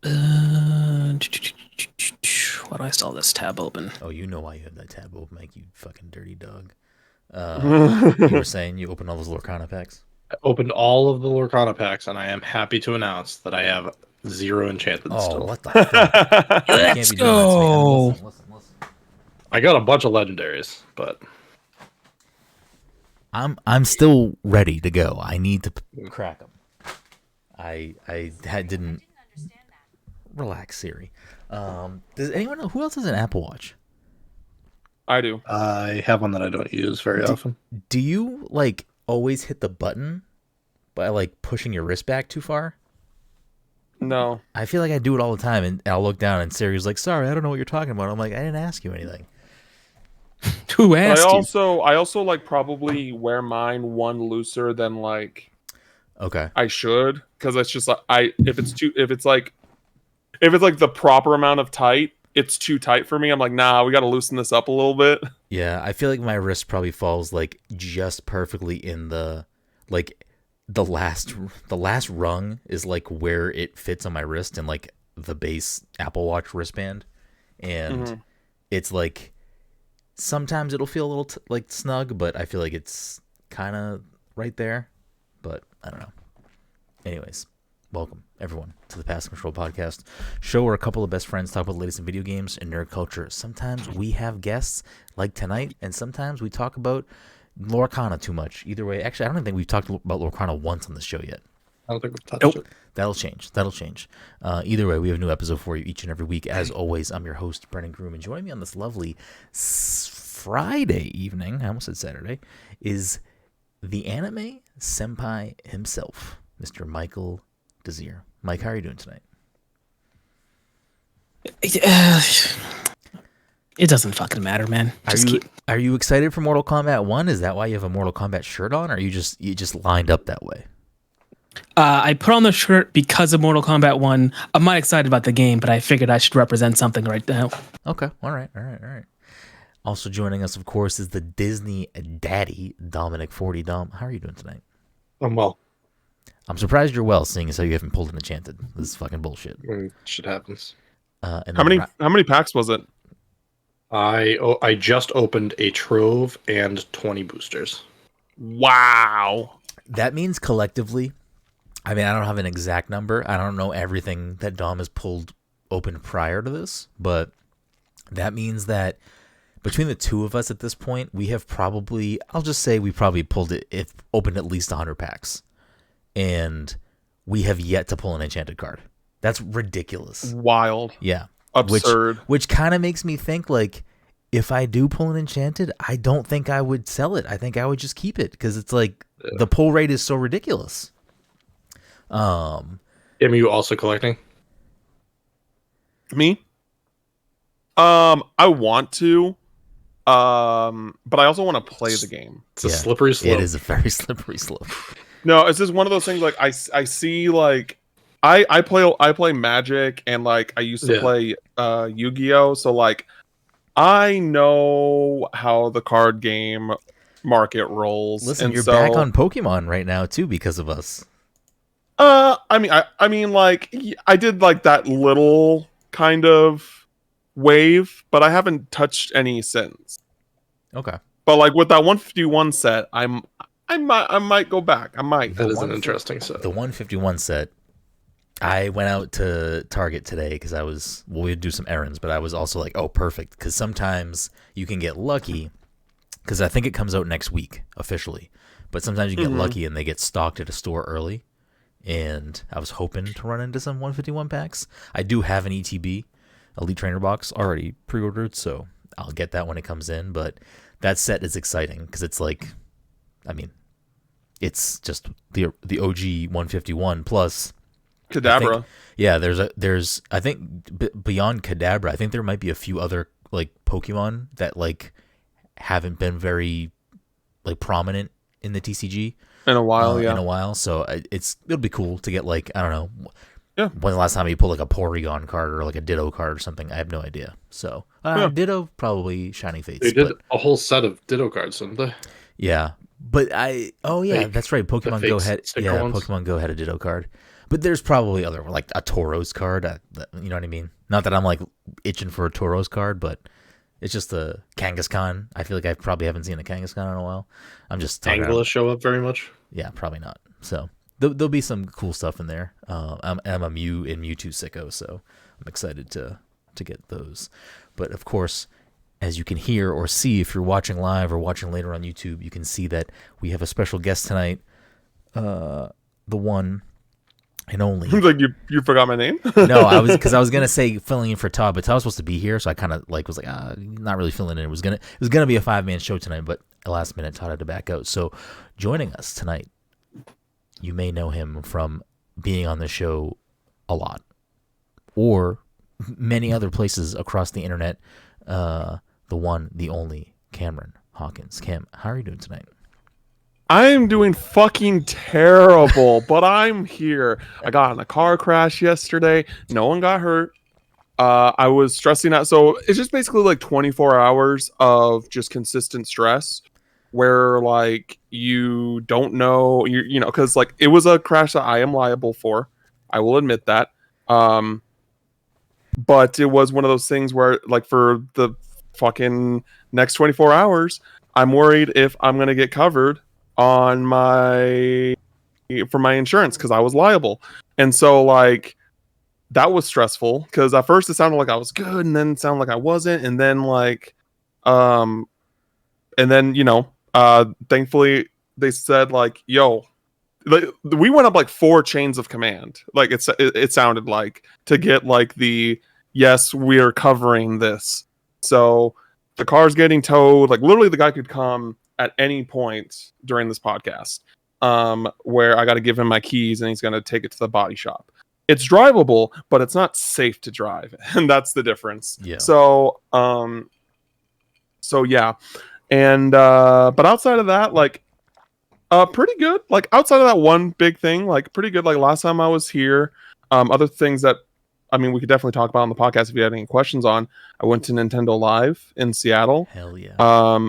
Why do I still have this tab open? Oh, you know why you have that tab open, Mike, you fucking dirty dog. You were I saying you opened all those Lorcana packs? opened all of the Lorcana packs, and I am happy to announce that I have 0 enchanted Oh, still. what the fuck? You can't Let's be doing that to me. I mean, go. listen. I got a bunch of legendaries, but I'm still ready to go. I need to crack them. Didn't relax, Siri. Does anyone know who else has an Apple Watch? do. I have one that I don't use very often. Do you like always hit the button by like pushing your wrist back too far? No. I feel like I do it all the time, and I'll look down and Siri's like, "Sorry, I don't know what you're talking about." I'm like, "I didn't ask you anything." Who But asked you? I also like probably wear mine one looser than like Okay. I should, because it's just like if it's like the proper amount of tight, it's too tight for me. I'm like, nah, we got to loosen this up a little bit. Yeah, I feel like my wrist probably falls like just perfectly in the like the last rung is like where it fits on my wrist and like the base Apple Watch wristband, and it's like sometimes it'll feel a little like snug, but I feel like it's kind of right there. But I don't know. Anyways, welcome everyone to the Pass Control Podcast show where a couple of best friends talk about the latest in video games and nerd culture. Sometimes we have guests like tonight, and sometimes we talk about Lorcana too much. Either way, actually, I don't think we've talked about Lorcana once on the show yet. I don't think we've touched it. That'll change. Either way, we have a new episode for you each and every week. As always, I'm your host, Brenden Groom, and joining me on this lovely Friday evening, I almost said Saturday, is the anime senpai himself, Mr. Michael Desir. Mike, how are you doing tonight? It doesn't fucking matter, man. Are you excited for Mortal Kombat 1? Is that why you have a Mortal Kombat shirt on, or you just lined up that way? I put on the shirt because of Mortal Kombat 1. I'm not excited about the game, but I figured I should represent something right now. Okay. All right. Also joining us, of course, is the Disney daddy, Dominic 40. Dom, how are you doing tonight? I'm well. I'm surprised you're well, seeing as how you haven't pulled an enchanted. This is fucking bullshit. Shit happens. How many packs was it? I just opened a trove and 20 boosters. Wow. That means collectively, I mean, I don't have an exact number. I don't know everything that Dom has pulled open prior to this, but that means that between the two of us at this point, we have probably, I'll just say we probably pulled it, if opened at least 100 packs. And we have yet to pull an enchanted card. That's ridiculous. Wild. Yeah. Absurd. Which kind of makes me think, like, if I do pull an enchanted, I don't think I would sell it. I think I would just keep it because it's like the pull rate is so ridiculous. Am you also collecting? Me? I want to, but I also want to play the game. It's a slippery slope. It is a very slippery slope. No, it's just one of those things. Like I see, like I play Magic, and like I used to play Yu-Gi-Oh. So like I know how the card game market rolls. Listen, and you're back on Pokemon right now too because of us. I mean, like I did like that little kind of wave, but I haven't touched any since. Okay. But like with that 151 set, I might go back. I might. That is an interesting set. The 151 set. I went out to Target today because we'd do some errands, but I was also like, oh, perfect. Because sometimes you can get lucky, because I think it comes out next week officially. But sometimes you get lucky and they get stocked at a store early. And I was hoping to run into some 151 packs. I do have an ETB, Elite Trainer box, already pre-ordered, so I'll get that when it comes in. But that set is exciting because it's like, I mean, it's just the OG 151 plus Kadabra. There's I think beyond Kadabra, I think there might be a few other like Pokemon that like haven't been very like prominent in the TCG in a while. So it'll be cool to get like, I don't know. Yeah. When the last time you pulled like a Porygon card or like a Ditto card or something, I have no idea. So Ditto probably Shining Fates. They did a whole set of Ditto cards, didn't they? Yeah, but that's right. Pokemon Go ahead. Yeah, ones. Pokemon Go had a Ditto card. But there's probably other, like a Tauros card. You know what I mean? Not that I'm like itching for a Tauros card, but it's just the Kangaskhan. I feel like I probably haven't seen a Kangaskhan in a while. I'm just talking Angela show up very much. Yeah, probably not. So there'll be some cool stuff in there. I'm a Mew and Mewtwo sicko, so I'm excited to get those. But of course, as you can hear or see if you're watching live or watching later on YouTube, you can see that we have a special guest tonight. The one and only. Like you forgot my name? No, I was gonna say filling in for Todd, but Todd was supposed to be here, so I kind of like was like not really filling in. It was gonna be a 5-man show tonight, but at last minute Todd had to back out. So joining us tonight, you may know him from being on the show a lot, or many other places across the internet. The one, the only, Cameron Hawkins. Cam, how are you doing tonight? I am doing fucking terrible, but I'm here. I got in a car crash yesterday. No one got hurt. I was stressing out. So it's just basically like 24 hours of just consistent stress where like you don't know, you know, because like it was a crash that I am liable for. I will admit that. But it was one of those things where like for the fucking next 24 hours, I'm worried if I'm going to get covered on for my insurance because I was liable. And so like that was stressful because at first it sounded like I was good and then it sounded like I wasn't. And then like, and then, you know, thankfully they said like, yo, we went up like 4 chains of command. Like it sounded like to get like yes, we are covering this. So the car's getting towed. Like literally the guy could come at any point during this podcast, where I got to give him my keys and he's going to take it to the body shop. It's drivable, but it's not safe to drive. And that's the difference. Yeah. So yeah. And, but outside of that, like, pretty good. Like outside of that one big thing, like pretty good. Like last time I was here, other things that, I mean, we could definitely talk about on the podcast if you had any questions on. I went to Nintendo Live in Seattle. Hell yeah.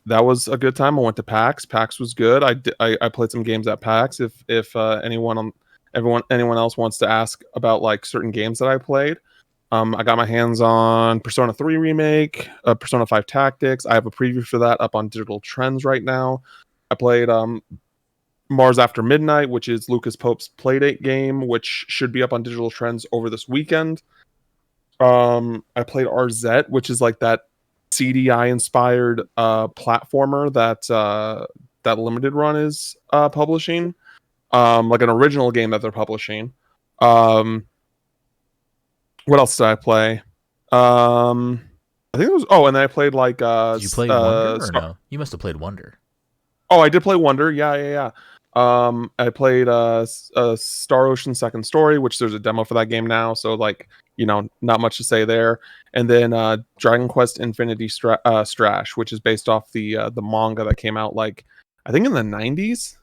That was a good time. I went to PAX. PAX was good. I played some games at PAX. If anyone else wants to ask about like certain games that I played, I got my hands on Persona 3 Remake, Persona 5 Tactics. I have a preview for that up on Digital Trends right now. I played Mars After Midnight, which is Lucas Pope's Playdate game, which should be up on Digital Trends over this weekend. I played RZ, which is like that CDI inspired platformer that Limited Run is publishing, like an original game that they're publishing. What else did I play? I think it was and then I played like did you play Wonder or no? You must have played Wonder. Oh, I did play Wonder. Yeah. I played Star Ocean Second Story, which there's a demo for that game now, so like, you know, not much to say there. And then Dragon Quest Infinity Strash, which is based off the manga that came out like I think in the 90s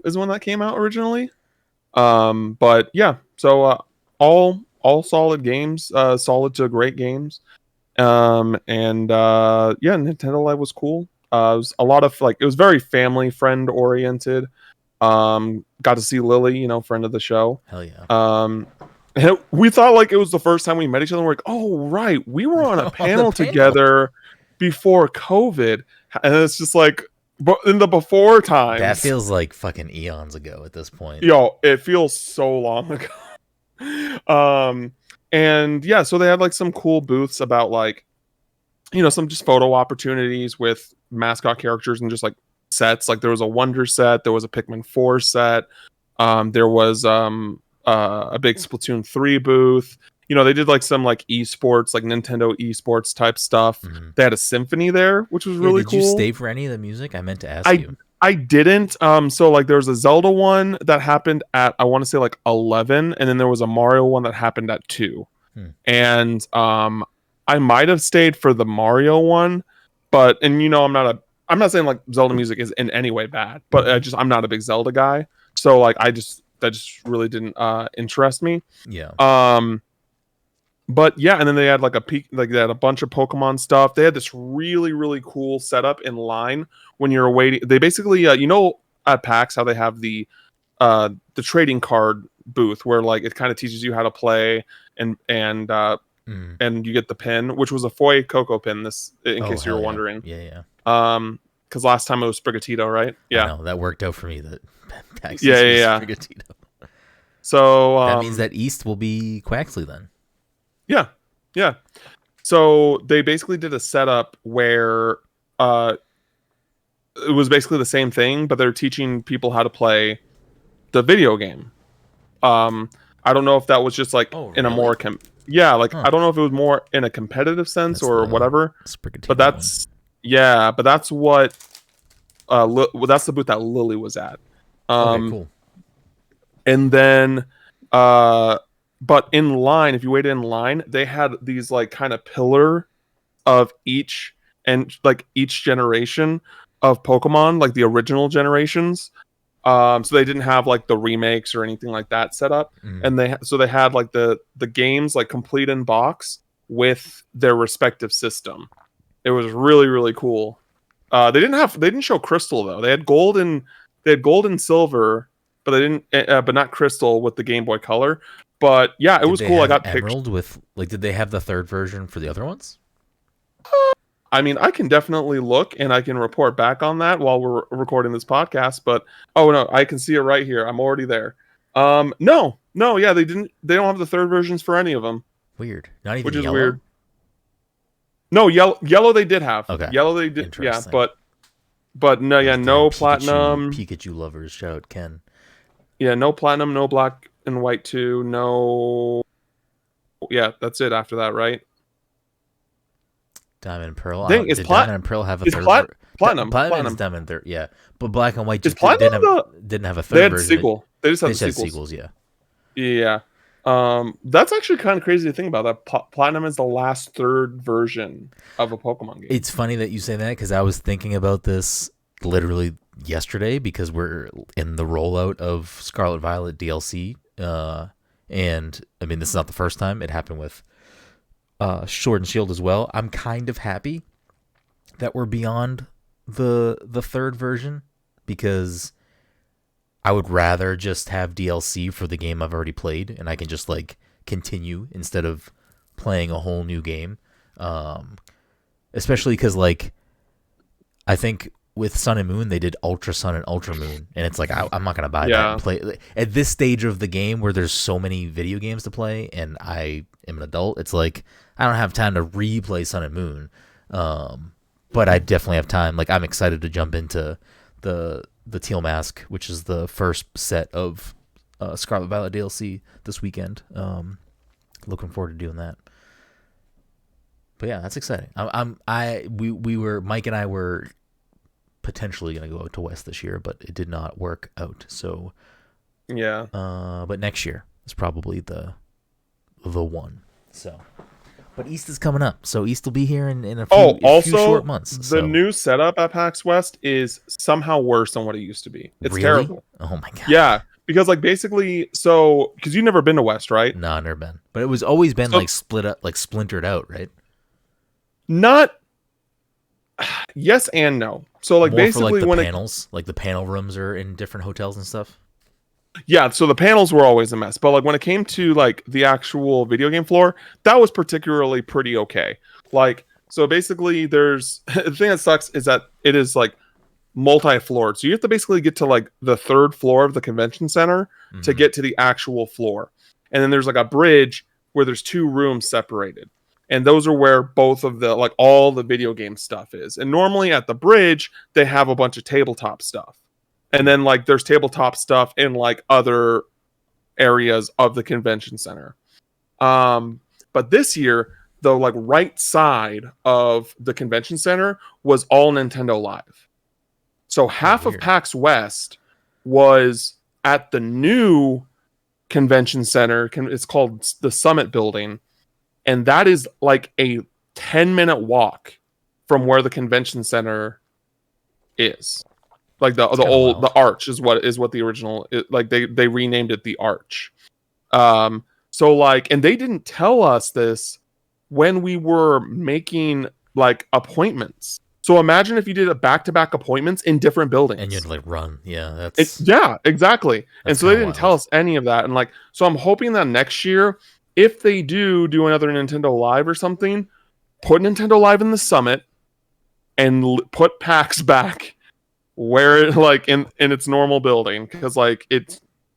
is when that came out originally. But yeah, so all solid games, solid to great games. Yeah, Nintendo Live was cool. It was a lot of like, it was very family friend oriented. Got to see Lily, you know, friend of the show. Hell yeah. We thought like it was the first time we met each other. We're like, oh right, we were on a panel together before COVID, and it's just like in the before times. That feels like fucking eons ago at this point. Yo, it feels so long ago. And yeah, so they had like some cool booths about like, you know, some just photo opportunities with mascot characters and just like sets. Like there was a Wonder set, there was a Pikmin 4 set, there was a big Splatoon 3 booth. You know, they did like some like esports, like Nintendo esports type stuff. Mm-hmm. They had a symphony there, which was really cool. Did you stay for any of the music? I meant to ask you. I didn't. So like there was a Zelda one that happened at, I want to say like 11, and then there was a Mario one that happened at 2. And I might have stayed for the Mario one, but, and you know, I'm not saying like Zelda music is in any way bad, but I'm not a big Zelda guy. So like that just really didn't interest me. Yeah. But yeah, and then they had like they had a bunch of Pokemon stuff. They had this really, really cool setup in line when you're waiting. They basically, you know, at PAX how they have the trading card booth where like it kind of teaches you how to play and you get the pin, which was a Foy Coco pin. This, in case you were wondering. Yeah. Because last time it was Sprigatito, right? Yeah, I know, that worked out for me. That PAX yeah. Sprigatito. So that means that East will be Quaxley then. Yeah. So they basically did a setup where it was basically the same thing, but they're teaching people how to play the video game. I don't know if that was just like in a more I don't know if it was more in a competitive sense or whatever. But that's what that's the booth that Lily was at. Okay, cool. And then but in line, if you waited in line, they had these like kind of pillar of each generation of Pokemon, like the original generations. So they didn't have like the remakes or anything like that set up, and they had like the games like complete in box with their respective system. It was really, really cool. They didn't show Crystal though. They had gold and silver, but they didn't, but not Crystal with the Game Boy Color. But yeah, it was cool. I got Emerald with like. Did they have the third version for the other ones? I mean, I can definitely look and I can report back on that while we're recording this podcast. But oh no, I can see it right here. I'm already there. No, yeah, they didn't. They don't have the third versions for any of them. Weird. Not even which is yellow? weird. No, yellow they did have. Okay. Yellow they did. Yeah, but no, yeah, no platinum. Pikachu lovers, shout out Ken. Yeah, no platinum, no black and white 2, no. Yeah, that's it after that, right? Diamond and Pearl. Dang, did Diamond and Pearl have a third? Platinum. Platinum is Diamond third, yeah. But Black and White just didn't have a third they had version. Sequel. They just had the sequels, yeah. Yeah. That's actually kind of crazy to think about. That Platinum is the last third version of a Pokemon game. It's funny that you say that because I was thinking about this literally yesterday because we're in the rollout of Scarlet Violet DLC. And I mean, this is not the first time. It happened with Sword and Shield as well. I'm kind of happy that we're beyond the third version because I would rather just have DLC for the game I've already played and I can just like continue instead of playing a whole new game. Especially because like I think with Sun and Moon they did Ultra Sun and Ultra Moon and it's like I'm not gonna buy that and play at this stage of the game where there's so many video games to play and I am an adult. It's like I don't have time to replay Sun and Moon. But I definitely have time. Like I'm excited to jump into the Teal Mask, which is the first set of Scarlet Violet DLC this weekend. Looking forward to doing that. But yeah, that's exciting. Mike and I were potentially going to go out to West this year, but it did not work out. So yeah. But next year is probably the one. So. But East is coming up, so East will be here in a few short months. The new setup at PAX West is somehow worse than what it used to be. It's really? Terrible. Oh my god. Yeah, because like basically, because you've never been to West, right? No, I've never been. But it was always been like split up, like splintered out, right? Not. Yes and no. So like more basically for, like, when panels, like the panel rooms are in different hotels and stuff. Yeah, so the panels were always a mess, but like when it came to like the actual video game floor, that was particularly pretty okay. Like, so basically there's the thing that sucks is that it is like multi-floored. So you have to basically get to like the third floor of the convention center to get to the actual floor. And then there's like a bridge where there's 2 rooms separated. And those are where both of the like all the video game stuff is. And normally at the bridge, they have a bunch of tabletop stuff. And then like there's tabletop stuff in like other areas of the convention center. But this year, the like right side of the convention center was all Nintendo Live. So half of PAX West was at the new convention center. It's called the Summit Building. And that is like a 10-minute walk from where the convention center is. Like the Arch is what the original like they renamed it the Arch. So like, and they didn't tell us this when we were making like appointments. So imagine if you did a back-to-back appointments in different buildings. And you had to like run. Yeah, that's yeah, exactly. And That's so they kinda didn't tell us any of that. And like, so I'm hoping that next year, if they do another Nintendo Live or something, put Nintendo Live in the Summit and put PAX back where it, like in its normal building, because like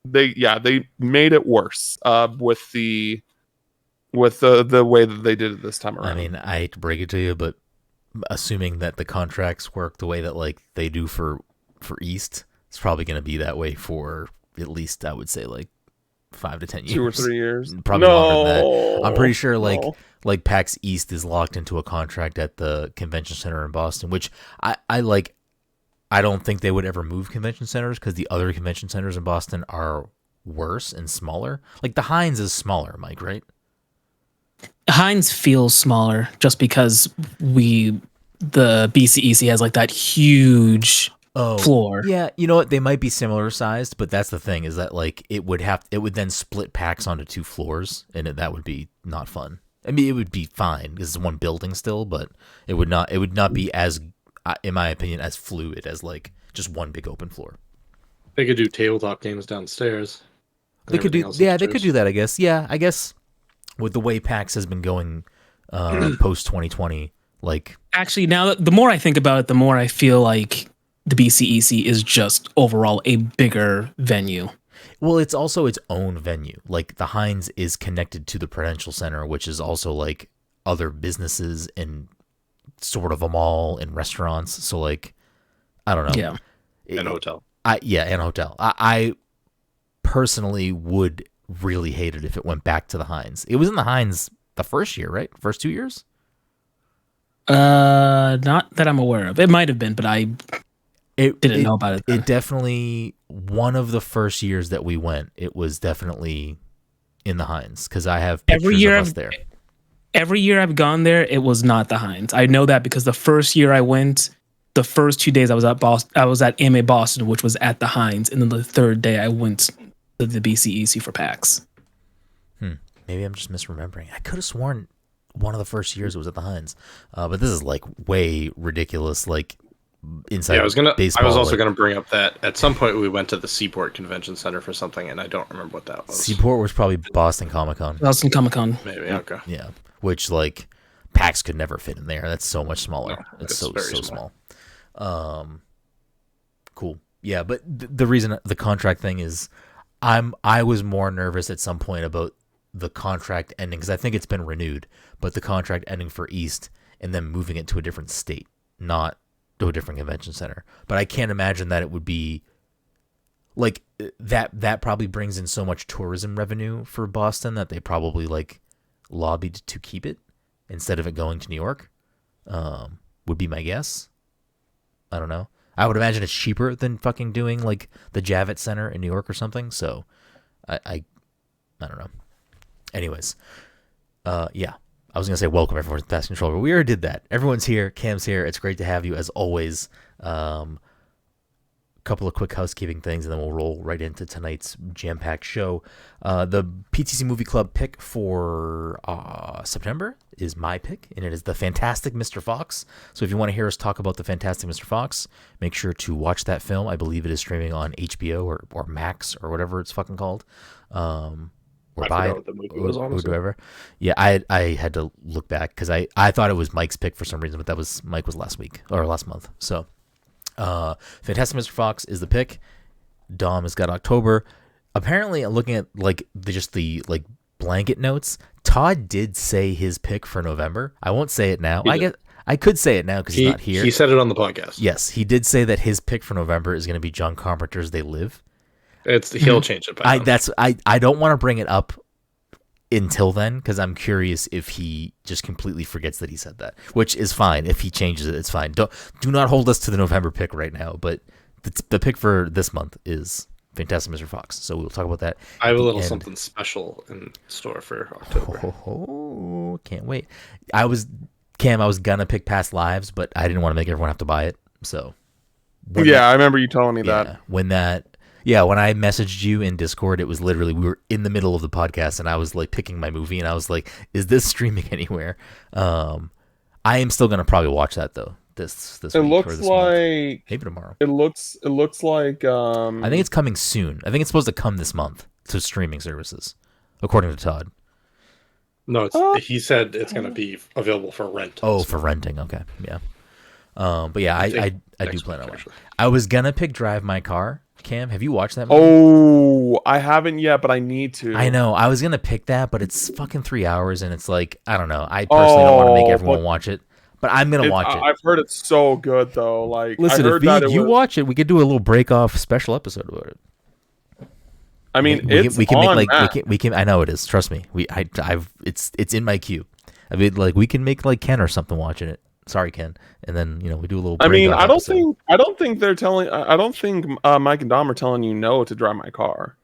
they made it worse with the way that they did it this time around. I mean, I hate to break it to you, but assuming that the contracts work the way that like they do for East, it's probably going to be that way for at least, I would say, like 5 to 10 years, 2 or 3 years, probably longer than that. I'm pretty sure like PAX East is locked into a contract at the convention center in Boston, which I like. I don't think they would ever move convention centers because the other convention centers in Boston are worse and smaller. Like the Heinz is smaller, Mike, right? Heinz feels smaller just because the BCEC has like that huge floor. Yeah, you know what? They might be similar sized, but that's the thing is that like it would then split PAX onto 2 floors, and that would be not fun. I mean, it would be fine because it's one building still, but it would not be as, in my opinion, as fluid as like just one big open floor. They could do tabletop games downstairs. They could do that, I guess. Yeah, I guess with the way PAX has been going post 2020, like actually now the more I think about it, the more I feel like the BCEC is just overall a bigger venue. Well, it's also its own venue. Like the Heinz is connected to the Prudential Center, which is also like other businesses and sort of a mall and restaurants. So like, I don't know. Yeah. And hotel. And a hotel. I personally would really hate it if it went back to the Heinz. It was in the Heinz the first year, right? First 2 years? Not that I'm aware of. It might have been, but I didn't know about it then. It definitely, one of the first years that we went, it was definitely in the Heinz because I have pictures of us there. Every year I've gone there, it was not the Heinz. I know that because the first year I went, the first 2 days I was at Boston, I was at AMA Boston, which was at the Heinz, and then the third day I went to the BCEC for PAX. Maybe I'm just misremembering. I could have sworn one of the first years it was at the Heinz, but this is like way ridiculous. Like inside baseball. I was also gonna bring up that at some point we went to the Seaport Convention Center for something, and I don't remember what that was. Seaport was probably Boston Comic Con. Boston Comic Con, maybe. Okay. Yeah, which like PAX could never fit in there. That's so much smaller. No, it's so small. Cool. Yeah, but the reason the contract thing is, I was more nervous at some point about the contract ending because I think it's been renewed, but the contract ending for East and then moving it to a different state, not to a different convention center. But I can't imagine that it would be like that. That probably brings in so much tourism revenue for Boston that they probably like lobbied to keep it instead of it going to New York. Would be my guess. I don't know. I would imagine it's cheaper than fucking doing like the Javits Center in New York or something. So I don't know. Anyways, yeah, I was going to say welcome everyone to Fast Control, but we already did that. Everyone's here. Cam's here. It's great to have you as always. Couple of quick housekeeping things, and then we'll roll right into tonight's jam-packed show. The PTC Movie Club pick for September is my pick, and it is The Fantastic Mr. Fox. So if you want to hear us talk about The Fantastic Mr. Fox, make sure to watch that film. I believe it is streaming on HBO or Max or whatever it's fucking called. Or buy it, or whatever. Yeah, I had to look back because I thought it was Mike's pick for some reason, but Mike was last week or last month. So, Fantastic Mr. Fox is the pick. Dom has got October. Apparently, looking at like the blanket notes, Todd did say his pick for November. I won't say it now. I could say it now because he's not here. He said it on the podcast. Yes, he did say that his pick for November is going to be John Carpenter's They Live. He'll change it. I don't want to bring it up until then because I'm curious if he just completely forgets that he said that, which is fine. If he changes it, it's fine. Do not hold us to the November pick right now, but the pick for this month is Fantastic Mr. Fox. So we'll talk about that. I have a little something special in store for October. Oh, can't wait. I was gonna pick Past Lives, but I didn't want to make everyone have to buy it. So I remember you telling me that. When I messaged you in Discord, it was literally, we were in the middle of the podcast and I was like picking my movie and I was like, is this streaming anywhere? I am still going to probably watch that though, this It week looks or this month. like Maybe tomorrow. it looks like I think it's coming soon. I think it's supposed to come this month to streaming services, according to Todd. No, he said it's going to be available for rent. Oh, for renting. Okay, yeah. But yeah, I do plan on watching. I was gonna pick Drive My Car. Cam, have you watched that movie? Oh, I haven't yet, but I need to. I know. I was gonna pick that, but it's fucking 3 hours, and it's like, I don't know. I personally don't want to make everyone watch it, but I'm gonna watch it. I've heard it's so good though. Like, listen, I heard if you watch it, we could do a little break off special episode about it. I mean, we can make like we can. I know it is. Trust me. It's in my queue. I mean, like we can make like Ken or something watching it. Sorry, Ken. And then we do a little. I mean, I don't episode. think they're telling. I don't think Mike and Dom are telling you no to Drive My Car.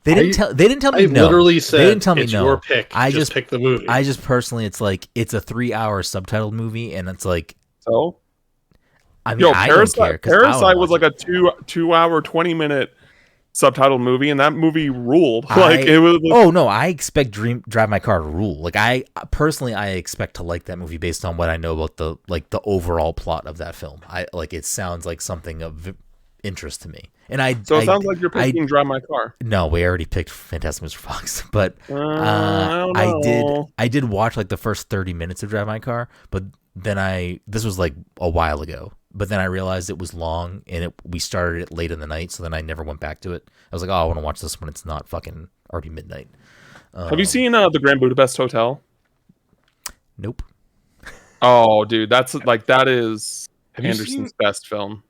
They didn't tell me no. Literally said they didn't tell me it's no. your pick. I just pick the movie. I just personally, it's like it's a 3-hour subtitled movie, and it's like. So. I mean, I don't care. Parasite was like a 2-hour 20-minute subtitled movie, and that movie ruled. It was. Oh no, I expect Drive My Car to rule. Like I personally, I expect to like that movie based on what I know about the overall plot of that film. It sounds like something of interest to me. And it sounds like you're picking Drive My Car. No, we already picked Fantastic Mr. Fox, but I did watch like the first 30 minutes of Drive My Car, but then this was like a while ago. But then I realized it was long, and we started it late in the night, so then I never went back to it. I was like, oh, I want to watch this when it's not fucking already midnight. Have you seen the Grand Budapest Hotel? Nope. Oh, dude, that is Anderson's best film.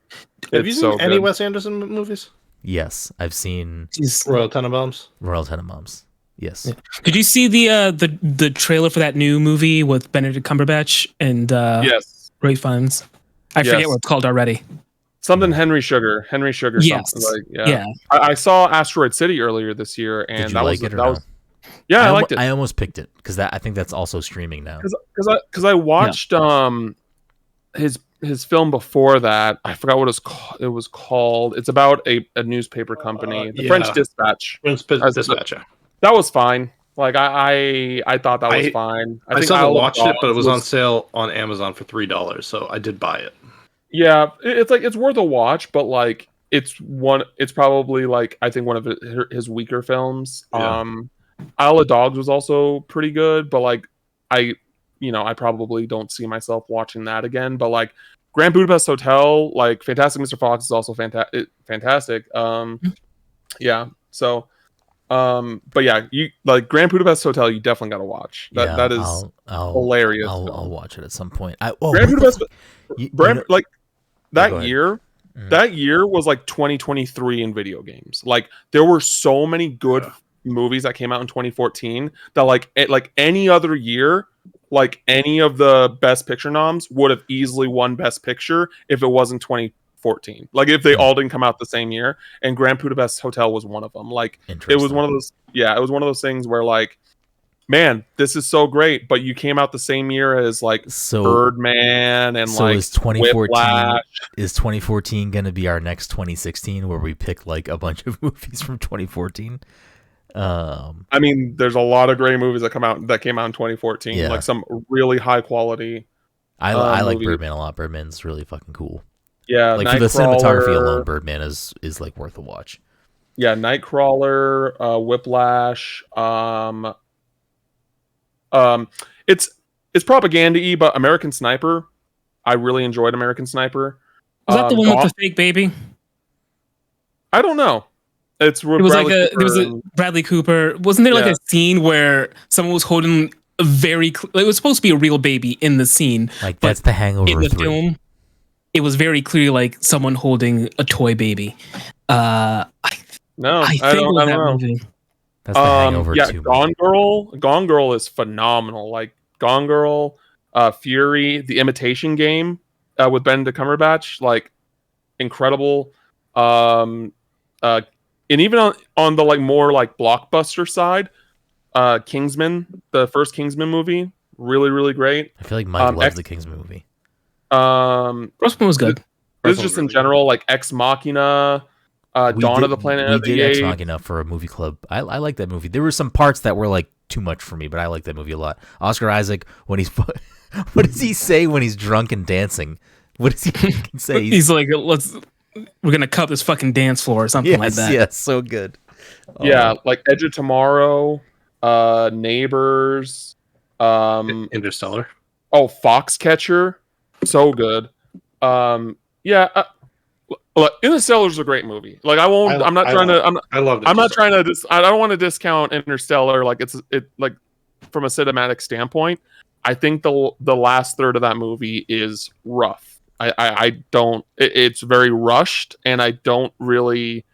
Have you seen any Wes Anderson movies? Yes, I've seen Royal Tenenbaums. Royal Tenenbaums. Yes. Yeah. Did you see the trailer for that new movie with Benedict Cumberbatch and yes, Ray Fiennes? I forget what it's called already. Something Henry Sugar. Yes. Something yeah. I saw Asteroid City earlier this year, and did you like it? Yeah, I liked it. I almost picked it because I think that's also streaming now. Because I watched his film before that. I forgot what it was called. It's about a newspaper company, the French Dispatch. Dispatch. That was fine. Like I thought that was fine. I still haven't watched it, but it was on sale on Amazon for $3, so I did buy it. Yeah, it's worth a watch, but like it's probably like I think one of his weaker films. Yeah. Isle of Dogs was also pretty good, but like I probably don't see myself watching that again. But like Grand Budapest Hotel, like Fantastic Mr. Fox is also fantastic. Yeah, so. But yeah, you like Grand Budapest Hotel. You definitely got to watch. That is hilarious. I'll watch it at some point. Grand Budapest, that year. Mm-hmm. That year was like 2023 in video games. Like there were so many good movies that came out in 2014 that like any other year, like any of the Best Picture noms would have easily won Best Picture if it wasn't 2014. Like if they all didn't come out the same year, and Grand Budapest Hotel was one of them. Like it was one of those. Yeah, it was one of those things where like, man, this is so great, but you came out the same year as like Birdman and like is 2014 Whiplash. Is 2014 going to be our next 2016 where we pick like a bunch of movies from 2014? I mean, there's a lot of great movies that came out in 2014. Yeah. Like some really high quality. I like Birdman a lot. Birdman's really fucking cool. Yeah, like for the cinematography alone, Birdman is like worth a watch. Yeah, Nightcrawler, Whiplash. It's propaganda-y, but American Sniper. I really enjoyed American Sniper. Was that the one with the fake baby? I don't know. There was a Bradley Cooper. Wasn't there like a scene where someone was holding a it was supposed to be a real baby in the scene. Like that's The Hangover in the 3. film. It was very clearly like someone holding a toy baby. I think I don't know. Movie. That's The Hangover 2. Gone Girl. Gone Girl is phenomenal. Like Gone Girl, Fury, The Imitation Game with Benedict Cumberbatch, like incredible. And even on the like more like blockbuster side, Kingsman, the first Kingsman movie, really really great. I feel like Mike loves the Kingsman movie. First one was good. This is just in general, like Ex Machina, Dawn of the Planet of the Apes. We did Ex Machina for a movie club. I like that movie. There were some parts that were like too much for me, but I like that movie a lot. Oscar Isaac, when he's what does he say when he's drunk and dancing? What does he fucking say? He's like, we're gonna cut this fucking dance floor or something like that. Yeah, so good. Yeah, like Edge of Tomorrow, Neighbors, Interstellar. oh, Foxcatcher, so good. Yeah, look, Interstellar's a great movie. Like I don't want to discount Interstellar. Like like from a cinematic standpoint, I think the last third of that movie is rough. I don't. It's very rushed, and I don't really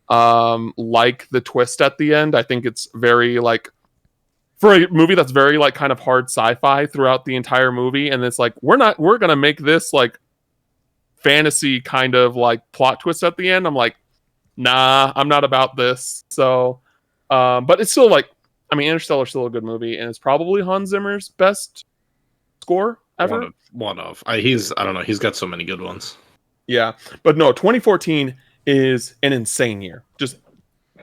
like the twist at the end. I think it's very like for a movie that's very like kind of hard sci-fi throughout the entire movie, and it's like we're gonna make this like fantasy kind of like plot twist at the end. I'm like, nah, I'm not about this. So, but it's still like, I mean, Interstellar's still a good movie, and it's probably Hans Zimmer's best score ever. One of. I don't know. He's got so many good ones. Yeah, but no, 2014 is an insane year, just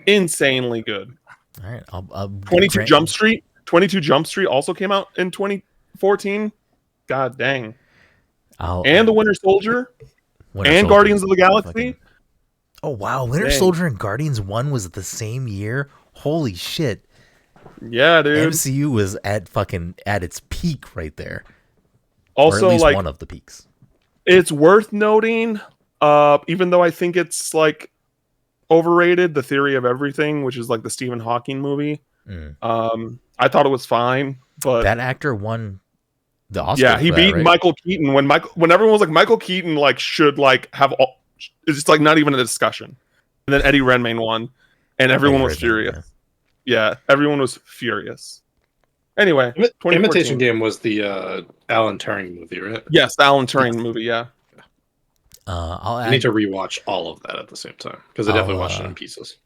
insanely good. All right, I'll 22 Jump Street. 22 Jump Street also came out in 2014. God dang. And The Winter Soldier. Guardians of the Galaxy. Oh wow, Winter Soldier and Guardians 1 was the same year. Holy shit. Yeah, dude. MCU was at its peak right there. Also, or at least like one of the peaks. It's worth noting, even though I think it's like overrated, The Theory of Everything, which is like the Stephen Hawking movie. I thought it was fine, but that actor won the Oscar. Yeah, he beat Michael Keaton when everyone was like Michael Keaton like should like have all, it's just like not even a discussion. And then Eddie Redmayne won, and everyone was furious. Yeah, everyone was furious. Anyway, Imitation Game was the Alan Turing movie, right? Yes, the Alan Turing movie. Yeah. I need to rewatch all of that at the same time because I definitely watched it in pieces.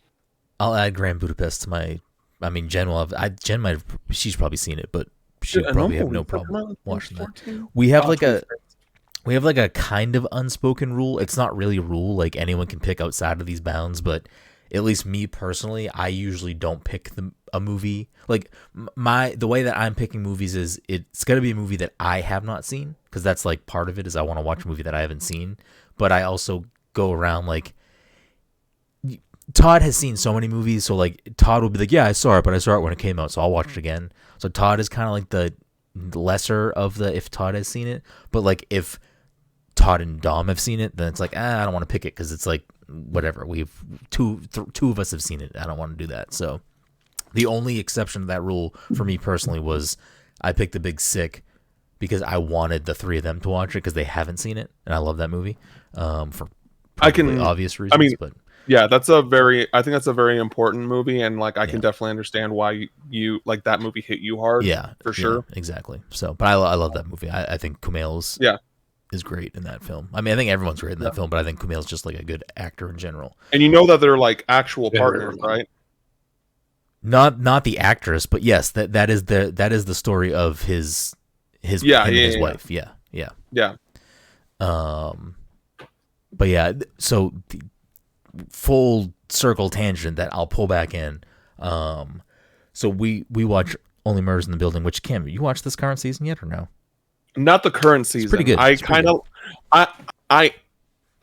I'll add Grand Budapest to my. I mean, Jen will have. Jen might have. She's probably seen it, but she'd probably have no problem watching that. We have like a kind of unspoken rule. It's not really a rule. Like anyone can pick outside of these bounds, but at least me personally, I usually don't pick a movie. Like the way that I'm picking movies is it's gonna be a movie that I have not seen because that's like part of it is I want to watch a movie that I haven't seen. But I also go around like Todd has seen so many movies, so like Todd will be like, yeah, I saw it, but I saw it when it came out, so I'll watch it again. So Todd is kind of like the lesser of the if Todd has seen it, but like if Todd and Dom have seen it, then it's like I don't want to pick it because it's like whatever. We've two of us have seen it. I don't want to do that. So the only exception to that rule for me personally was I picked The Big Sick because I wanted the three of them to watch it because they haven't seen it, and I love that movie for obvious reasons. I mean, but yeah, I think that's a very important movie, and like I can definitely understand why you like that movie hit you hard. Yeah, for sure, exactly. So, but I love that movie. I think Kumail's is great in that film. I mean, I think everyone's great in that film, but I think Kumail's just like a good actor in general. And you know that they're like actual partners, right? Not the actress, but yes, that is the story of his wife. Yeah. But yeah, so the full circle tangent that I'll pull back in. So we watch Only Murders in the Building, which Cam, you watched this current season yet or no? Not the current season. It's pretty good.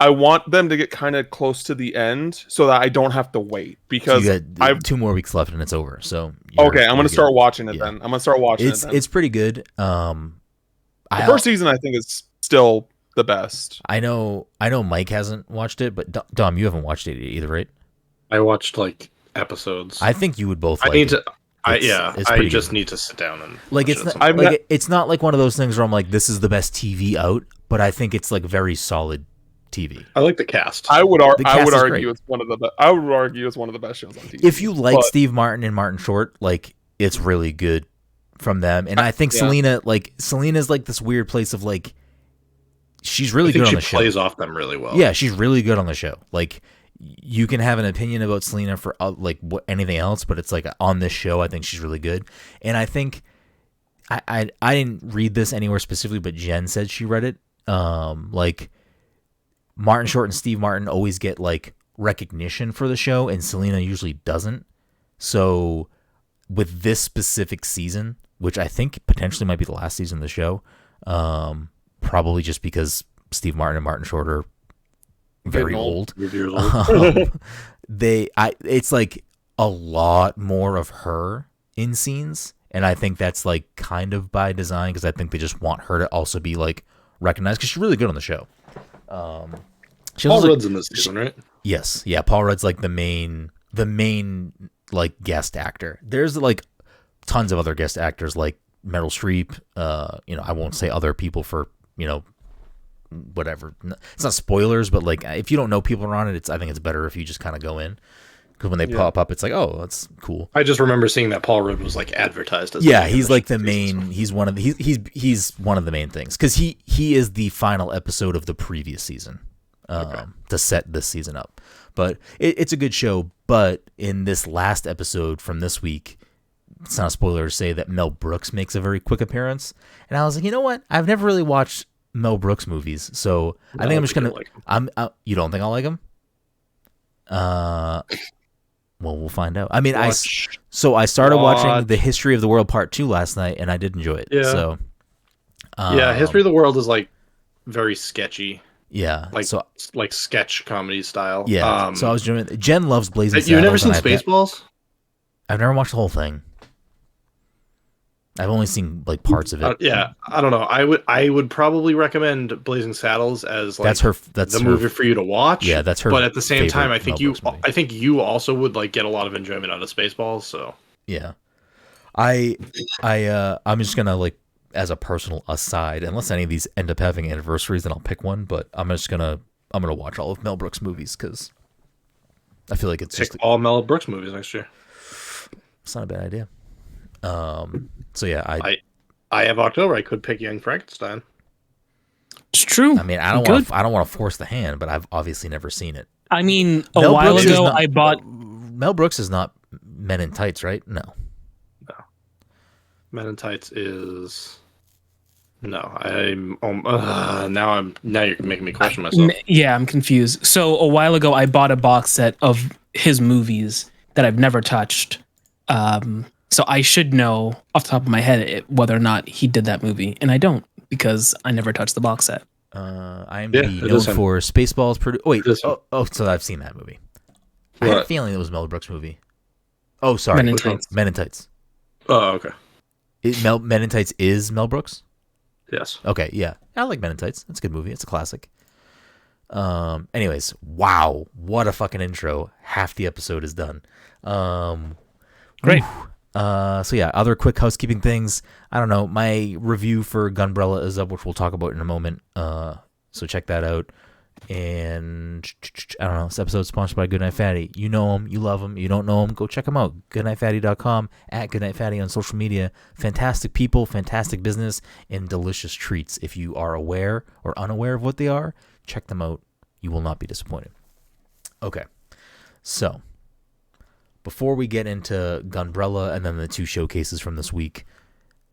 I want them to get kind of close to the end so that I don't have to wait because I have 2 more weeks left and it's over. So okay, I'm gonna start watching it then. I'm gonna start watching it. It's pretty good. The first season I think is still the best. I know Mike hasn't watched it, but Dom, you haven't watched it either, right? I watched like episodes. I think you would both. I need to. I just good. need to sit down and. Like it's not like one of those things where I'm like, this is the best TV out, but I think it's like very solid TV. I like the cast. I would argue it's one of the best. I would argue it's one of the best shows on TV. If you like Steve Martin and Martin Short, like it's really good from them, and I think Selena's like this weird place of like. She's really good on the show. She plays off them really well. Yeah, she's really good on the show. Like, you can have an opinion about Selena for like anything else, but it's like on this show, I think she's really good. And I think I didn't read this anywhere specifically, but Jen said she read it. Like Martin Short and Steve Martin always get like recognition for the show, and Selena usually doesn't. So with this specific season, which I think potentially might be the last season of the show, probably just because Steve Martin and Martin Short are very Getting old. Years old. It's like a lot more of her in scenes, and I think that's like kind of by design because I think they just want her to also be like recognized because she's really good on the show. Paul Rudd's in this season, right? Yes, yeah. Paul Rudd's like the main like guest actor. There's like tons of other guest actors like Meryl Streep. I won't say other people for whatever. It's not spoilers, but like if you don't know people are on it, I think it's better if you just kind of go in because when they pop up, it's like, oh, that's cool. I just remember seeing that Paul Rudd was like advertised as. Yeah, he's like the main. He's one of the. He's one of the main things because he is the final episode of the previous season. To set this season up. But it's a good show. But in this last episode from this week, it's not a spoiler to say that Mel Brooks makes a very quick appearance. And I was like, you know what? I've never really watched Mel Brooks movies, so I think I'm just gonna. You don't think I'll like him? Well, we'll find out. I mean, I started watching The History of the World Part 2 last night, and I did enjoy it. Yeah. So, History of the World is like very sketchy. Yeah, like sketch comedy style. Yeah, so I was doing. Jen loves Blazing Saddles. You've never seen Spaceballs? I've never watched the whole thing. I've only seen like parts of it. I don't know. I would probably recommend Blazing Saddles as like that's the movie for you to watch. Yeah, that's her. But at the same time, I think you also would like get a lot of enjoyment out of Spaceballs. So yeah, I'm just gonna like. As a personal aside, unless any of these end up having anniversaries, then I'll pick one. But I'm gonna watch all of Mel Brooks movies because I feel like it's pick all Mel Brooks movies next year. It's not a bad idea. So yeah, I have October. I could pick Young Frankenstein. It's true. I mean, I don't want to force the hand, but I've obviously never seen it. I mean, a while ago I bought. Mel Brooks is not Men in Tights, right? No. Men in Tights is. No, now you're making me question myself. Yeah, I'm confused. So a while ago, I bought a box set of his movies that I've never touched. So I should know off the top of my head whether or not he did that movie, and I don't because I never touched the box set. IMDb known for Spaceballs. So I've seen that movie. I had a feeling it was Mel Brooks' movie. Oh, sorry, Men in Tights. Men in Tights. Oh, okay. Men in Tights is Mel Brooks. Yes. Okay, yeah. I like Men in Tights. It's a good movie. It's a classic. Anyways, wow. What a fucking intro. Half the episode is done. Great. So yeah, other quick housekeeping things. I don't know. My review for Gunbrella is up, which we'll talk about in a moment. So check that out. And I don't know. This episode is sponsored by Goodnight Fatty. You know him. You love him. You don't know him. Go check him out. GoodnightFatty.com, at Goodnight Fatty on social media. Fantastic people, fantastic business, and delicious treats. If you are aware or unaware of what they are, check them out. You will not be disappointed. Okay. So, before we get into Gunbrella and then the two showcases from this week,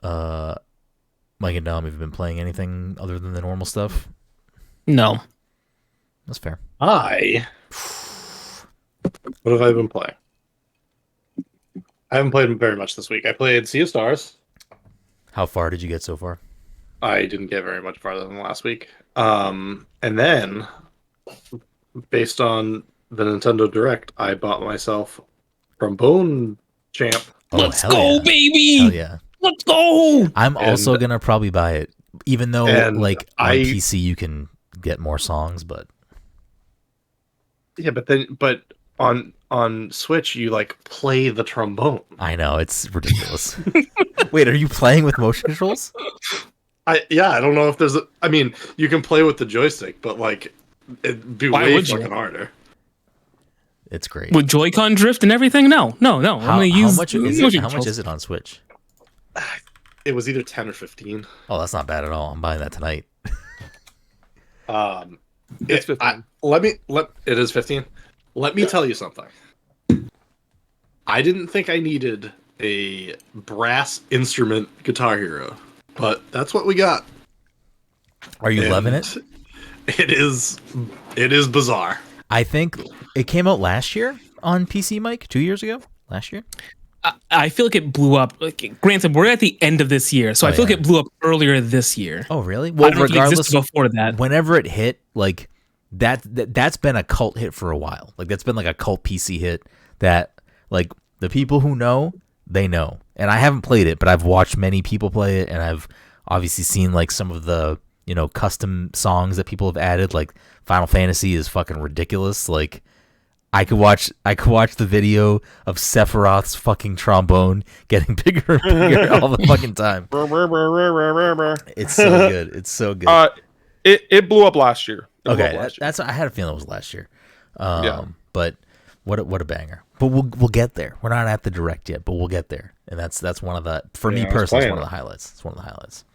Mike and Dom, have you been playing anything other than the normal stuff? No. That's fair. What have I been playing? I haven't played very much this week. I played Sea of Stars. How far did you get so far? I didn't get very much farther than last week. And then, based on the Nintendo Direct, I bought myself Trombone Champ. Let's go, baby! Hell yeah. Let's go! I'm also going to probably buy it, even though like on PC you can get more songs, but... Yeah, but on Switch you like play the trombone. I know, it's ridiculous. Wait, are you playing with motion controls? I don't know if there's I mean, you can play with the joystick, but like it'd be way fucking harder. It's great. With Joy-Con drift and everything? No. How much is it on Switch? It was either 10 or 15. Oh, that's not bad at all. I'm buying that tonight. It's 15. It is 15. Let me tell you something. I didn't think I needed a brass instrument Guitar Hero, but that's what we got. Are you loving it? It is bizarre. I think it came out last year on PC, Mike. 2 years ago? Last year? I feel like it blew up. Like, granted, we're at the end of this year, so I feel like it blew up earlier this year. Oh, really? Well, I don't think it existed before that. Whenever it hit, like that's been a cult hit for a while. Like that's been like a cult PC hit that like the people who know, they know. And I haven't played it, but I've watched many people play it, and I've obviously seen like some of the, you know, custom songs that people have added. Like Final Fantasy is fucking ridiculous. Like I could watch the video of Sephiroth's fucking trombone getting bigger and bigger all the fucking time. It's so good. It's so good. It blew up last year. That's I had a feeling it was last year. But what a banger. But we'll get there. We're not at the direct yet, but we'll get there. And that's one of the, for me personally, it's one of the highlights. It's one of the highlights.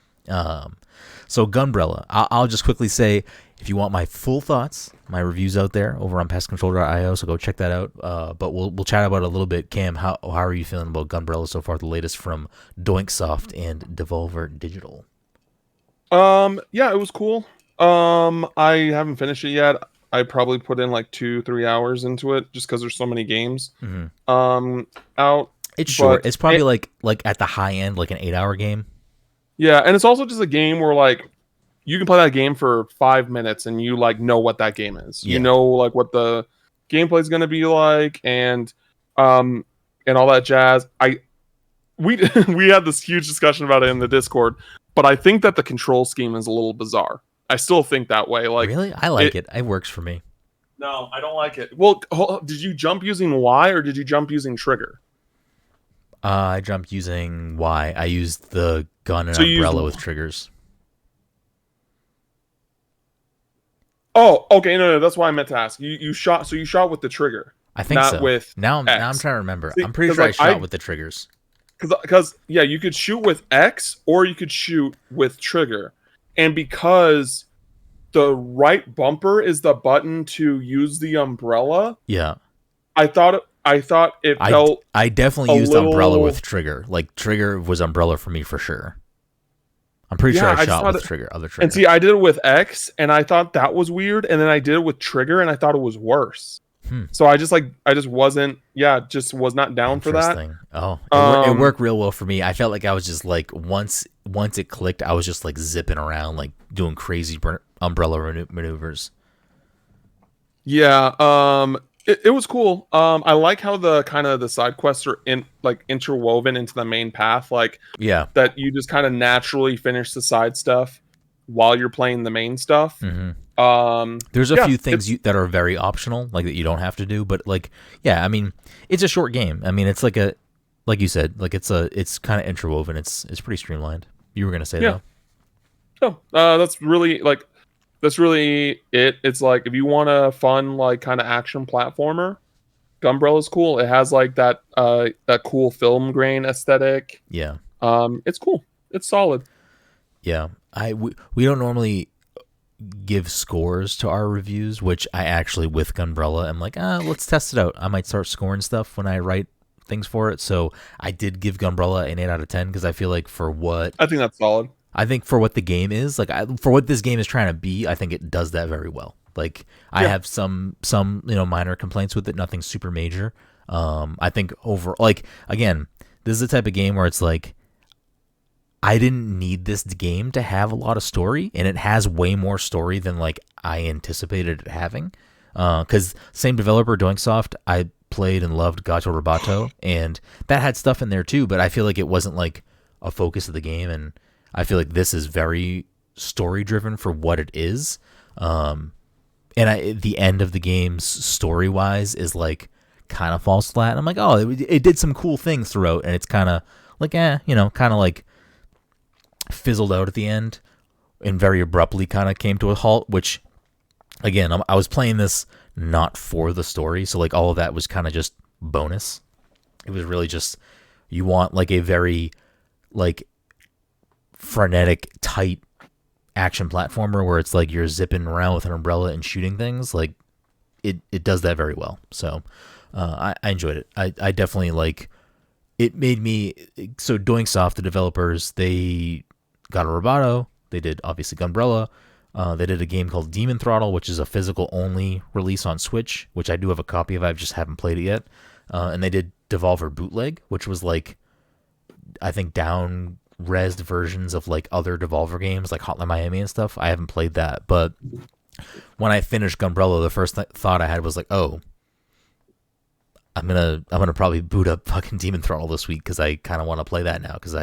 So Gunbrella, I'll just quickly say, if you want my full thoughts, my reviews out there over on pestcontrol.io, so go check that out. But we'll chat about it a little bit. Cam, how are you feeling about Gunbrella so far? The latest from Doinksoft and Devolver Digital. Yeah, it was cool. I haven't finished it yet. I probably put in like 2-3 hours into it just because there's so many games out. It's short. It's probably like at the high end, like an 8-hour game. Yeah, and it's also just a game where like you can play that game for 5 minutes and you like know what that game is. Yeah. You know like what the gameplay is going to be like and all that jazz. We had this huge discussion about it in the Discord, but I think that the control scheme is a little bizarre. I still think that way. Like, really? I like it. It works for me. No, I don't like it. Well, did you jump using Y or did you jump using trigger? I jumped using Y. I used the gun and umbrella with triggers. Oh, okay. No, that's why I meant to ask. You shot with the trigger. I think not so. With now I'm trying to remember. See, I'm pretty sure I shot with the triggers. Because yeah, you could shoot with X or you could shoot with trigger. And because the right bumper is the button to use the umbrella, yeah, I thought it felt. I definitely used umbrella with trigger. Like trigger was umbrella for me for sure. I'm pretty sure I shot with other trigger. And see, I did it with X, and I thought that was weird. And then I did it with trigger, and I thought it was worse. So I just wasn't. Yeah, just was not down for that. Oh, it worked real well for me. I felt like I was just like once it clicked, I was just like zipping around, like doing crazy umbrella maneuvers. Yeah, it was cool. I like how the kind of the side quests are interwoven into the main path. Like, yeah, that you just kind of naturally finish the side stuff while you're playing the main stuff. There's a few things that are very optional, like that you don't have to do, but like, yeah, I mean, it's a short game. I mean, it's like you said, like it's kind of interwoven. It's pretty streamlined. You were gonna say that? No, that's really it. It's like if you want a fun like kind of action platformer, Gunbrella's cool. It has like that cool film grain aesthetic. Yeah. It's cool. It's solid. Yeah. We don't normally give scores to our reviews, which I actually with Gunbrella I'm like, let's test it out. I might start scoring stuff when I write things for it. So I did give Gunbrella an 8 out of 10 because I feel like I think that's solid. I think for what the game is, like for what this game is trying to be, I think it does that very well. Like I have some minor complaints with it, nothing super major. I think like again, this is the type of game where it's like I didn't need this game to have a lot of story, and it has way more story than like I anticipated it having. Because same developer, Doinksoft, I played and loved Gato Roboto, and that had stuff in there too. But I feel like it wasn't like a focus of the game, and I feel like this is very story driven for what it is. And the end of the game story wise is like kind of falls flat. And I'm like, oh, it did some cool things throughout, and it's kind of like kind of like fizzled out at the end and very abruptly kind of came to a halt, which again, I was playing this not for the story, so like all of that was kind of just bonus. It was really just you want like a very like frenetic, tight action platformer where it's like you're zipping around with an umbrella and shooting things. Like it does that very well. So I enjoyed it. I definitely like it. Made me so Doinksoft, the developers, they got a Roboto. They did obviously Gunbrella. They did a game called Demon Throttle, which is a physical only release on Switch, which I do have a copy of. I just haven't played it yet. and they did Devolver Bootleg, which was like, I think, down resed versions of like other Devolver games like Hotline Miami and stuff. I haven't played that, but when I finished Gunbrella, the first thought I had was like, oh, I'm gonna probably boot up fucking Demon Throttle this week because I kind of want to play that now because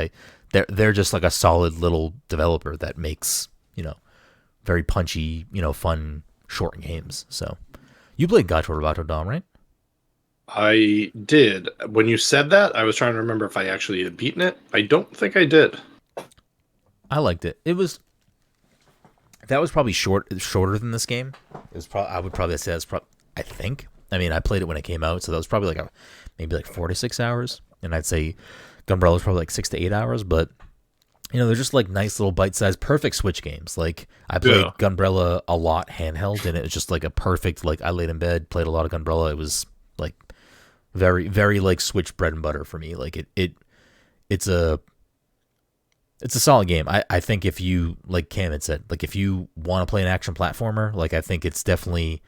they're just like a solid little developer that makes, very punchy, fun short games. So you played God Torvato Dom, right? I did. When you said that, I was trying to remember if I actually had beaten it. I don't think I did. I liked it. That was probably shorter than this game. It was I would probably say that's I think. I mean, I played it when it came out, so that was probably like maybe like 4 to 6 hours, and I'd say Gunbrella was probably like 6 to 8 hours. But they're just like nice little bite-sized, perfect Switch games. Like I played Gunbrella a lot handheld, and it was just like a perfect. Like I laid in bed, played a lot of Gunbrella. It was like very, very like Switch bread and butter for me. Like it's a solid game. I think if you, like Cam had said, like if you want to play an action platformer, like I think it's definitely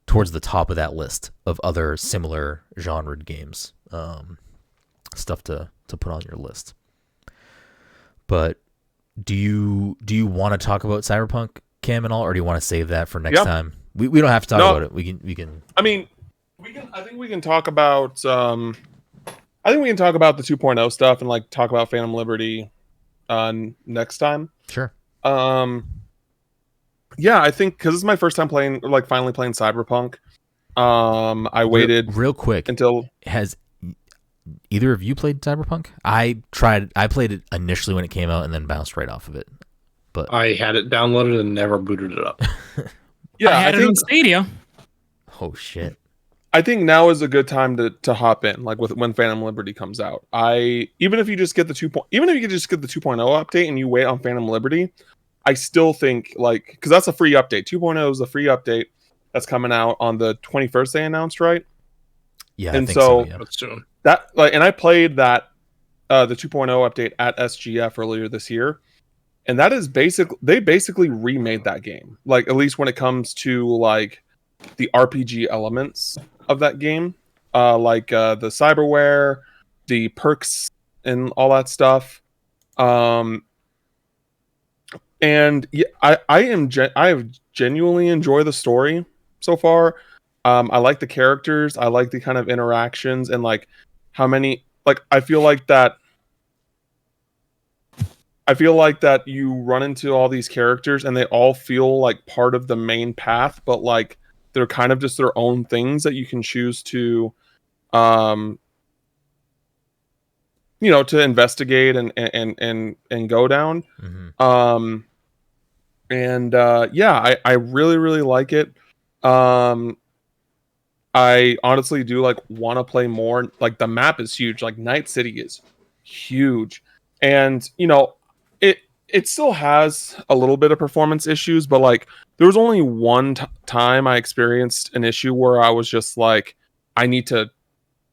towards the top of that list of other similar genre games, stuff to put on your list. But do you want to talk about Cyberpunk, Cam, and all, or do you want to save that for next time? We don't have to talk about it. We can. I mean, I think we can talk about. I think we can talk about the 2.0 stuff and like talk about Phantom Liberty next time. Sure. Yeah, I think because this is my first time finally playing Cyberpunk. I waited real quick until. Has either of you played Cyberpunk? I played it initially when it came out and then bounced right off of it. But I had it downloaded and never booted it up. Yeah, I think on Stadia. Oh shit. I think now is a good time to hop in, like when Phantom Liberty comes out. Even if you just get the 2.0 update and you wait on Phantom Liberty, I still think because that's a free update. 2.0 is a free update that's coming out on the 21st. They announced, right? Yeah, and I think so. That's soon. That and I played that the 2.0 update at SGF earlier this year, and that is they basically remade that game. Like at least when it comes to like the RPG elements of that game, the cyberware, the perks, and all that stuff. And yeah, I have genuinely enjoyed the story so far. I like the characters. I like the kind of interactions and like how many. Like I feel like that you run into all these characters and they all feel like part of the main path, but like they're kind of just their own things that you can choose to, to investigate and go down. Mm-hmm. I really, really like it. I honestly do want to play more. Like the map is huge. Like Night City is huge, and it still has a little bit of performance issues, but like there was only one time I experienced an issue where I was just like, I need to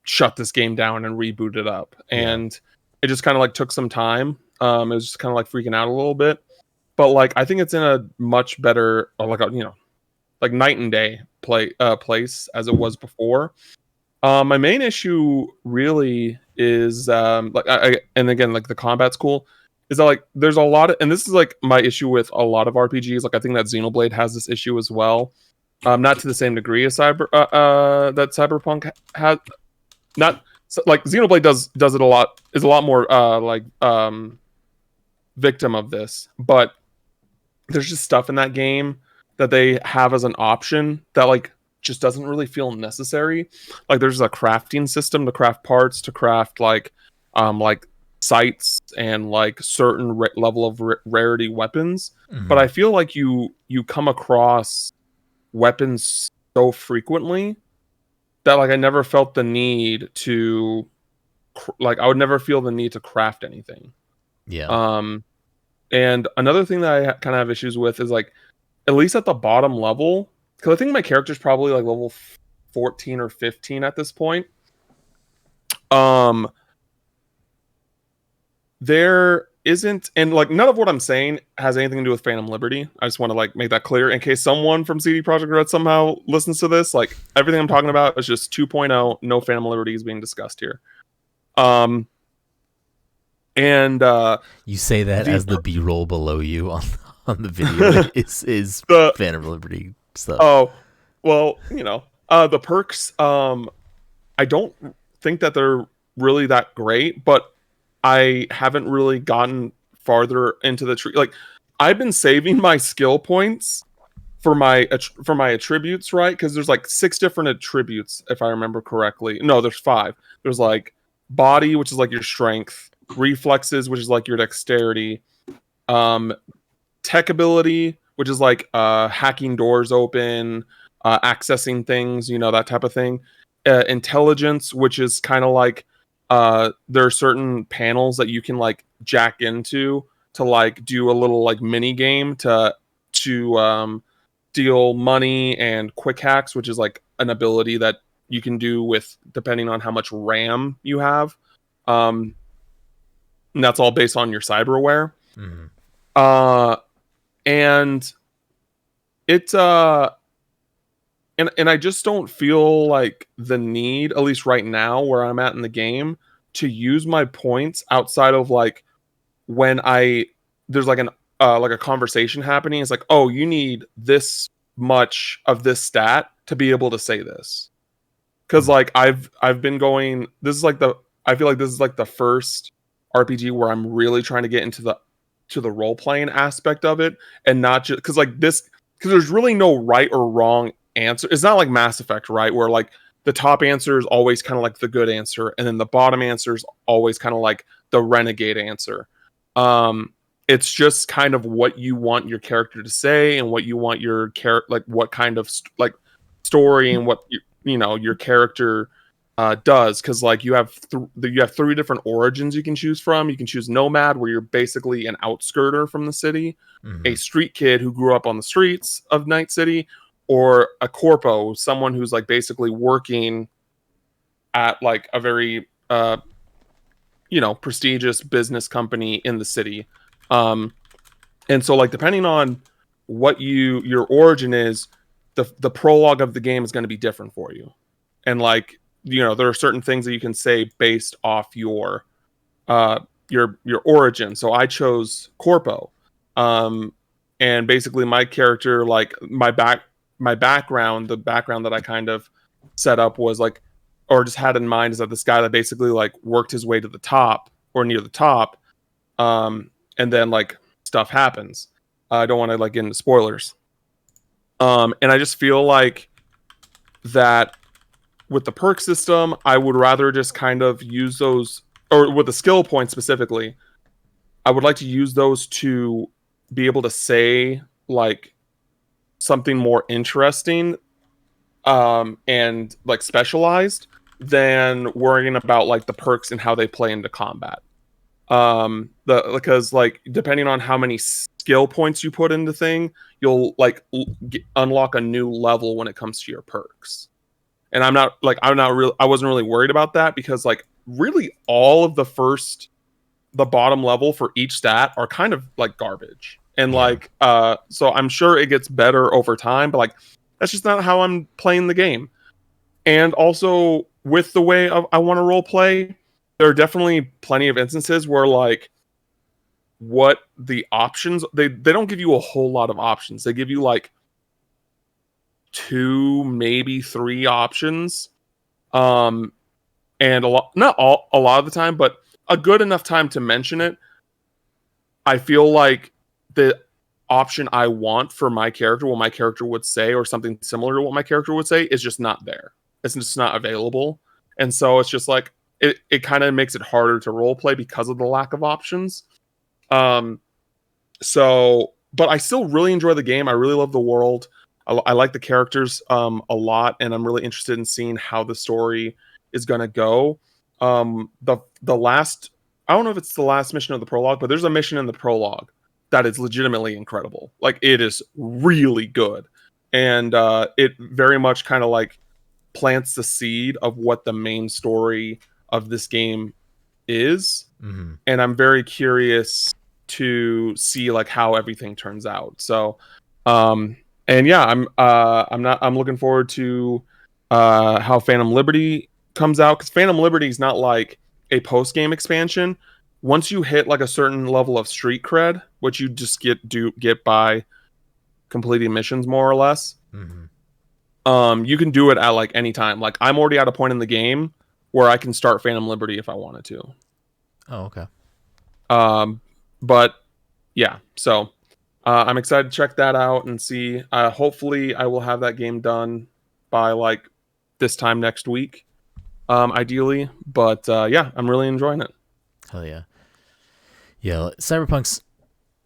shut this game down and reboot it up, and it just kind of like took some time. It was just kind of like freaking out a little bit, but like I think it's in a much better like night and day place as it was before. My main issue really is and again like the combat's cool, is that like there's a lot of, and this is like my issue with a lot of RPGs. Like I think that Xenoblade has this issue as well, not to the same degree as that Cyberpunk has. Not like Xenoblade does it a lot, is a lot more victim of this, but there's just stuff in that game that they have as an option that like just doesn't really feel necessary. Like there's a crafting system to craft parts, to craft like sights and like certain level of rarity weapons. Mm-hmm. But I feel like you come across weapons so frequently that like I never felt the need to I would never feel the need to craft anything. Yeah. And another thing that I kind of have issues with is like, at least at the bottom level, because I think my character's probably like level 14 or 15 at this point. There isn't, and like none of what I'm saying has anything to do with Phantom Liberty. I just want to like make that clear in case someone from CD Projekt Red somehow listens to this. Like everything I'm talking about is just 2.0. No Phantom Liberty is being discussed here. And you say that as the B-roll below you on the video is the Phantom Liberty stuff. Oh, well, the perks. I don't think that they're really that great, but I haven't really gotten farther into the tree. Like, I've been saving my skill points for my attributes, right? Because there's like 6 different attributes, if I remember correctly. No, there's 5. There's like body, which is like your strength, reflexes, which is like your dexterity, tech ability, which is like hacking doors open, accessing things, that type of thing. Intelligence, which is kind of like there are certain panels that you can like jack into to like do a little like mini game to deal money, and quick hacks, which is like an ability that you can do with depending on how much RAM you have. And that's all based on your cyberware. Mm-hmm. And it's and I just don't feel like the need, at least right now where I'm at in the game, to use my points outside of like when there's like a conversation happening. It's like, oh, you need this much of this stat to be able to say this. Because like I've been going, I feel like this is like the first RPG where I'm really trying to get into the role playing aspect of it, and not just because there's really no right or wrong answer. It's not like Mass Effect, right, where like the top answer is always kind of like the good answer, and then the bottom answer is always kind of like the renegade answer. It's just kind of what you want your character to say, and what you want your like what kind of story, and what your character does. Because like you have 3 different origins you can choose from. You can choose Nomad, where you're basically an outskirter from the city, a street kid who grew up on the streets of Night City, or a corpo, someone who's like basically working at like a very prestigious business company in the city. And so like depending on what your origin is, the prologue of the game is going to be different for you. And like there are certain things that you can say based off your origin. So I chose corpo, and basically my character, like my background, the background that I kind of set up was like, or just had in mind, is that this guy that basically like worked his way to the top or near the top, and then like stuff happens. I don't want to like get into spoilers. And I just feel like that with the perk system, I would rather just kind of use those, or with the skill points specifically, I would like to use those to be able to say like something more interesting and like specialized than worrying about like the perks and how they play into combat. Because like depending on how many skill points you put into thing, you'll like unlock a new level when it comes to your perks. And I wasn't really worried about that, because like really all of the bottom level for each stat are kind of like garbage. And like so I'm sure it gets better over time, but like that's just not how I'm playing the game. And also with the way I want to role play, there are definitely plenty of instances where like what the options, they don't give you a whole lot of options. They give you like 2, maybe 3 options. And a lot of the time, but a good enough time to mention it. I feel like the option I want for my character, what my character would say, or something similar to what my character would say, is just not there. It's just not available. And so it's just like it kind of makes it harder to role play because of the lack of options. So, but I still really enjoy the game. I really love the world. I like the characters a lot, and I'm really interested in seeing how the story is going to go. The last, I don't know if it's the last mission of the prologue, but there's a mission in the prologue that is legitimately incredible. Like it is really good, and it very much kind of like plants the seed of what the main story of this game is, and I'm very curious to see like how everything turns out. So, and yeah, I'm looking forward to how Phantom Liberty comes out, because Phantom Liberty is not like a post game expansion. Once you hit like a certain level of street cred, which you just get by completing missions more or less, you can do it at like any time. Like I'm already at a point in the game where I can start Phantom Liberty if I wanted to. Oh, okay. But yeah, so I'm excited to check that out and see. Hopefully, I will have that game done by like this time next week, ideally. But yeah, I'm really enjoying it. Hell yeah. Yeah, Cyberpunk's,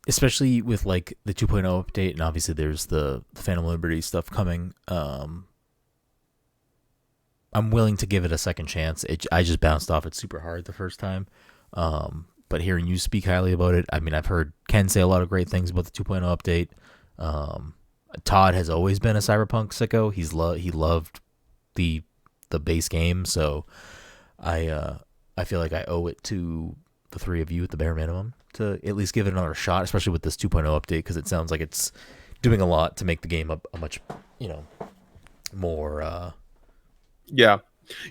especially with like the 2.0 update, and obviously there's the Phantom Liberty stuff coming. I'm willing to give it a second chance. I just bounced off it super hard the first time. But hearing you speak highly about it, I mean, I've heard Ken say a lot of great things about the 2.0 update. Todd has always been a Cyberpunk sicko. He loved the base game, so I feel like I owe it to the three of you at the bare minimum to at least give it another shot, especially with this 2.0 update, because it sounds like it's doing a lot to make the game a much, more yeah,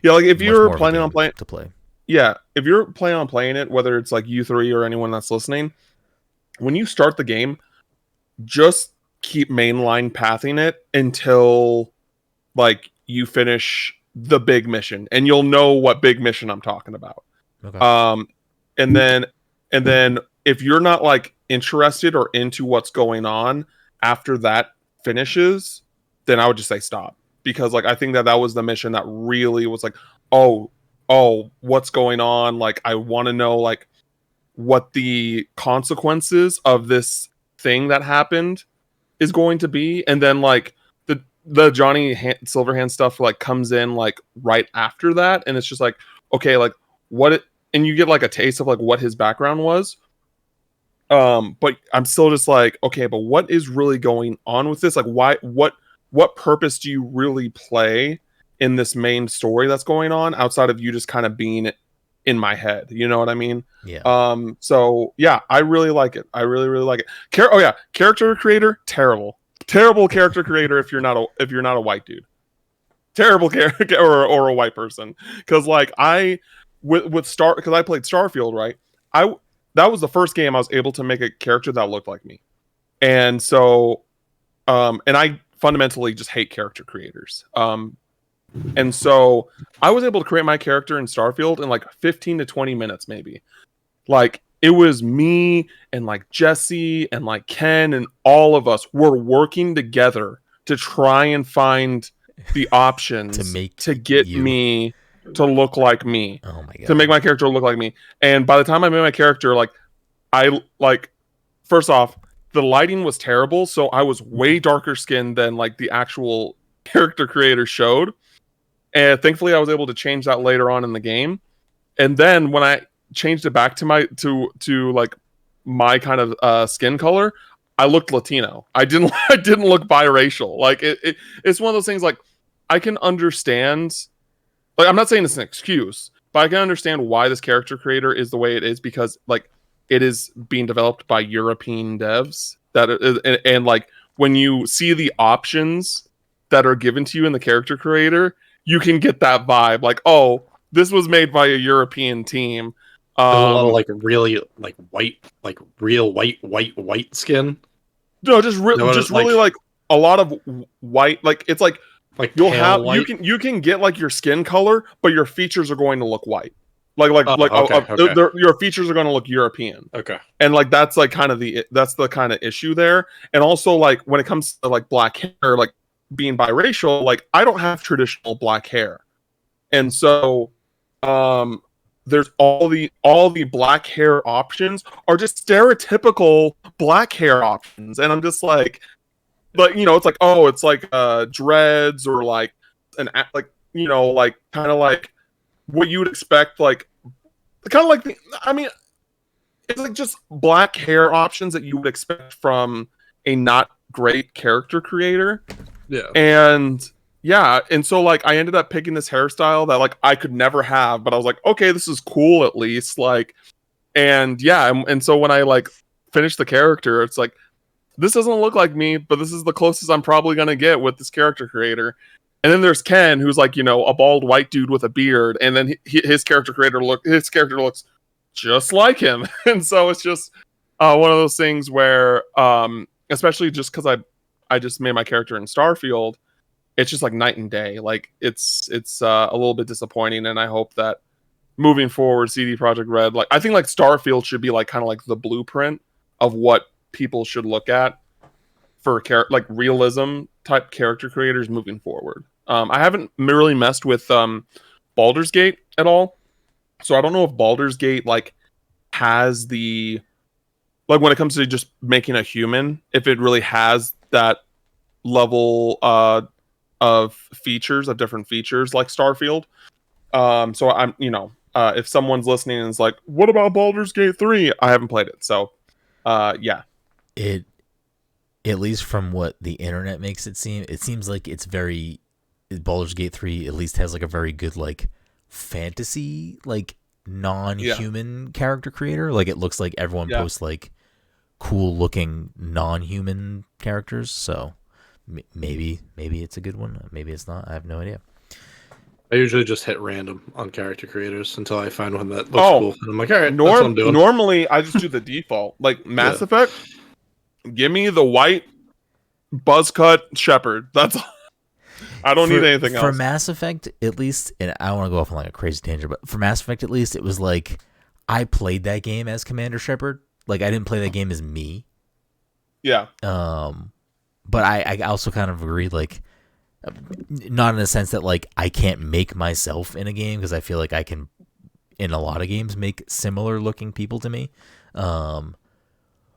like if you're planning on playing to play, if you're planning on playing it, whether it's like you three or anyone that's listening, when you start the game, just keep mainline pathing it until like you finish the big mission, and you'll know what big mission I'm talking about. Okay. And then if you're not like interested or into what's going on after that finishes, then I would just say stop, because like I think that was the mission that really was like, oh, what's going on? Like I want to know like what the consequences of this thing that happened is going to be, and then like the Johnny Silverhand stuff like comes in like right after that, and it's just like, okay, like and you get like a taste of like what his background was. But I'm still just like, okay, but what is really going on with this? Like, why? What purpose do you really play in this main story that's going on outside of you just kind of being in my head? You know what I mean? Yeah. So yeah, I really like it. I really, really like it. Character creator, terrible character creator if you're not a white dude. Terrible character or a white person. Because like because I played Starfield, right? That was the first game I was able to make a character that looked like me. And so and I fundamentally just hate character creators. And so I was able to create my character in Starfield in like 15 to 20 minutes maybe. Like it was me and like Jesse and like Ken, and all of us were working together to try and find the options to get me to look like me. Oh my god. To make my character look like me. And by the time I made my character, like first off, the lighting was terrible, so I was way darker skinned than like the actual character creator showed. And thankfully I was able to change that later on in the game. And then when I changed it back to my kind of skin color, I looked Latino. I didn't look biracial. Like it's one of those things, like I can understand, like I'm not saying it's an excuse, but I can understand why this character creator is the way it is, because like it is being developed by European devs and like when you see the options that are given to you in the character creator, you can get that vibe like, oh, this was made by a European team. There's a lot of like really like white, like real white skin. No, just really like a lot of white. Like it's like you'll have white. you can get like your skin color, but your features are going to look white. Your features are going to look European. Okay, and like that's like kind of the kind of issue there. And also like when it comes to like black hair, like being biracial, like I don't have traditional black hair, and so there's all the black hair options are just stereotypical black hair options, and I'm just like it's like, oh, it's like dreads or like like kind of like what you would expect, like kind of like it's like just black hair options that you would expect from a not great character creator. Yeah. And Yeah, and so like I ended up picking this hairstyle that like I could never have, but I was like, okay, this is cool at least. Like, and yeah, and so when I like finished the character, it's like this doesn't look like me, but this is the closest I'm probably gonna get with this character creator. And then there's Ken, who's like, you know, a bald white dude with a beard, and then his character looks just like him, and so it's just one of those things where, especially just because I just made my character in Starfield, it's just like night and day. Like it's a little bit disappointing, and I hope that moving forward, CD Projekt Red, like I think like Starfield should be like kind of like the blueprint of what people should look at for like realism type character creators moving forward. I haven't really messed with Baldur's Gate at all, so I don't know if Baldur's Gate like has the like when it comes to just making a human, if it really has that level of features, of different features like Starfield. So I'm, you know, if someone's listening and is like, what about Baldur's Gate 3? I haven't played it. So, yeah. It, at least from what the internet makes it seems like it's very, Baldur's Gate 3 at least has like a very good like fantasy, like non-human character creator. Like it looks like everyone posts like cool looking non-human characters. So maybe it's a good one. Maybe it's not. I have no idea. I usually just hit random on character creaters until I find one that looks cool. And I'm like, all right, that's what I'm doing. Normally, I just do the default. Like Mass Effect, give me the white buzz cut shepherd. That's all. I don't need anything else. For Mass Effect, at least, and I don't want to go off on like a crazy tangent, but for Mass Effect, at least, it was like I played that game as Commander Shepard. Like I didn't play that game as me. Yeah. But I also kind of agree, like, not in the sense that like I can't make myself in a game, because I feel like I can, in a lot of games, make similar looking people to me.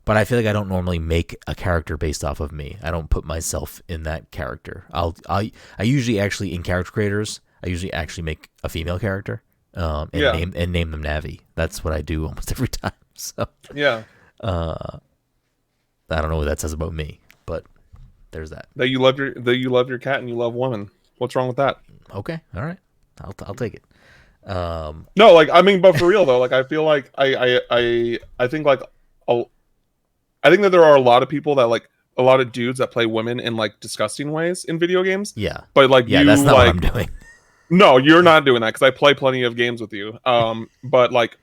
But I feel like I don't normally make a character based off of me. I don't put myself in that character. I usually actually in character creators, I usually actually make a female character, and name them Navi. That's what I do almost every time. So yeah, I don't know what that says about me, but there's that. That you love your cat and you love women. What's wrong with that? Okay, all right, I'll take it. No, like I mean, but for real though, like I feel like I think like I think that there are a lot of people that like a lot of dudes that play women in like disgusting ways in video games. Yeah, but like that's not what I'm doing. No, you're not doing that because I play plenty of games with you. But like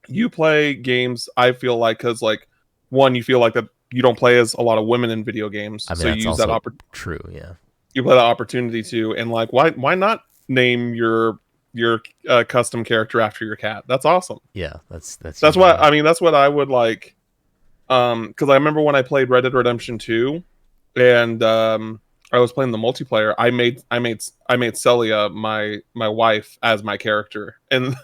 you play games, I feel like because like one, you feel like that you don't play as a lot of women in video games, I mean, so you use that true. Yeah, you play that opportunity to, and like why not name your custom character after your cat? That's awesome. Yeah, that's what I mean. That's what I would like. Because I remember when I played Red Dead Redemption 2, and I was playing the multiplayer. I made Celia my wife as my character in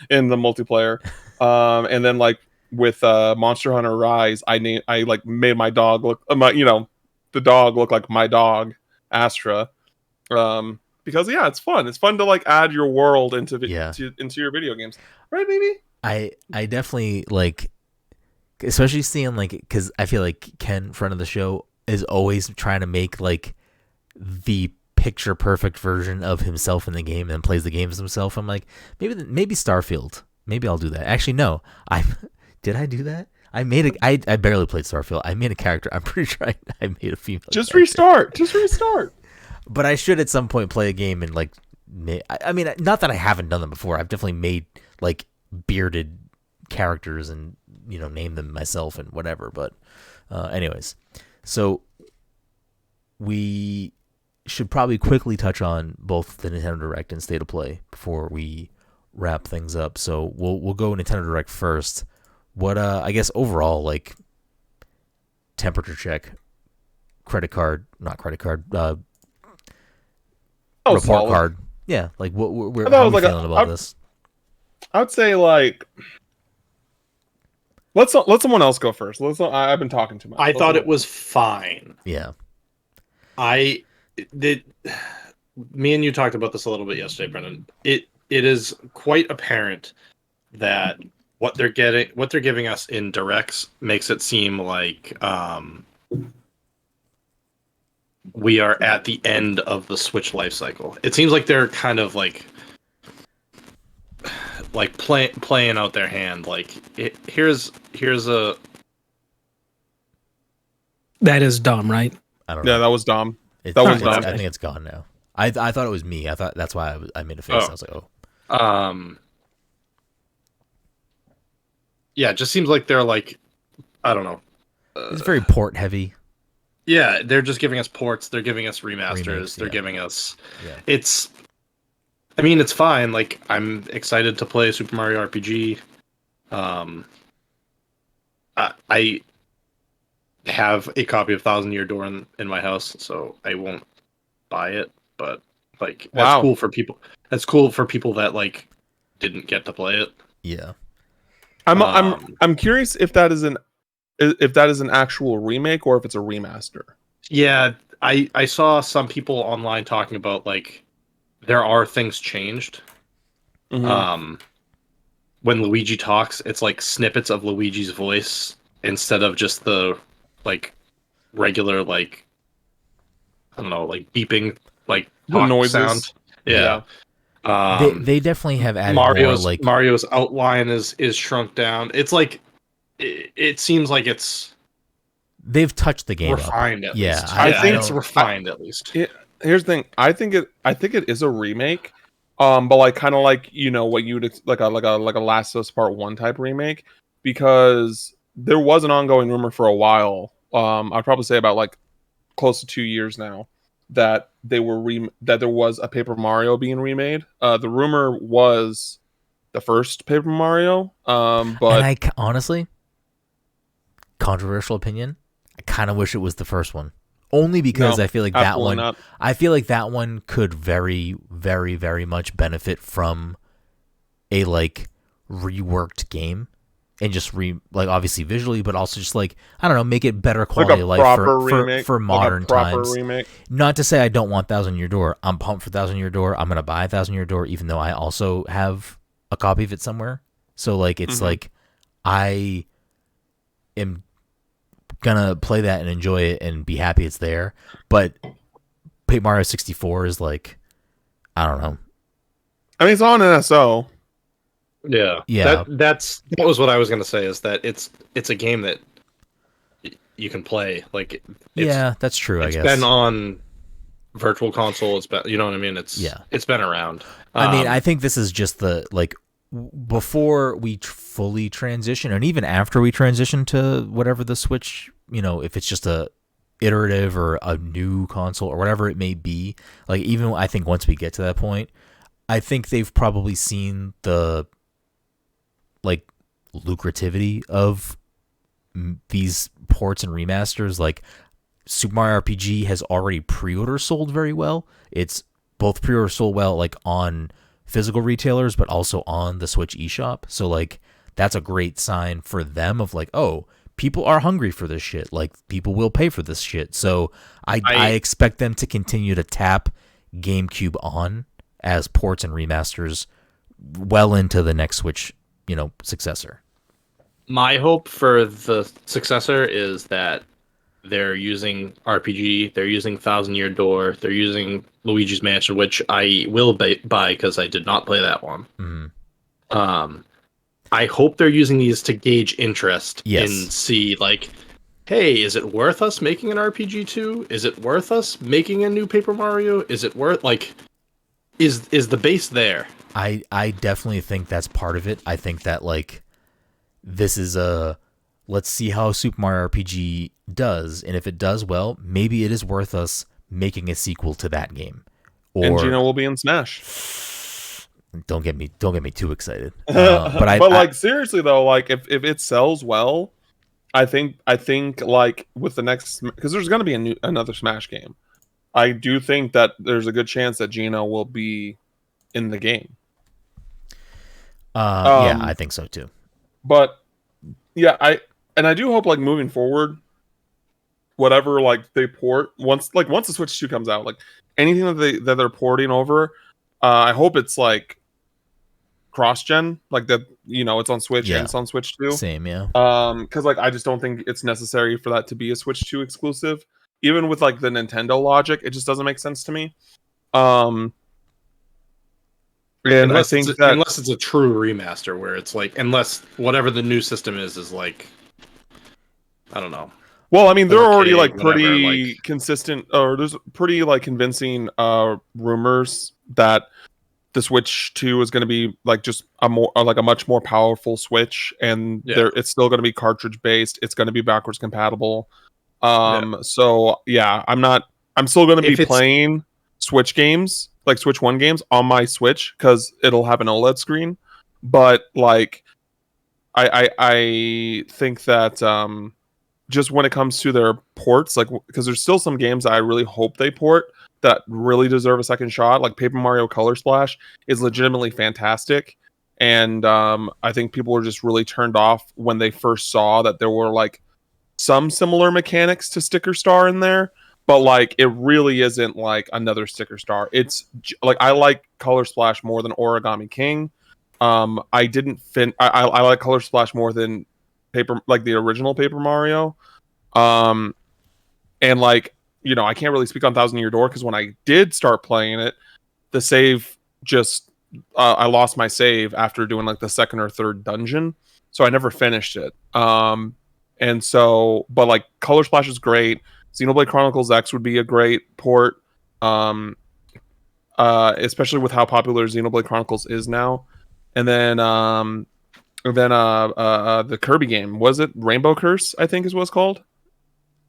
the multiplayer. And then like with Monster Hunter Rise, I made my dog look the dog look like my dog Astra. Because it's fun. It's fun to like add your world into your video games, right, baby? I definitely like. Especially seeing like, because I feel like Ken, friend of the show, is always trying to make like the picture perfect version of himself in the game, and then plays the games himself. I'm like, maybe Starfield. Maybe I'll do that. Actually, no. Did I do that? I barely played Starfield. I made a character. I'm pretty sure I made a female. Just character. restart. But I should at some point play a game and like, I mean, not that I haven't done them before. I've definitely made like bearded characters and name them myself and whatever. But anyways, so we should probably quickly touch on both the Nintendo Direct and State of Play before we wrap things up. So we'll go Nintendo Direct first. What I guess overall, like, temperature check, not credit card, report solid. card. Yeah, like how are we feeling about this? I would say like let someone else go first. I've been talking too much. I thought it was fine. Yeah. Me and you talked about this a little bit yesterday, Brendan. It is quite apparent that what they're giving us in directs makes it seem like we are at the end of the Switch life cycle. It seems like they're kind of like playing out their hand. Like here's a That is dumb, right? I don't know. Yeah, that was Dom. That was was dumb. I think it's gone now. I thought it was me. I thought that's why I made a face. Oh. I was like, oh. Yeah, it just seems like they're like, I don't know. It's very port heavy. Yeah, they're just giving us ports. They're giving us remasters. Remakes, they're yeah. giving us. Yeah. It's. I mean, it's fine. Like, I'm excited to play Super Mario RPG. I have a copy of Thousand Year Door in my house, so I won't buy it. But like, that's cool for people. That's cool for people that like didn't get to play it. Yeah. I'm curious if that is an actual remake or if it's a remaster. Yeah, I saw some people online talking about like there are things changed. Mm-hmm. When Luigi talks, it's like snippets of Luigi's voice instead of just the like regular like I don't know, like beeping like The noises. sound. Yeah. They definitely have added Mario's more like Mario's outline is shrunk down. It's like it seems like it's they've touched the game refined up. at Yeah, least. I think it's refined at least. Here's the thing. I think it is a remake. But like kind of like what you would like a Last of Us Part 1 type remake, because there was an ongoing rumor for a while. I'd probably say about like close to 2 years now that there was a Paper Mario being remade. The rumor was the first Paper Mario. But and I honestly, controversial opinion, I kind of wish it was the first one. Only because I feel like that one not. I feel like that one could very, very, very much benefit from a like reworked game and just like obviously visually, but also just like I don't know, make it better quality of life for modern times. Remake. Not to say I don't want Thousand Year Door. I'm pumped for Thousand Year Door. I'm gonna buy Thousand Year Door, even though I also have a copy of it somewhere. So like it's like I am gonna play that and enjoy it and be happy it's there, but Paper Mario 64 is like I don't know. I mean, it's on NSO. Yeah. That was what I was gonna say. Is that it's a game that you can play. Like That's true. I guess it's been on Virtual Console. It's been, you know what I mean. It's been around. I mean, I think this is just the like before we fully transition, and even after we transition to whatever the Switch, if it's just a iterative or a new console or whatever it may be, like even I think once we get to that point, I think they've probably seen the like lucrativity of these ports and remasters. Like Super Mario RPG has already pre-order sold very well. It's both pre-order sold well like on physical retailers, but also on the Switch eShop. So like that's a great sign for them of like, oh, people are hungry for this shit. Like people will pay for this shit. So I expect them to continue to tap GameCube on as ports and remasters well into the next Switch, successor. My hope for the successor is that they're using RPG, they're using Thousand Year Door, they're using Luigi's Mansion, which I will buy because I did not play that one. Mm-hmm. I hope they're using these to gauge interest Yes. and see like, hey, is it worth us making an RPG 2? Is it worth us making a new Paper Mario? Is it worth like is the base there? I definitely think that's part of it. I think that like this is let's see how Super Mario RPG does, and if it does well, maybe it is worth us making a sequel to that game. And Gino will be in Smash. Don't get me too excited. But seriously though, like if it sells well, I think like with the next, because there's going to be another Smash game. I do think that there's a good chance that Gino will be in the game. Yeah, I think so too. But yeah, I do hope like moving forward, whatever like they port once the Switch 2 comes out, like anything that they're porting over, I hope it's like cross-gen, like that, it's on Switch and it's on Switch 2. Same, yeah. Because like I just don't think it's necessary for that to be a Switch 2 exclusive. even with like the Nintendo logic, it just doesn't make sense to me. And unless I think that unless it's a true remaster, where it's like, unless whatever the new system is like, I don't know. well, I mean, they're 4K, already like whatever, pretty like, consistent, or there's pretty like convincing rumors that the Switch 2 is going to be like just a much more powerful Switch, and Yeah. it's still going to be cartridge based. It's going to be backwards compatible. Yeah. So yeah, I'm still going to be playing Switch games, like Switch 1 games on my Switch, because it'll have an OLED screen. But like, I think that just when it comes to their ports, like, because there's still some games that I really hope they port that really deserve a second shot. Like Paper Mario Color Splash is legitimately fantastic, and I think people were just really turned off when they first saw that there were like some similar mechanics to Sticker Star in there, but like it really isn't like another Sticker Star. It's like, I like Color Splash more than Origami King. I didn't I like Color Splash more than the original Paper Mario. And like, I can't really speak on Thousand Year Door, because when I did start playing it, the save just I lost my save after doing like the second or third dungeon, so I never finished it. And so, but like Color Splash is great. Xenoblade Chronicles X would be a great port, especially with how popular Xenoblade Chronicles is now. And then the Kirby game, was it Rainbow Curse, I think is what it's called,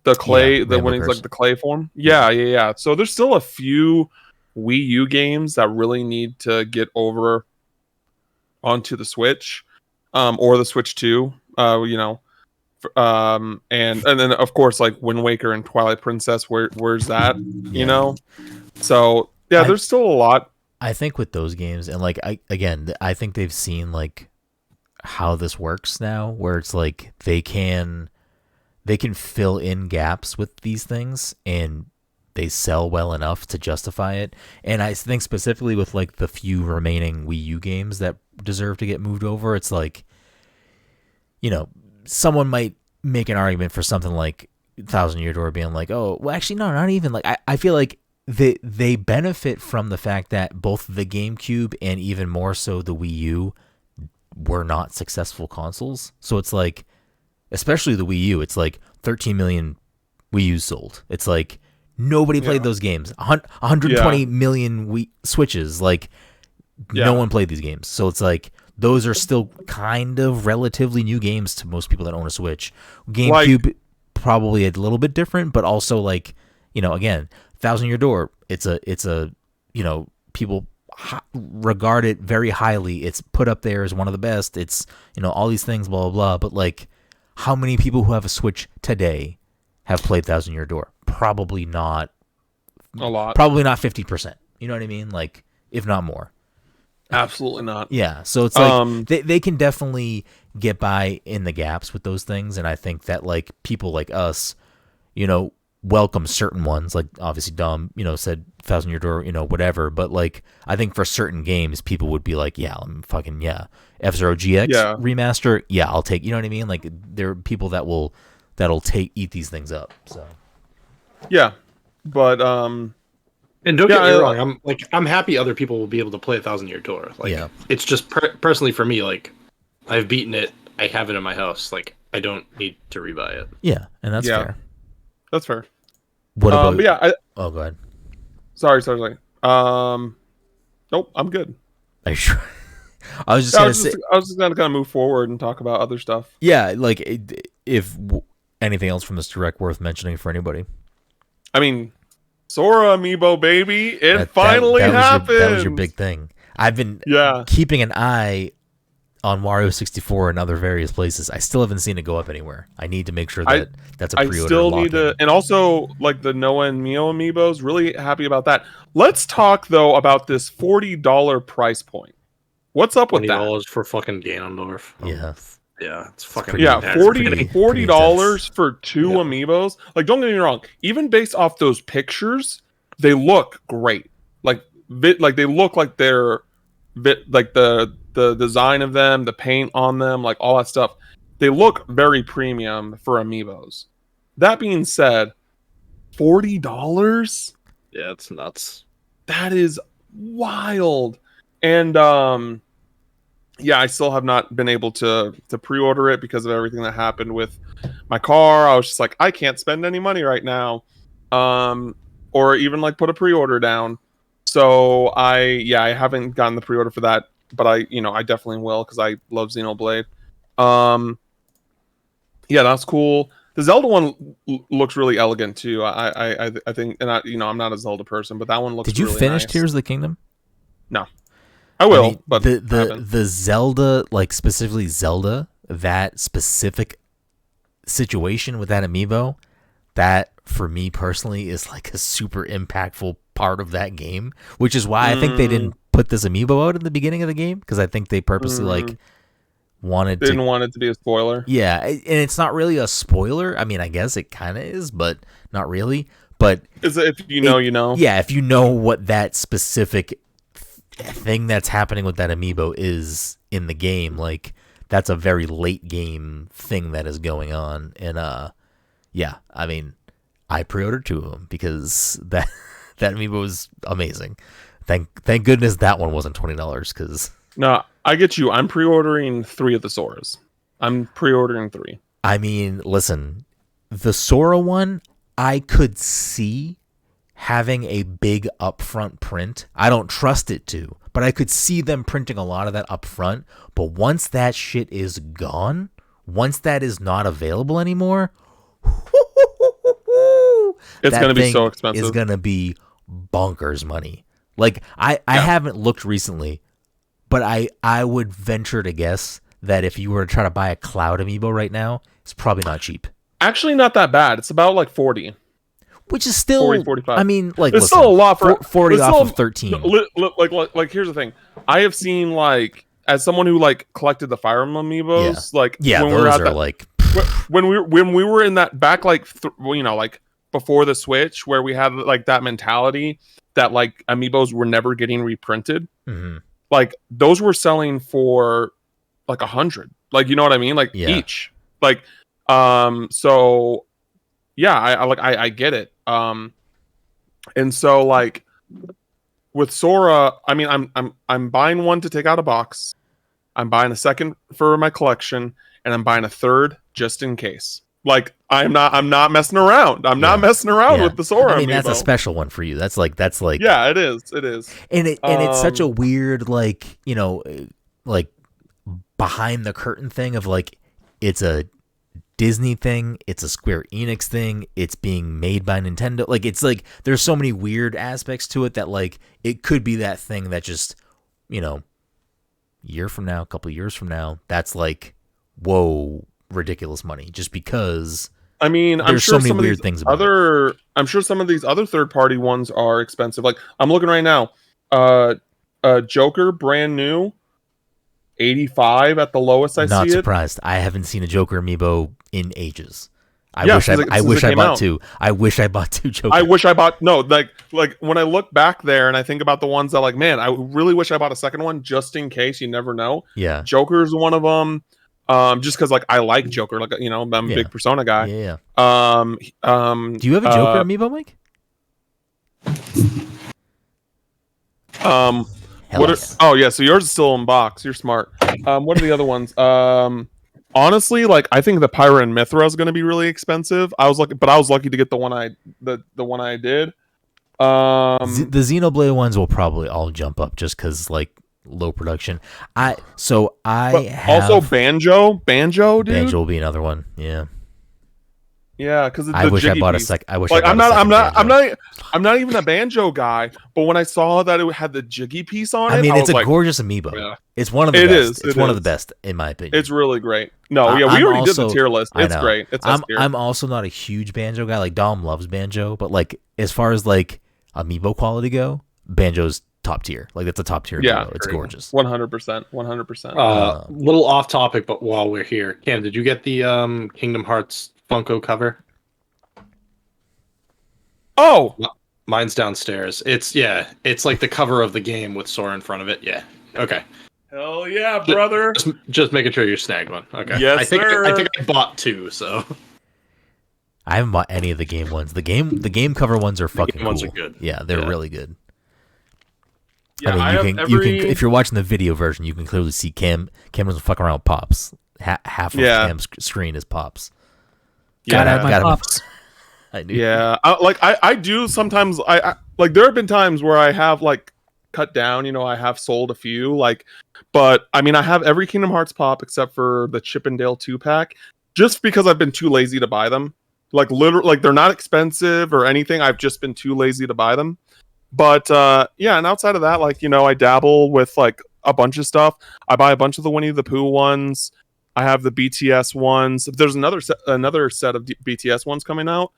the clay, when it's like the clay form. Yeah. So there's still a few Wii U games that really need to get over onto the Switch, or the Switch 2. And then of course like Wind Waker and Twilight Princess, where's that? So yeah, there's still a lot. I think with those games, and like I think they've seen like how this works now, where it's like they can fill in gaps with these things, and they sell well enough to justify it. And I think specifically with like the few remaining Wii U games that deserve to get moved over, it's like, someone might make an argument for something like Thousand Year Door being like, oh, well, actually, no, not even. Like, I feel like they benefit from the fact that both the GameCube and even more so the Wii U were not successful consoles. So it's like, especially the Wii U, it's like 13 million Wii U's sold. It's like nobody played those games. 120 million Wii Switches. Like, no one played these games. So it's like, those are still kind of relatively new games to most people that own a Switch. GameCube, probably a little bit different, but also like, again, Thousand Year Door, it's a people regard it very highly. It's put up there as one of the best. It's, all these things, blah, blah, blah. But like, how many people who have a Switch today have played Thousand Year Door? Probably not a lot. Probably not 50%. You know what I mean? Like, if not more. Absolutely not. Yeah, so it's like they can definitely get by in the gaps with those things, and I think that like people like us, welcome certain ones. Like obviously Dom, said Thousand Year Door, whatever. But like I think for certain games, people would be like, yeah, I'm fucking F-Zero GX remaster, I'll take. You know what I mean? Like there are people that'll eat these things up. So yeah, but and don't get me wrong, I'm happy other people will be able to play Thousand Year Door. Like, it's just personally for me, like, I've beaten it, I have it in my house, like, I don't need to rebuy it. Yeah, and that's fair. That's fair. What about? Oh, go ahead. Sorry. Nope, I'm good. Are you sure? I was just gonna kind of move forward and talk about other stuff. Yeah, like if anything else from this direct worth mentioning for anybody. I mean, Sora Amiibo, baby! It finally happened. That was your big thing. I've been keeping an eye on Wario 64 and other various places. I still haven't seen it go up anywhere. I need to make sure that that's a pre-order. I still need to, and also like the Noah and Mio Amiibos. Really happy about that. Let's talk though about this $40 price point. What's up with that? $20 for fucking Ganondorf. Yeah, it's fucking $40 for two Amiibos. Like, don't get me wrong. Even based off those pictures, they look great. Like they look like they're like the design of them, the paint on them, like all that stuff. They look very premium for Amiibos. That being said, $40? Yeah, it's nuts. That is wild. And yeah, I still have not been able to pre-order it because of everything that happened with my car. I was just like, I can't spend any money right now, or even like put a pre-order down. So I haven't gotten the pre-order for that, but I definitely will because I love Xenoblade. Yeah, that's cool. The Zelda one looks really elegant too. I think, and I'm not a Zelda person, but that one looks. Did you really finish nice. Tears of the Kingdom? No, I will. I mean, but the Zelda, like specifically Zelda, that specific situation with that amiibo, that for me personally is like a super impactful part of that game, which is why I think they didn't put this amiibo out in the beginning of the game, because I think they purposely like didn't want it to be a spoiler. Yeah, and it's not really a spoiler. I mean, I guess it kind of is, but not really. But if you know, you know. Yeah, if you know what that specific thing that's happening with that amiibo is in the game, like that's a very late game thing that is going on. And yeah, I mean, I pre-ordered 2 of them because that amiibo is amazing. Thank goodness that one wasn't $20 because. No, I get you. I'm pre-ordering 3 of the Soras. I'm pre-ordering 3. I mean, listen, the Sora one, I could see having a big upfront print. I don't trust it to, but I could see them printing a lot of that upfront. But once that shit is gone, once that is not available anymore, it's going to be so expensive. It's going to be bonkers money. Like, I haven't looked recently, but I would venture to guess that if you were to try to buy a Cloud amiibo right now, it's probably not cheap. Actually, not that bad. It's about like 40. Which is still 40, 45. I mean, like, it's still a lot for 40 off of 13. Like here's the thing. I have seen, like, as someone who like collected the Fire Emblem amiibos, like when those are like when we were in that back like like before the Switch, where we had like that mentality that like amiibos were never getting reprinted. Mm-hmm. Like those were selling for like 100, like, you know what I mean, like each, like, so yeah, I get it. And so like with Sora, I mean, I'm buying one to take out a box. I'm buying a second for my collection, and I'm buying a third just in case. Like I'm not messing around. I'm not messing around with the Sora. I mean, amiibo. that's a special one for you. That's like yeah, it is. And it's such a weird, like, like behind the curtain thing of like, it's a Disney thing, it's a Square Enix thing, it's being made by Nintendo. Like, it's like there's so many weird aspects to it that like it could be that thing that just, year from now, a couple of years from now, that's like, whoa, ridiculous money, just because. I mean, I'm sure so many weird things about it. I'm sure some of these other third-party ones are expensive. Like I'm looking right now, Joker brand new, 85 at the lowest. I Not see surprised. I haven't seen a Joker amiibo in ages. I wish I bought 2. I wish I bought 2 Jokers. I wish I bought like when I look back there and I think about the ones that like, man, I really wish I bought a second one just in case. You never know. Yeah, Joker's one of them. Just because like I like Joker, like I'm a big Persona guy. Yeah. Do you have a Joker amiibo, Mike? So yours is still in box. You're smart. What are the other ones? Honestly, like I think the Pyra and Mithra is going to be really expensive. I was lucky to get the one I did. The Xenoblade ones will probably all jump up just because like low production. Also Banjo, dude. Banjo will be another one. Yeah. Yeah, because I wish I bought a second. I wish like I'm not even a Banjo guy, but when I saw that it had the Jiggy piece on it, I mean, it's a like, gorgeous amiibo. Yeah. It's one of the best. It's one of the best in my opinion. It's really great. No, we already did the tier list. It's great. It's I'm also not a huge Banjo guy. Like Dom loves Banjo, but like as far as like amiibo quality go, Banjo's top tier. Like it's a top tier. Yeah, amiibo. It's gorgeous. 100%. Little off topic, but while we're here, Cam, did you get the Kingdom Hearts Funko cover? Oh, mine's downstairs. It's like the cover of the game with Sora in front of it. Yeah. Okay. Hell yeah, brother. Just making sure you snagged one. Okay. Yes, sir. I think I bought 2, so. I haven't bought any of the game ones. The game cover ones are fucking cool. Ones are good. Yeah, they're really good. Yeah, I mean, you can if you're watching the video version, you can clearly see Cameron's fucking around with pops. Half of Cam's screen is pops. Gotta have my pops. I do. Yeah, I do sometimes. I like there have been times where I have like cut down. I have sold a few but I mean I have every Kingdom Hearts pop except for the Chippendale 2-pack, just because I've been too lazy to buy them. Like literally, like they're not expensive or anything. I've just been too lazy to buy them. But yeah, and outside of that, like I dabble with like a bunch of stuff. I buy a bunch of the Winnie the Pooh ones. I have the BTS ones. There's another set of BTS ones coming out.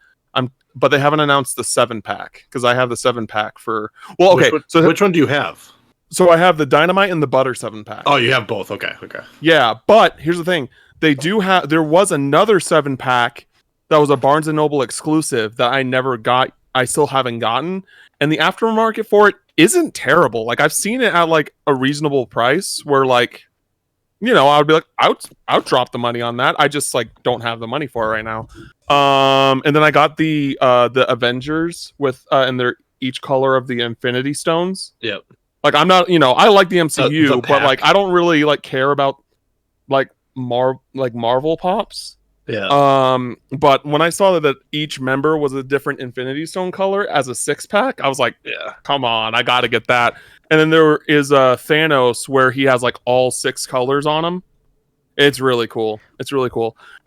But they haven't announced the 7-pack because I have the 7-pack for. Well, okay. So which one do you have? So I have the Dynamite and the Butter 7-pack. Oh, you have both. Okay. Yeah, but here's the thing: they do have. There was another 7-pack that was a Barnes and Noble exclusive that I never got. I still haven't gotten, and the aftermarket for it isn't terrible. Like I've seen it at like a reasonable price, where like. I would be like, I would drop the money on that. I just like don't have the money for it right now. And then I got the Avengers with and they're each color of the Infinity Stones. Yep. Like I'm not, I like the MCU, the but like I don't really like care about like Marvel pops. Yeah. But when I saw that each member was a different Infinity Stone color as a 6-pack, I was like, yeah, come on, I got to get that. And then there is Thanos where he has like all 6 colors on him. It's really cool. But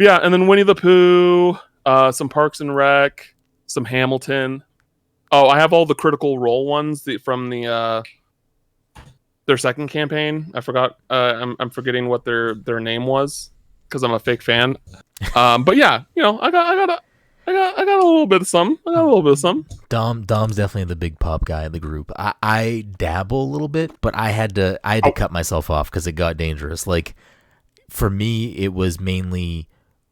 yeah, and then Winnie the Pooh, some Parks and Rec, some Hamilton. Oh, I have all the Critical Role ones from their second campaign. I forgot. I'm forgetting what their name was because I'm a fake fan. But yeah, I got a little bit of some. Dom's definitely the big pop guy in the group. I dabble a little bit, but I had to cut myself off because it got dangerous. Like for me, it was mainly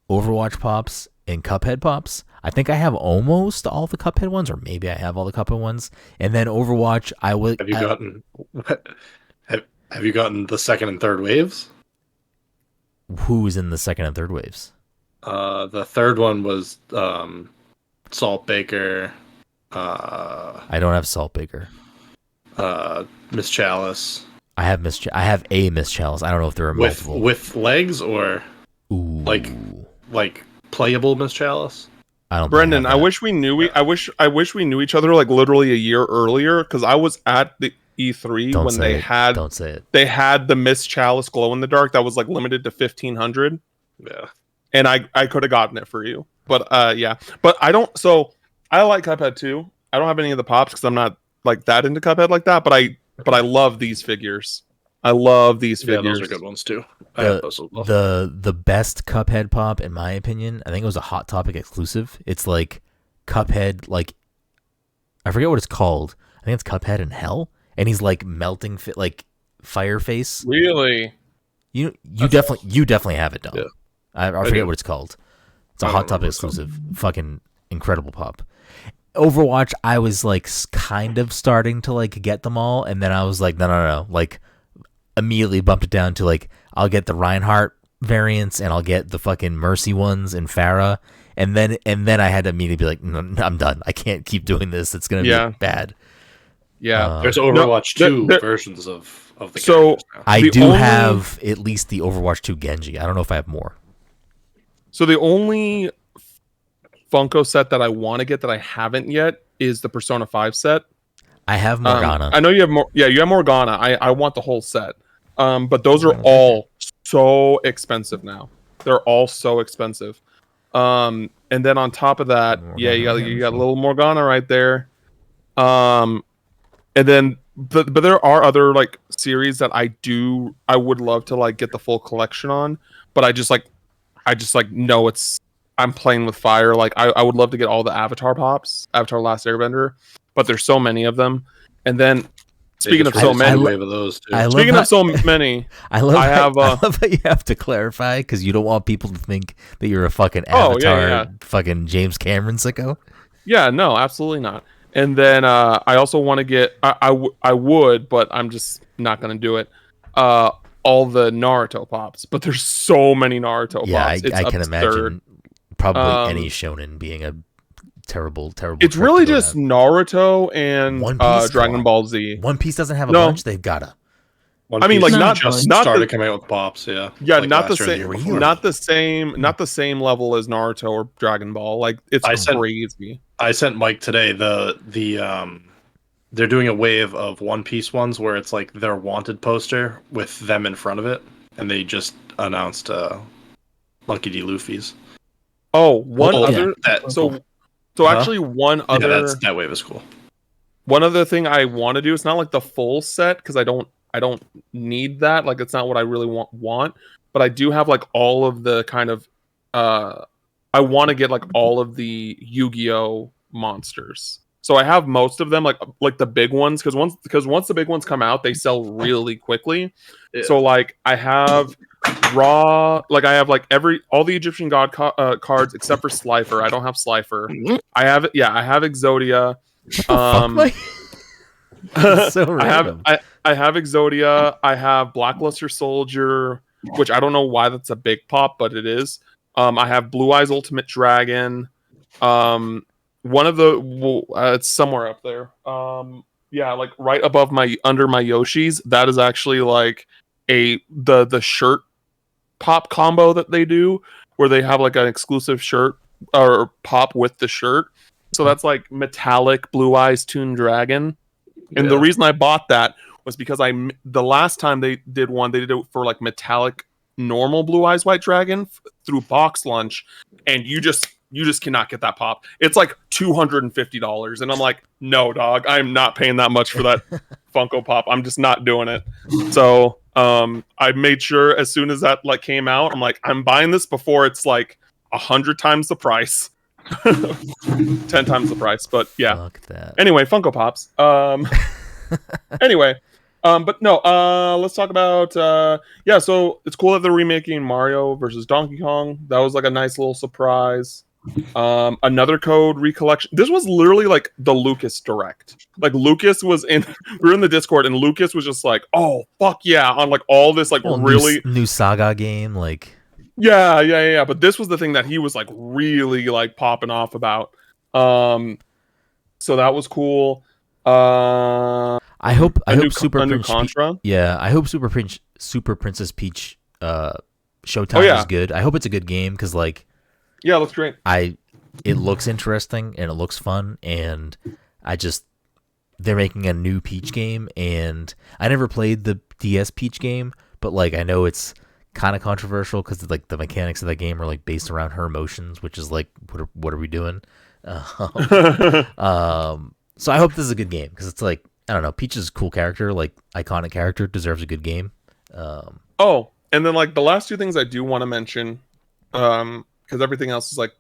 Overwatch pops and Cuphead pops. I think I have almost all the Cuphead ones, or maybe I have all the Cuphead ones. And then Overwatch, Have you gotten the second and third waves? Who's in the second and third waves? The third one was Salt Baker. I don't have Salt Baker. Miss Chalice. I have a Miss Chalice. I don't know if there are multiple with legs or like playable Miss Chalice. I don't. Brenden, I wish we knew. I wish we knew each other like literally a year earlier because I was at the E3 when they had. Don't say it. They had the Miss Chalice glow in the dark that was like limited to 1,500. Yeah. And I could have gotten it for you. But yeah. But I don't I like Cuphead too. I don't have any of the pops because I'm not like that into Cuphead like that, but I love these figures. I love these figures. Yeah, those are good ones too. I have those as well. The best Cuphead pop, in my opinion, I think it was a Hot Topic exclusive. It's like Cuphead, like I forget what it's called. I think it's Cuphead in Hell, and he's like melting like fire face. Really? You definitely have it, Dom. Yeah. I forget what it's called. It's a Hot Topic exclusive. Fucking incredible pop. Overwatch, I was like kind of starting to like get them all, and then I was like, no. Like immediately bumped it down to like I'll get the Reinhardt variants and I'll get the fucking Mercy ones and Pharah, and then I had to immediately be like, no, I'm done. I can't keep doing this. It's gonna be bad. Yeah, there's Overwatch 2 versions of the so now. I do have at least the Overwatch 2 Genji. I don't know if I have more. So the only Funko set that I want to get that I haven't yet is the Persona 5 set. I have Morgana. I know you have more. Yeah, you have Morgana. I want the whole set. But those are all so expensive now. They're all so expensive. And then on top of that, Morgana, you got a little Morgana right there. And then but there are other like series that I would love to like get the full collection on, but I just know I'm playing with fire. Like I would love to get all the Avatar pops, Avatar Last Airbender, but there's so many of them. And then speaking of so many, wave of those too. I love how you have to clarify because you don't want people to think that you're a fucking Avatar, fucking James Cameron sicko. Yeah, no, absolutely not. And then I also want to get. I would, but I'm just not going to do it. All the Naruto pops, but there's so many Naruto pops. Yeah, I can imagine Probably any shonen being a terrible. It's trip really to go just down. Naruto and One Piece. Dragon Ball Z. One Piece doesn't have a No. bunch. They've gotta. One I mean, Piece like, not just not started the, coming out with pops. Yeah, yeah, like not the last year or same, year before. not the same level as Naruto or Dragon Ball. Like, it's crazy. I sent Mike today they're doing a wave of One Piece ones where it's like their wanted poster with them in front of it, and they just announced Monkey D. Luffy's. Oh, one other. That, So Huh? actually, one other. Yeah, that wave is cool. One other thing I want to do. It's not like the full set because I don't need that. Like, it's not what I really want. But I do have like all of the kind of. I want to get like all of the Yu-Gi-Oh monsters. So I have most of them, like the big ones, because once the big ones come out, they sell really quickly. Yeah. So like I have I have like all the Egyptian god cards except for Slifer. I don't have Slifer. I have Exodia. So random. I have Exodia. I have Blackluster Soldier, which I don't know why that's a big pop, but it is. I have Blue Eyes Ultimate Dragon. One of the it's somewhere up there. Yeah, like right above under my Yoshis. That is actually like the shirt pop combo that they do, where they have like an exclusive shirt or pop with the shirt. So that's like metallic Blue Eyes Toon Dragon. And the reason I bought that was because the last time they did it for like metallic normal Blue Eyes White Dragon through Box Lunch, and you just cannot get that pop. It's like $250, and I'm like, no, dog, I'm not paying that much for that Funko Pop. I'm just not doing it. So I made sure as soon as that like came out, I'm like, I'm buying this before it's like 100 times the price. 10 times the price, but yeah. Fuck that. Anyway, Funko Pops. Anyway, but no. Let's talk about. Yeah, so it's cool that they're remaking Mario versus Donkey Kong. That was like a nice little surprise. Another code recollection. This was literally like the Lucas Direct. Like Lucas was in. We were in the Discord, and Lucas was just like, "Oh fuck yeah!" on like all this like really new Saga game, like. Yeah. But this was the thing that he was like really like popping off about. So that was cool. I hope Super new Prince Contra. I hope Super Princess Peach Showtime is good. I hope it's a good game because like yeah, it looks great. It looks interesting and it looks fun, and they're making a new Peach game, and I never played the DS Peach game, but like I know it's kind of controversial because like the mechanics of that game are like based around her emotions, which is like what are we doing? So I hope this is a good game because it's like I don't know, Peach is a cool character, like iconic character, deserves a good game. Oh, and then like the last two things I do want to mention, because everything else is like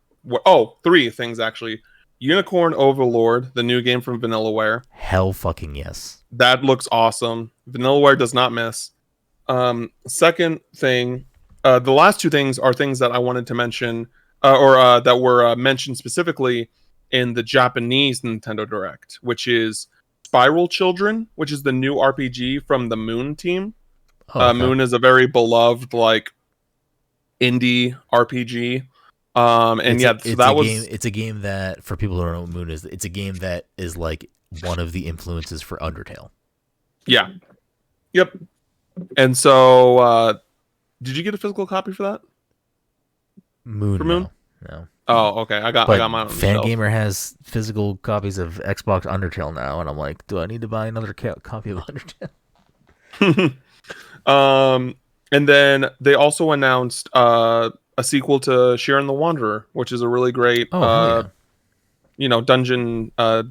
three things actually. Unicorn Overlord, the new game from Vanillaware. Hell fucking yes. That looks awesome. Vanillaware does not miss. Second thing, the last two things are things that I wanted to mention, or that were mentioned specifically in the Japanese Nintendo Direct, which is Spiral Children, which is the new RPG from the Moon team. Okay. Moon is a very beloved like indie RPG. It's a game that, for people who don't know what Moon is, it's a game that is like one of the influences for Undertale. Yeah. Yep. And so, did you get a physical copy for that? Moon? No. Oh, okay. I got mine on the shelf. Fangamer has physical copies of Xbox Undertale now, and I'm like, do I need to buy another copy of Undertale? And then they also announced a sequel to Sharon the Wanderer, which is a really great, dungeon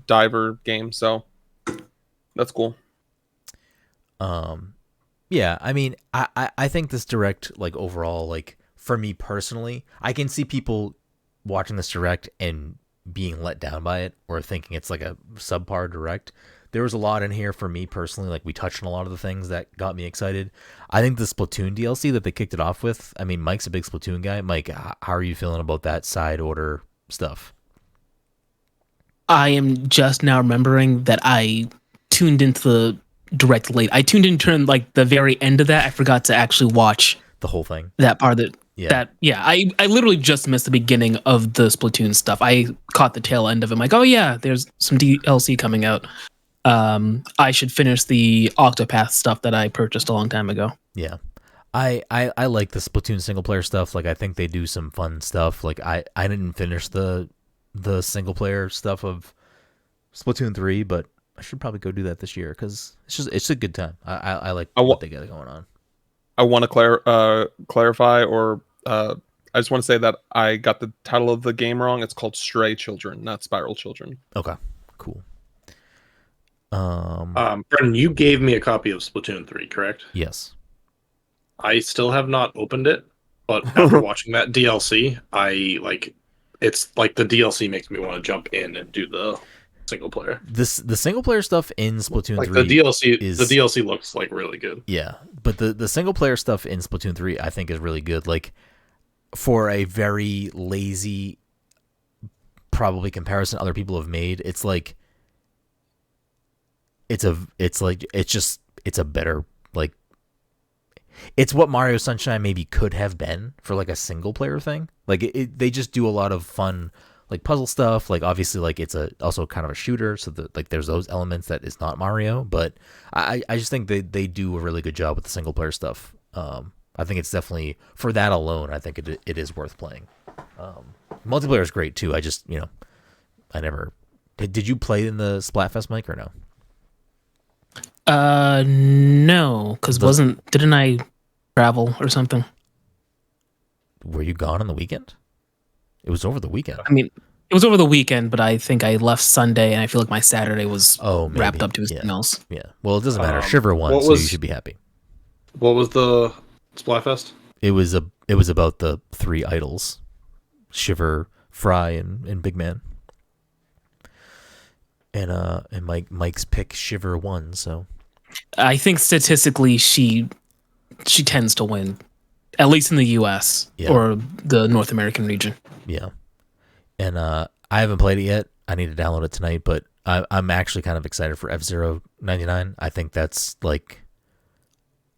diver game. So that's cool. Yeah, I mean, I think this Direct, like, overall, like, for me personally, I can see people watching this Direct and being let down by it or thinking it's like a subpar Direct. There was a lot in here for me personally. Like, we touched on a lot of the things that got me excited. I think the Splatoon DLC that they kicked it off with, I mean, Mike's a big Splatoon guy. Mike, how are you feeling about that side order stuff? I am just now remembering that I tuned into the Direct late. I tuned in during like the very end of that. I forgot to actually watch the whole thing. That part of it. that I literally just missed the beginning of the Splatoon stuff. I caught the tail end of it. I'm like, oh yeah, there's some DLC coming out. I should finish the Octopath stuff that I purchased a long time ago. Yeah. I like the Splatoon single player stuff. Like I think they do some fun stuff. Like I didn't finish the single player stuff of Splatoon 3, but I should probably go do that this year because it's a good time. I like what they got going on. I want to clarify, or I just want to say that I got the title of the game wrong. It's called Stray Children, not Spiral Children. Okay, cool. Brenden, you gave me a copy of Splatoon 3, correct? Yes. I still have not opened it, but after watching that DLC, it's like the DLC makes me want to jump in and do the single player. The single player stuff in Splatoon 3 the DLC looks like really good. Yeah, but the single player stuff in Splatoon 3 I think is really good. Like for a very lazy probably comparison other people have made, it's a better, like it's what Mario Sunshine maybe could have been for like a single player thing. Like they just do a lot of fun like puzzle stuff. Like obviously like it's also kind of a shooter, so like there's those elements that is not Mario, but I just think they do a really good job with the single player stuff. I think it's definitely, for that alone, I think it is worth playing. Multiplayer is great too. I just, I never did you play in the Splatfest, Mike, or no? No, because didn't I travel or something? Were you gone on the weekend? It was over the weekend. I mean, it was over the weekend, but I think I left Sunday, and I feel like my Saturday was wrapped up to something else. Yeah. Well, it doesn't matter. Shiver won, so you should be happy. What was the Splatfest? It was about the three idols, Shiver, Fry, and Big Man. And Mike's pick Shiver won, so I think statistically she tends to win, at least in the U.S. or the North American region. Yeah, and I haven't played it yet. I need to download it tonight, but I'm actually kind of excited for F-Zero 99. I think that's like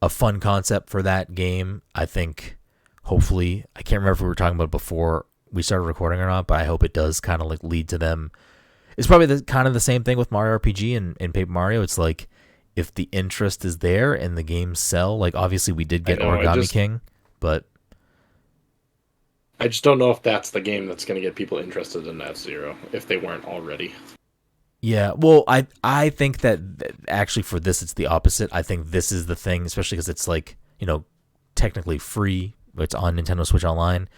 a fun concept for that game. I think hopefully, I can't remember if we were talking about it before we started recording or not, but I hope it does kind of like lead to them. It's probably kind of the same thing with Mario RPG and Paper Mario. It's like if the interest is there and the games sell, like obviously we did get Origami King, but I just don't know if that's the game that's going to get people interested in F-Zero if they weren't already. Yeah, well, I think that actually for this it's the opposite. I think this is the thing, especially because it's like, technically free. It's on Nintendo Switch Online.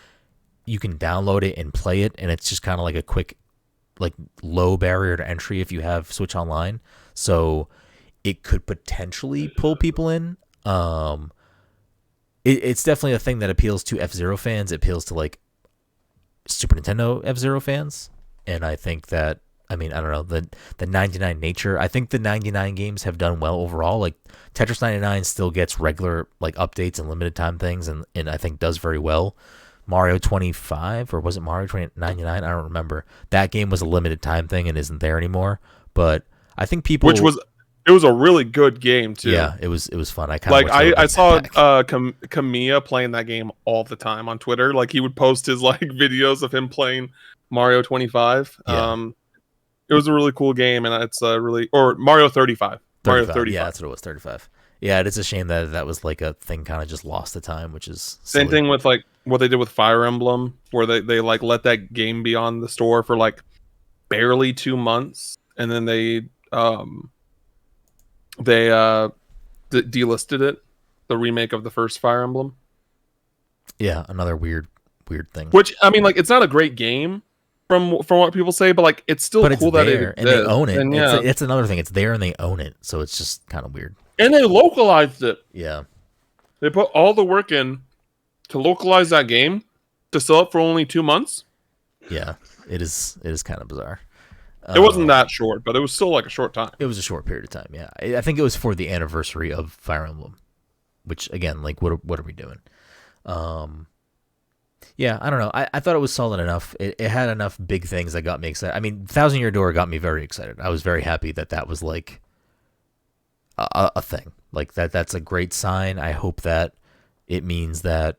You can download it and play it, and it's just kind of like a quick, like low barrier to entry if you have Switch Online. So it could potentially pull people in. It's definitely a thing that appeals to F-Zero fans. It appeals to like Super Nintendo F-Zero fans. And I think that, I don't know, the 99 nature, I think the 99 games have done well overall. Like Tetris 99 still gets regular like updates and limited time things, and I think does very well. Mario 25, or was it Mario 99? I don't remember. That game was a limited time thing and isn't there anymore. But I think people, it was a really good game too. Yeah, it was fun. I saw Kamiya playing that game all the time on Twitter. Like he would post his like videos of him playing Mario 25. Yeah. It was a really cool game, and it's or Mario 35. Mario 35. Yeah, that's what it was. 35. Yeah, it's a shame that was like a thing kind of just lost to time, which is silly. Same thing with like what they did with Fire Emblem, where they like let that game be on the store for like barely 2 months, and then they delisted it, the remake of the first Fire Emblem. Yeah, another weird thing. Which like it's not a great game from what people say, but like it's still cool that it exists. And they own it. And it's another thing. It's there and they own it, so it's just kind of weird. And they localized it. Yeah. They put all the work in to localize that game to sell it for only 2 months. Yeah, it is kind of bizarre. It wasn't that short, but it was still like a short time. It was a short period of time, yeah. I think it was for the anniversary of Fire Emblem, which, again, like, what are we doing? Yeah, I don't know. I thought it was solid enough. It had enough big things that got me excited. Thousand Year Door got me very excited. I was very happy that was, like, a thing. Like, that's a great sign. I hope that it means that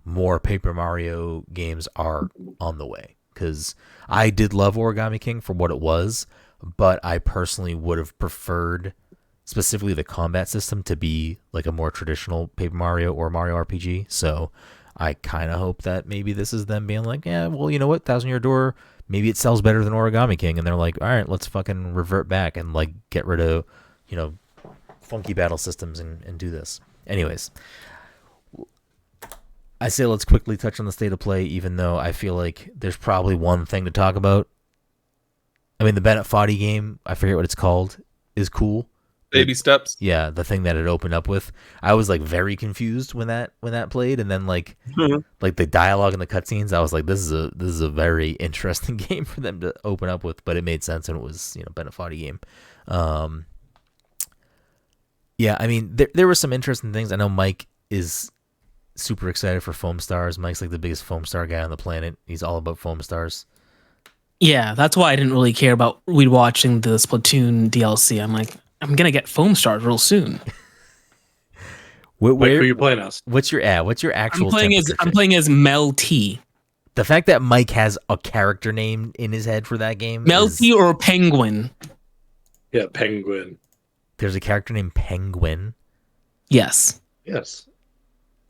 more Paper Mario games are on the way. Because I did love Origami King for what it was, but I personally would have preferred specifically the combat system to be like a more traditional Paper Mario or Mario RPG. So I kind of hope that maybe this is them being like, yeah, well, you know what, Thousand Year Door, maybe it sells better than Origami King, and they're like, all right, let's fucking revert back and like get rid of, funky battle systems and do this. Anyways, I say let's quickly touch on the state of play, even though I feel like there's probably one thing to talk about. I mean, the Bennett Foddy game, I forget what it's called, is cool. Baby steps. Yeah, the thing that it opened up with. I was like very confused when that played, and then like the dialogue and the cutscenes, I was like, this is a very interesting game for them to open up with, but it made sense, and it was Bennett Foddy game. Yeah, I mean, there were some interesting things. I know Mike is super excited for Foam Stars. Mike's like the biggest Foam Star guy on the planet. He's all about Foam Stars. Yeah, that's why I didn't really care about watching the Splatoon DLC. I'm like, I'm gonna get Foam Stars real soon. Who are you playing as? What's your actual? I'm playing as Mel T. The fact that Mike has a character name in his head for that game. Mel T or Penguin. Yeah, Penguin. There's a character named Penguin. Yes.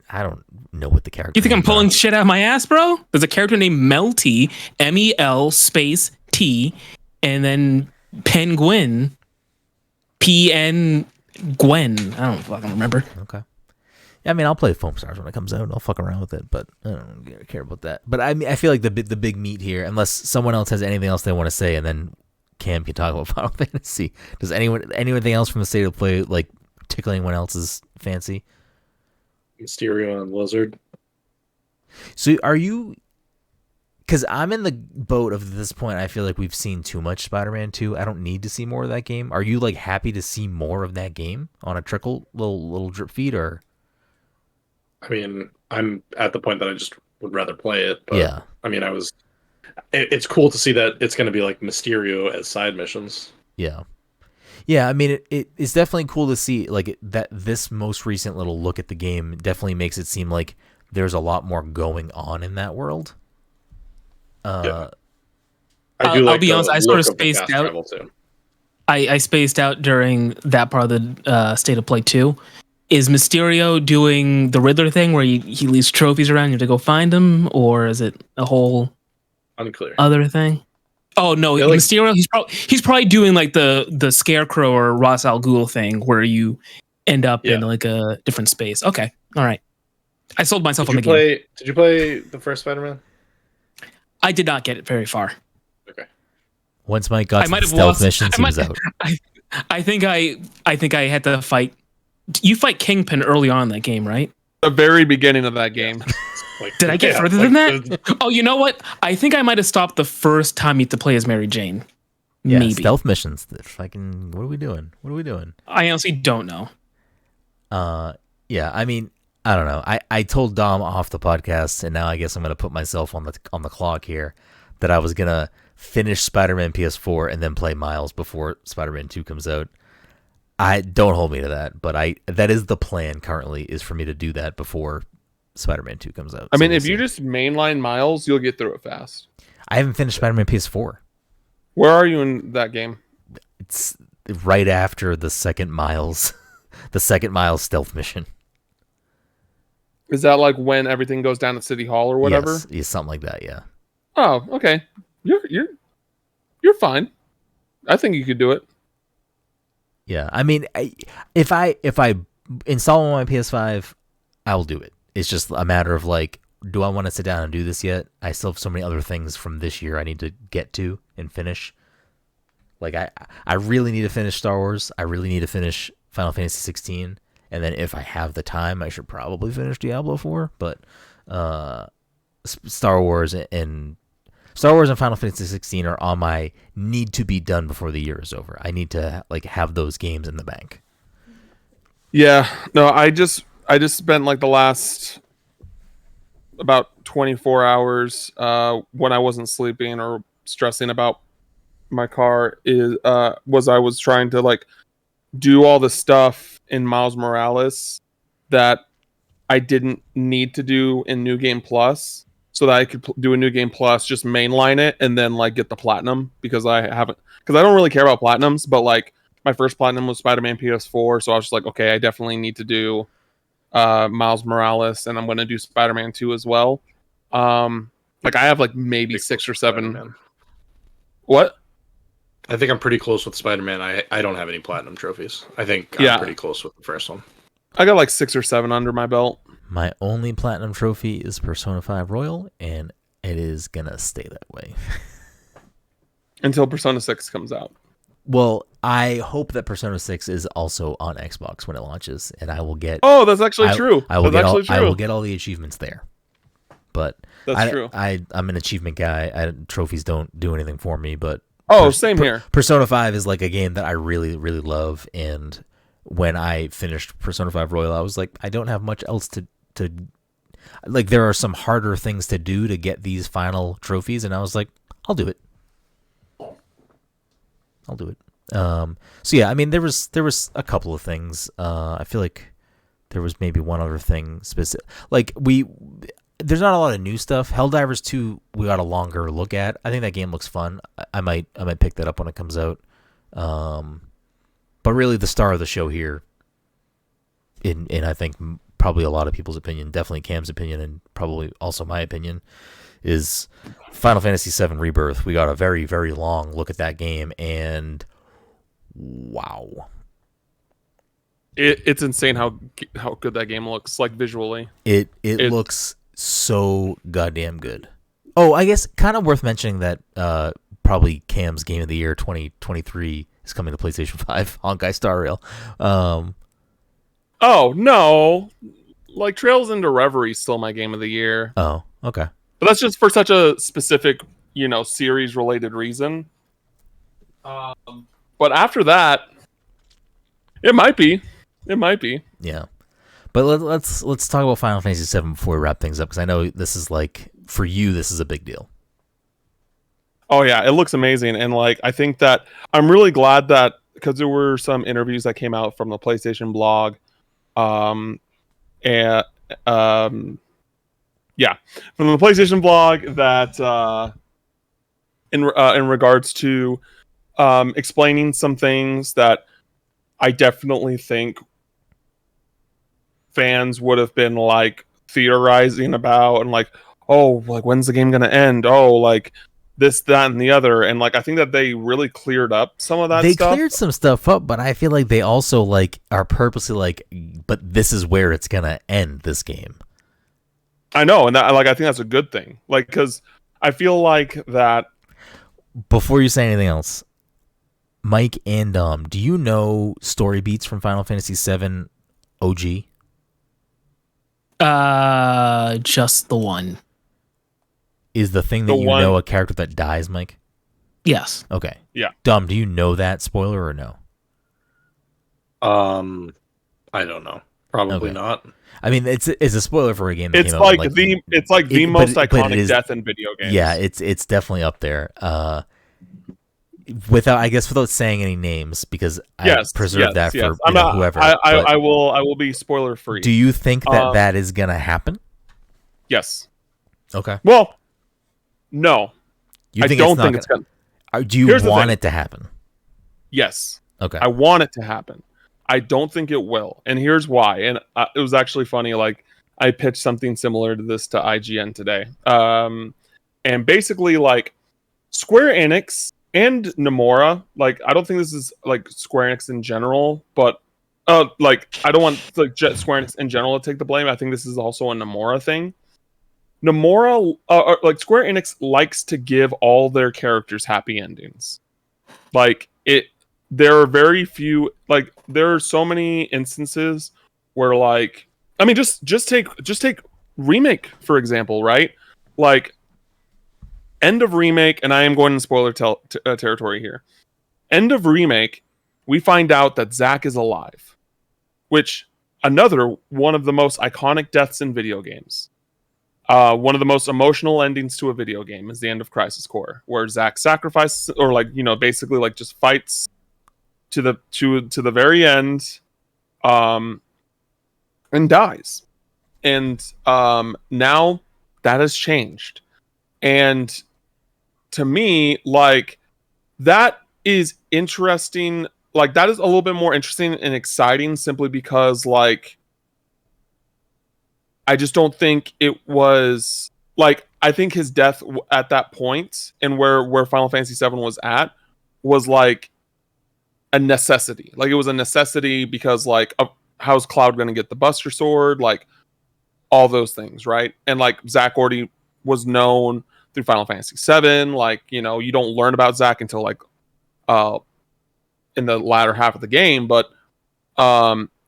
I don't know what the character. You think I'm pulling shit out of my ass, bro? There's a character named Mel T, MEL space T, and then Penguin, PN Gwen. I don't fucking remember. Okay. I mean, I'll play Foam Stars when it comes out. I'll fuck around with it, but I don't care about that. But I mean, I feel like the big meat here, unless someone else has anything else they want to say, and then Cam can talk about Final Fantasy. Does anything else from the state of play like tickle anyone else's fancy? Mysterio and Lizard. So are you? Because I'm in the boat of this point. I feel like we've seen too much Spider-Man 2. I don't need to see more of that game. Are you like happy to see more of that game on a little drip feed, or? I mean, I'm at the point that I just would rather play it. But, yeah. I mean, it's cool to see that it's going to be like Mysterio as side missions. Yeah. Yeah, I mean, it's definitely cool to see like that. This most recent little look at the game definitely makes it seem like there's a lot more going on in that world. Yeah. I'll be honest, I sort of spaced out. I spaced out during that part of the State of Play 2. Is Mysterio doing the Riddler thing where he leaves trophies around, you have to go find them, or is it a whole unclear other thing? Oh no, Mysterio. He's probably doing like the Scarecrow or Ra's al Ghul thing where you end up in like a different space. Okay, all right. I sold myself on the game. Did you play the first Spider-Man? I did not get it very far. Okay. Once Mike got to the stealth missions, he was out. I think I had to fight. You fight Kingpin early on in that game, right? The very beginning of that game. Did I get further than that? Oh, you know what? I think I might have stopped the first time you had to play as Mary Jane. Yeah, maybe. Stealth missions. Fucking, what are we doing? I honestly don't know. Yeah, I mean, I don't know. I told Dom off the podcast, and now I guess I'm gonna put myself on the clock here, that I was gonna finish Spider-Man PS4 and then play Miles before Spider-Man 2 comes out. I don't hold me to that, but that is the plan currently, is for me to do that before Spider-Man 2 comes out. I mean, if you just mainline Miles, you'll get through it fast. I haven't finished Spider-Man PS4. Where are you in that game? It's right after the second Miles stealth mission. Is that like when everything goes down at City Hall or whatever? Yes, something like that, yeah. Oh, okay. You're fine. I think you could do it. Yeah, I mean, if I install on my PS5, I will do it. It's just a matter of like, do I want to sit down and do this yet? I still have so many other things from this year I need to get to and finish. Like I really need to finish Star Wars. I really need to finish Final Fantasy 16, and then if I have the time, I should probably finish Diablo 4. But Star Wars and Final Fantasy 16 are on my need to be done before the year is over. I need to like have those games in the bank. Yeah, no, I just spent like the last about 24 hours when I wasn't sleeping or stressing about my car I was trying to like do all the stuff in Miles Morales that I didn't need to do in New Game Plus, so that I could do a New Game Plus, just mainline it, and then like get the platinum because I don't really care about platinums, but like my first platinum was Spider-Man PS4, so I was just like, okay, I definitely need to do Miles Morales, and I'm going to do Spider-Man 2 as well. Like I have like maybe 6 or 7. Spider-Man. What? I think I'm pretty close with Spider-Man. I don't have any platinum trophies. I think Yeah. I'm pretty close with the first one. I got like 6 or 7 under my belt. My only platinum trophy is Persona 5 Royal, and it is gonna stay that way. Until Persona 6 comes out. Well, I hope that Persona 6 is also on Xbox when it launches, and I will get... Oh, that's actually true. I will That's get I will get all the achievements there. But That's true. I'm an achievement guy. Trophies don't do anything for me, but... Same here. Persona 5 is like a game that I really, really love, and when I finished Persona 5 Royal, I was like, I don't have much else to like, there are some harder things to do to get these final trophies, and I was like, I'll do it. So yeah, I mean, there was a couple of things. I feel like there was maybe one other thing specific. Like there's not a lot of new stuff. Helldivers 2 we got a longer look at. I think that game looks fun. I might pick that up when it comes out. But really the star of the show here, in I think probably a lot of people's opinion, definitely Cam's opinion, and probably also my opinion, is Final Fantasy VII Rebirth. We got a very, very long look at that game, and wow. It's insane how good that game looks, like visually. It looks so goddamn good. Oh, I guess kind of worth mentioning that probably Cam's Game of the Year 2023 is coming to PlayStation 5, Honkai Star Rail. Oh, no. Like, Trails into Reverie is still my Game of the Year. Oh, okay. But that's just for such a specific, series-related reason. But after that, it might be. Yeah. But let's talk about Final Fantasy VII before we wrap things up, because I know this is like, for you, this is a big deal. Oh, yeah, it looks amazing. And, like, I think that I'm really glad that, because there were some interviews that came out from the PlayStation blog, from the PlayStation blog that in regards to explaining some things that I definitely think fans would have been like theorizing about, and like, oh, like when's the game gonna end? Oh, like this, that, and the other. And like I think that they really cleared up some of that stuff. They cleared some stuff up, but I feel like they also like are purposely like, but this is where it's gonna end, this game. I know, and that, like, I think that's a good thing. Like, because I feel like that. Before you say anything else, Mike and do you know story beats from Final Fantasy VII OG? Just the one. Is the thing that you know a character that dies, Mike? Yes. Okay. Yeah. Dom, do you know that spoiler or no? I don't know. Probably not. I mean, it's a spoiler for a game that It's came like out. It's like the most iconic death in video games. Yeah, it's definitely up there. Without saying any names, because I preserve that for whoever. I will be spoiler free. Do you think that is gonna happen? Yes. Okay. Well, no. I don't think it's gonna. Do you want it to happen? Yes. Okay. I want it to happen. I don't think it will, and here's why. And it was actually funny. Like I pitched something similar to this to IGN today. And basically, like Square Enix and Nomura, like I don't think this is like Square Enix in general, but like I don't want like Square Enix in general to take the blame. I think this is also a Nomura thing. Nomura, like Square Enix likes to give all their characters happy endings. Like there are very few, like there are so many instances where, like, I mean, just take Remake for example, right? Like end of Remake, and I am going in spoiler territory here. End of Remake, we find out that Zack is alive, which another one of the most iconic deaths in video games. One of the most emotional endings to a video game is the end of Crisis Core, where Zack sacrifices, or like basically like just fights to the very end, and dies. now that has changed. And to me, like, that is interesting. Like, that is a little bit more interesting and exciting simply because, like, I just don't think it was like, I think his death at that point and where Final Fantasy VII was at was like a necessity. Like, it was a necessity because, like, how's Cloud going to get the Buster Sword? Like, all those things, right? And like, Zack already was known through Final Fantasy VII. Like, you know, you don't learn about Zack until like in the latter half of the game, but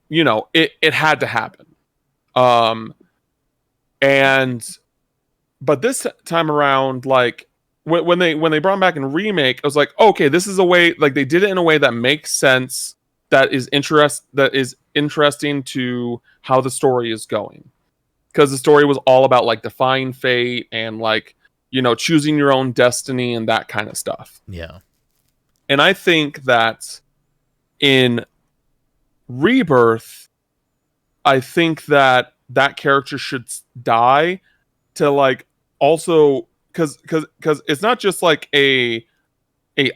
you know, it had to happen. And but this time around, like, when they brought him back in remake, I was like, okay, this is a way, like, they did it in a way that makes sense, that is interesting to how the story is going, because the story was all about like defying fate and, like, you know, choosing your own destiny and that kind of stuff. Yeah. And I think that in Rebirth, I think that character should die to, like, also because it's not just like a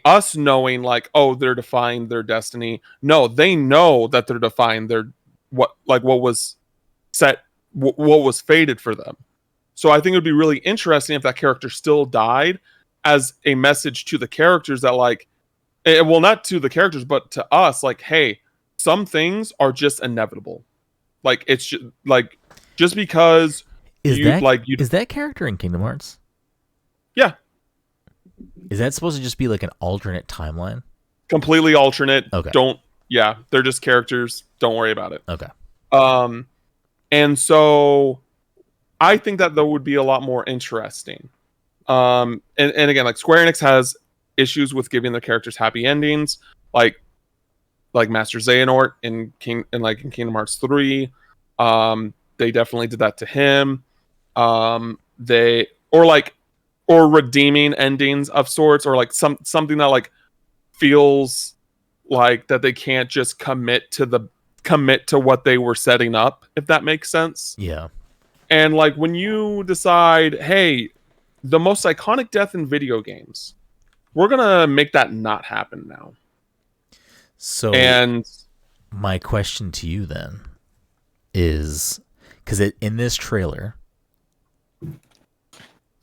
us knowing, like, oh, they're defying their destiny. No, they know that they're defying their what was set, what was fated for them. So I think it would be really interesting if that character still died, as a message to the characters that, like, well, not to the characters, but to us, like, hey, some things are just inevitable. Like, it's just, like, just because is that character in Kingdom Hearts? Yeah. Is that supposed to just be like an alternate timeline? Completely alternate. Okay. They're just characters. Don't worry about it. Okay. And so I think that would be a lot more interesting. And again, like, Square Enix has issues with giving their characters happy endings, like Master Xehanort in Kingdom Hearts 3. They definitely did that to him. Or redeeming endings of sorts, or like something that, like, feels like that they can't just commit to what they were setting up, if that makes sense. Yeah. And, like, when you decide, hey, the most iconic death in video games, we're gonna make that not happen now. So, and my question to you then is, because in this trailer,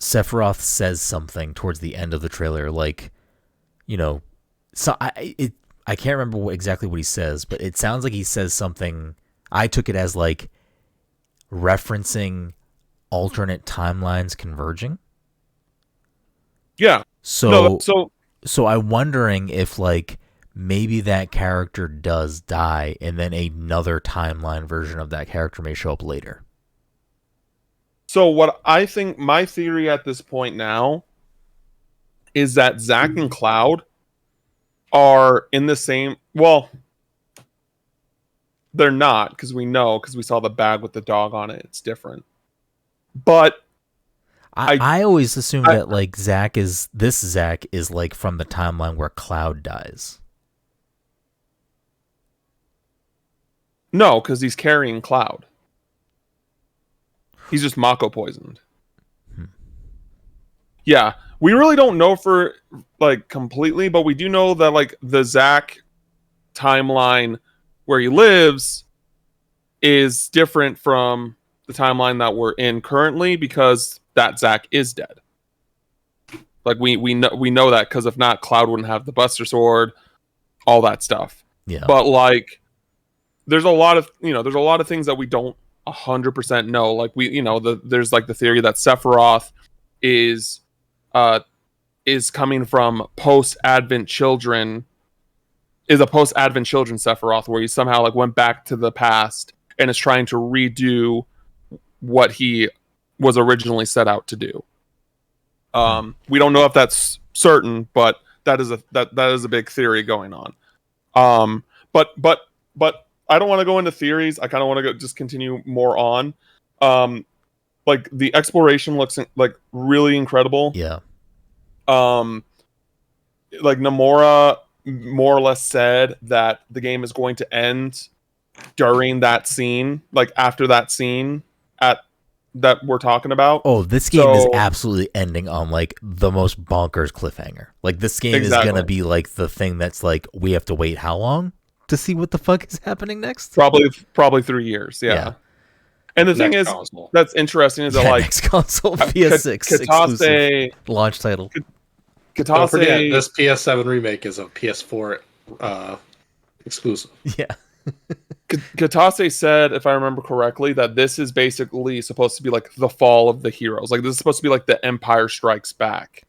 Sephiroth says something towards the end of the trailer, like, you know, so I can't remember exactly what he says, but it sounds like he says something. I took it as, like, referencing alternate timelines converging. Yeah. So I'm wondering if, like, maybe that character does die, and then another timeline version of that character may show up later. So what I think, my theory at this point now, is that Zack and Cloud are in the same... Well, they're not, because we saw the bag with the dog on it. It's different. But I always assumed that, like, Zack is like from the timeline where Cloud dies. No, because he's carrying Cloud. He's just Mako poisoned. Yeah, we really don't know for, like, completely, but we do know that, like, the Zack timeline where he lives is different from the timeline that we're in currently, because that Zack is dead. Like, we know that, because if not, Cloud wouldn't have the Buster Sword, all that stuff. Yeah. But, like, there's a lot of things that we don't 100% know. Like, there's, like, the theory that Sephiroth is coming from post-Advent Children, is a post-Advent Children Sephiroth, where he somehow, like, went back to the past and is trying to redo what he was originally set out to do. We don't know if that's certain, but that is a big theory going on. But I don't want to go into theories. I kind of want to just continue more on. Like, the exploration looks, like, really incredible. Yeah. Like, Nomura more or less said that the game is going to end during that scene, like, after that scene, that we're talking about. Oh, this game is absolutely ending on like the most bonkers cliffhanger. Like this game is gonna be like the thing that's like we have to wait how long to see what the fuck is happening next? Probably 3 years. Yeah. And the thing is that's interesting is that like next console PS6 exclusive launch title. Don't forget this PS7 remake is a PS4 exclusive. Yeah. Katase said, if I remember correctly, that this is basically supposed to be like the fall of the heroes. Like this is supposed to be like the Empire Strikes Back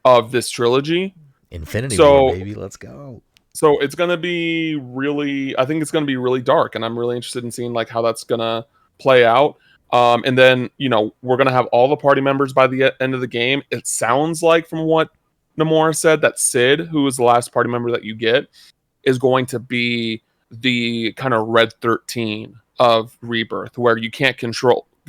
of this trilogy. Infinity War, baby, let's go. So it's gonna be really, I think it's gonna be really dark, and I'm really interested in seeing like how that's gonna play out. And then we're gonna have all the party members by the end of the game. It sounds like from what Nomura said that Sid, who is the last party member that you get, is going to be the kind of Red 13 of Rebirth, where you can't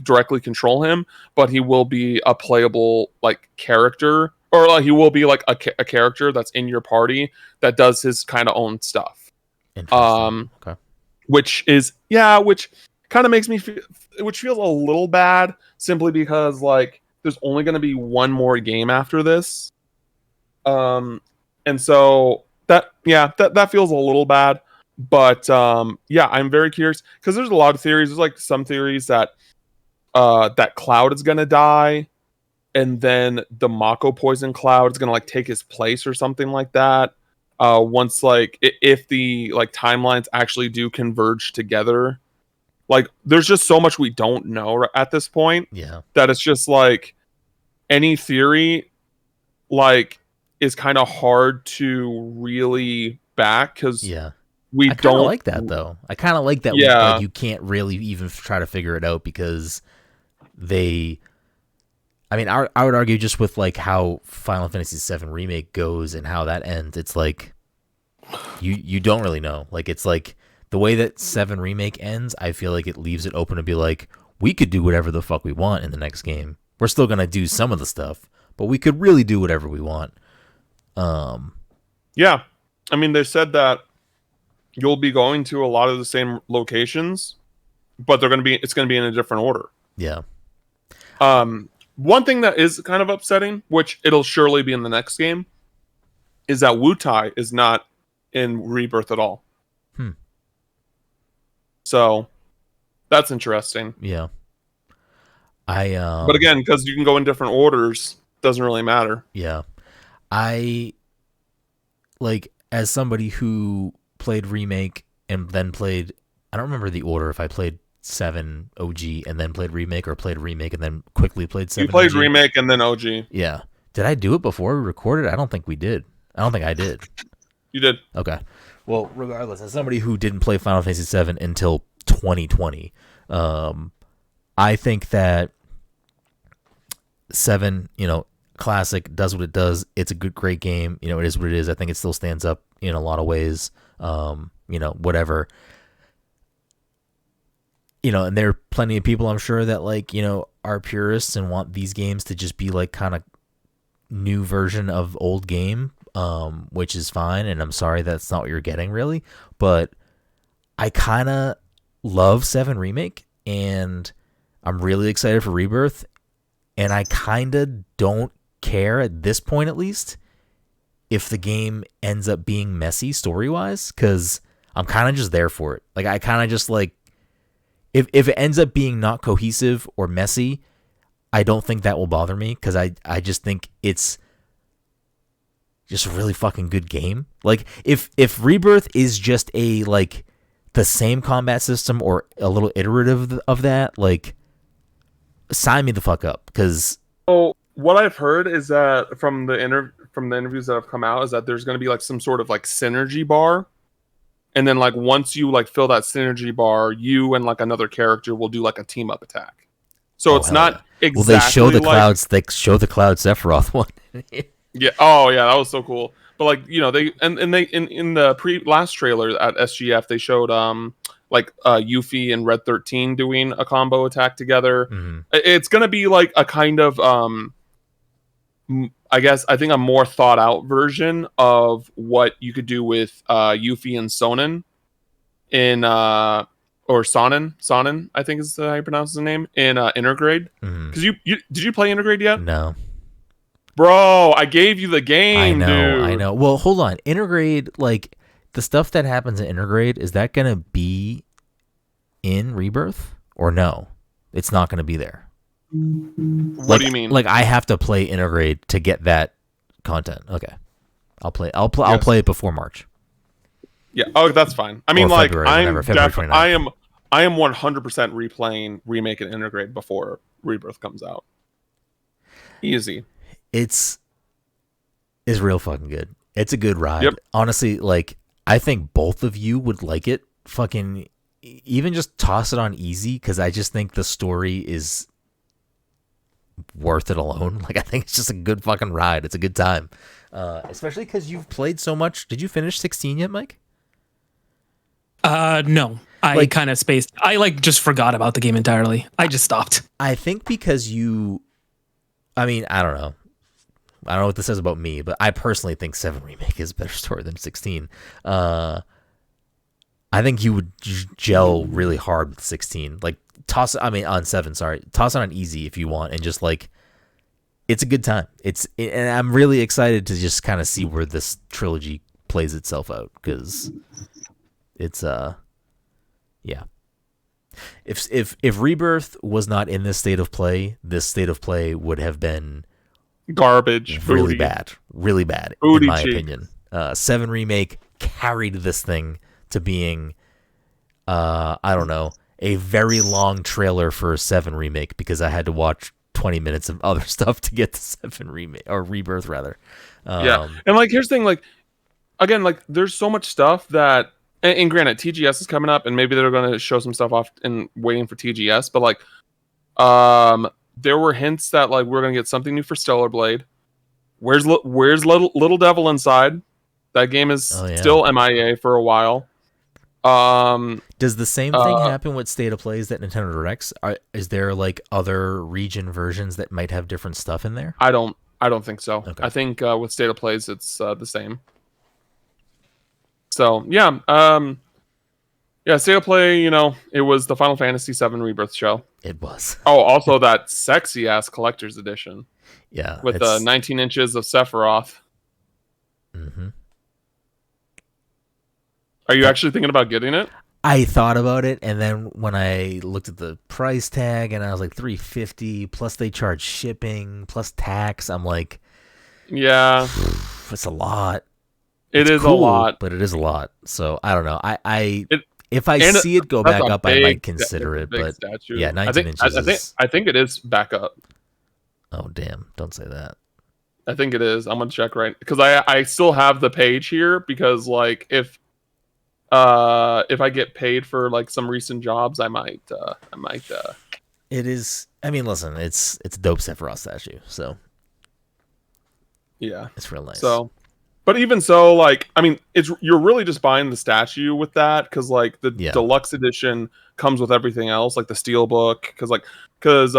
directly control him, but he will be a playable like character, or like, he will be like a character that's in your party that does his kind of own stuff. Okay. Which kind of makes me feel, which feels a little bad, simply because like there's only going to be one more game after this, and so that feels a little bad. But I'm very curious because there's a lot of theories. There's like some theories that that Cloud is gonna die, and then the Mako poison Cloud is gonna like take his place or something like that. Once like if the like timelines actually do converge together, like there's just so much we don't know at this point. Yeah, that it's just like any theory like is kind of hard to really back because I don't like that though. I kind of like that. Like, you can't really even try to figure it out because I would argue just with like how Final Fantasy VII Remake goes and how that ends, it's like you don't really know. Like it's like the way that 7 Remake ends, I feel like it leaves it open to be like, we could do whatever the fuck we want in the next game. We're still gonna do some of the stuff, but we could really do whatever we want. Yeah, I mean they said that you'll be going to a lot of the same locations, but it's gonna be in a different order. Yeah. One thing that is kind of upsetting, which it'll surely be in the next game, is that Wutai is not in Rebirth at all. So that's interesting. Yeah. But again, because you can go in different orders, doesn't really matter. Yeah. I like, as somebody who played Remake and then played, I don't remember the order if I played 7 OG and then played Remake or played Remake and then quickly played 7 You played OG. Remake and then OG. Yeah. Did I do it before we recorded? I don't think we did. I don't think I did. You did. Okay. Well, regardless, as somebody who didn't play Final Fantasy VII until 2020, I think that 7, classic, does what it does. It's a great game. It is what it is. I think it still stands up in a lot of ways. Whatever. And there are plenty of people, I'm sure, that like, are purists and want these games to just be like kind of new version of old game, which is fine. And I'm sorry that's not what you're getting really, but I kind of love 7 Remake and I'm really excited for Rebirth. And I kind of don't care at this point, at least, if the game ends up being messy story-wise, because I'm kind of just there for it. Like, I kind of just like, if it ends up being not cohesive or messy, I don't think that will bother me, because I just think it's just a really fucking good game. Like, if Rebirth is just a, like, the same combat system or a little iterative of that, like, sign me the fuck up, because... So, what I've heard is that from the interviews that have come out is that there's going to be like some sort of like synergy bar, and then like once you like fill that synergy bar, you and like another character will do like a team up attack. So it's not exactly. Well, they show the clouds. They show the Cloud Sephiroth one. Yeah. Oh yeah, that was so cool. But like they in the last trailer at SGF they showed like Yuffie and Red 13 doing a combo attack together. Mm-hmm. It's gonna be like a kind of I think a more thought out version of what you could do with Yuffie and Sonnen or Sonnen, I think is how you pronounce his name, in Intergrade. Because you did you play Intergrade yet? No. Bro, I gave you the game, dude. I know. Well, hold on. Intergrade, like the stuff that happens in Intergrade, is that gonna be in Rebirth or no? It's not gonna be there. What do you mean? Like I have to play Intergrade to get that content. Okay, I'll play it before March. Yeah. Oh, that's fine. I mean, Or like February, I am 100% replaying Remake and Intergrade before Rebirth comes out. Easy. It's real fucking good. It's a good ride. Yep. Honestly, like I think both of you would like it. Fucking even just toss it on easy because I just think the story is worth it alone. Like I think it's just a good fucking ride. It's a good time, especially because you've played so much. Did you finish 16 yet, Mike? No. I kind of spaced. I just forgot about the game entirely. I just stopped. I think because I mean, I don't know. I don't know what this says about me, but I personally think 7 Remake is a better story than 16. I think you would gel really hard with 16. Like on 7, sorry. Toss it on easy if you want and just like it's a good time. And I'm really excited to just kind of see where this trilogy plays itself out cuz it's yeah. If Rebirth was not in this state of play, this state of play would have been Garbage. really booty. bad Booty in my cheeks. opinion. 7 Remake carried this thing to being I don't know, a very long trailer for 7 Remake because I had to watch 20 minutes of other stuff to get to 7 Remake or Rebirth rather. Yeah. And like here's the thing, like again, like there's so much stuff that and granted TGS is coming up and maybe they're gonna show some stuff off and waiting for TGS, but like there were hints that like we're gonna get something new for Stellar Blade. Where's Little Devil Inside? That game is still MIA for a while. Does the same thing happen with State of Plays that Nintendo Directs? Is there like other region versions that might have different stuff in there? I don't think so. Okay. I think with State of Plays it's the same. So yeah, State of Play, it was the Final Fantasy VII Rebirth show. It was. Oh, also that sexy ass collector's edition. Yeah. With 19 inches of Sephiroth. Mm-hmm. Are you actually thinking about getting it? I thought about it, and then when I looked at the price tag, and I was like $350 plus they charge shipping plus tax. I'm like, yeah, it's a lot. It's cool, a lot, but it is a lot. So I don't know. If I see it go back up, I might consider it. But statue. Yeah, 19 inches. I think it is back up. Oh damn! Don't say that. I think it is. I'm gonna check right because I still have the page here because like if I get paid for like some recent jobs, I might. It is. I mean, listen, it's a dope Sephiroth statue. So yeah, it's real nice. So. But even so, like, I mean, you're really just buying the statue with that because, like, the deluxe edition comes with everything else, like the steelbook. Because there's a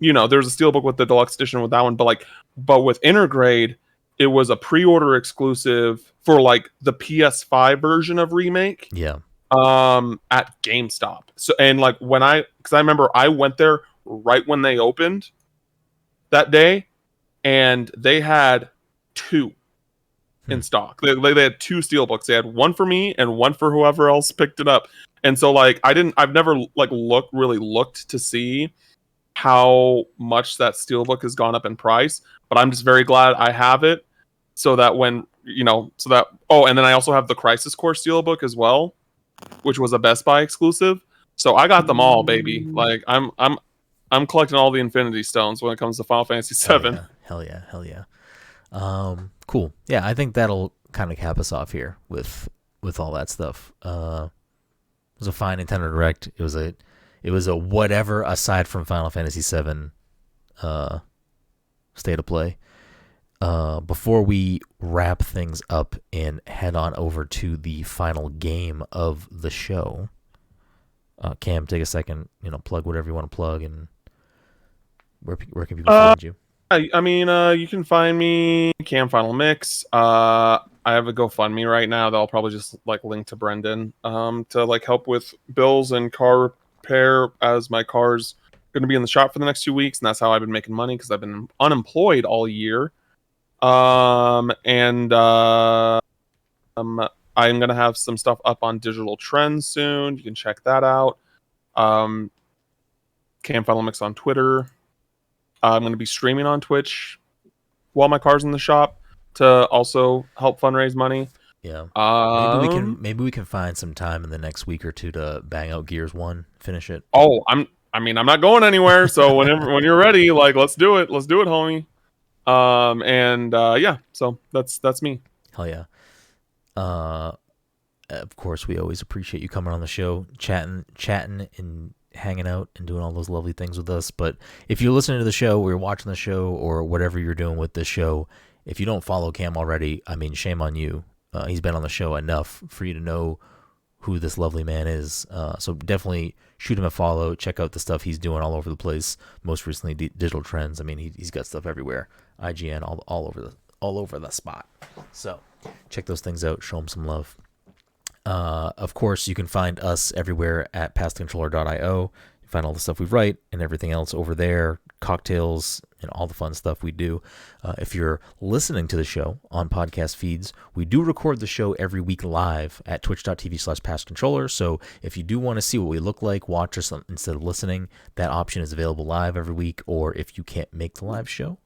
steelbook with the deluxe edition with that one, but with Intergrade, it was a pre-order exclusive for like the PS5 version of Remake. Yeah. At GameStop. So and like because I remember I went there right when they opened that day, and they had 2. In stock. They had 2 steelbooks. They had one for me and one for whoever else picked it up. And so like I've never like looked to see how much that steelbook has gone up in price, but I'm just very glad I have it so that when and then I also have the Crisis Core steelbook as well, which was a Best Buy exclusive. So I got them all, baby. Like I'm collecting all the Infinity Stones when it comes to Final Fantasy VII. Hell yeah. Cool. Yeah, I think that'll kind of cap us off here with all that stuff. It was a fine Nintendo Direct. It was a whatever aside from Final Fantasy VII State of Play. Before we wrap things up and head on over to the final game of the show, Cam, take a second, plug whatever you want to plug, and where can people find you? I mean, you can find me Cam Final Mix. I have a GoFundMe right now that I'll probably just like link to Brenden to like help with bills and car repair, as my car's going to be in the shop for the next 2 weeks, and that's how I've been making money because I've been unemployed all year. And I'm going to have some stuff up on Digital Trends soon. You can check that out. Cam Final Mix on Twitter. I'm going to be streaming on Twitch while my car's in the shop to also help fundraise money. Yeah. Maybe we can find some time in the next week or two to bang out Gears 1, finish it. Oh, I'm not going anywhere, so when you're ready, like let's do it, homie. Yeah, so that's me. Hell yeah. Of course, we always appreciate you coming on the show, chatting and hanging out and doing all those lovely things with us. But if you're listening to the show or you're watching the show or whatever you're doing with this show, if you don't follow Cam already, I mean, shame on you. He's been on the show enough for you to know who this lovely man is. So definitely shoot him a follow. Check out the stuff he's doing all over the place. Most recently, Digital Trends. I mean, he's got stuff everywhere. IGN, all over the spot. So check those things out. Show him some love. Of course, you can find us everywhere at pastcontroller.io. You find all the stuff we write and everything else over there, cocktails and all the fun stuff we do. If you're listening to the show on podcast feeds, we do record the show every week live at twitch.tv/pastcontroller. So if you do want to see what we look like, watch us instead of listening, that option is available live every week. Or if you can't make the live show,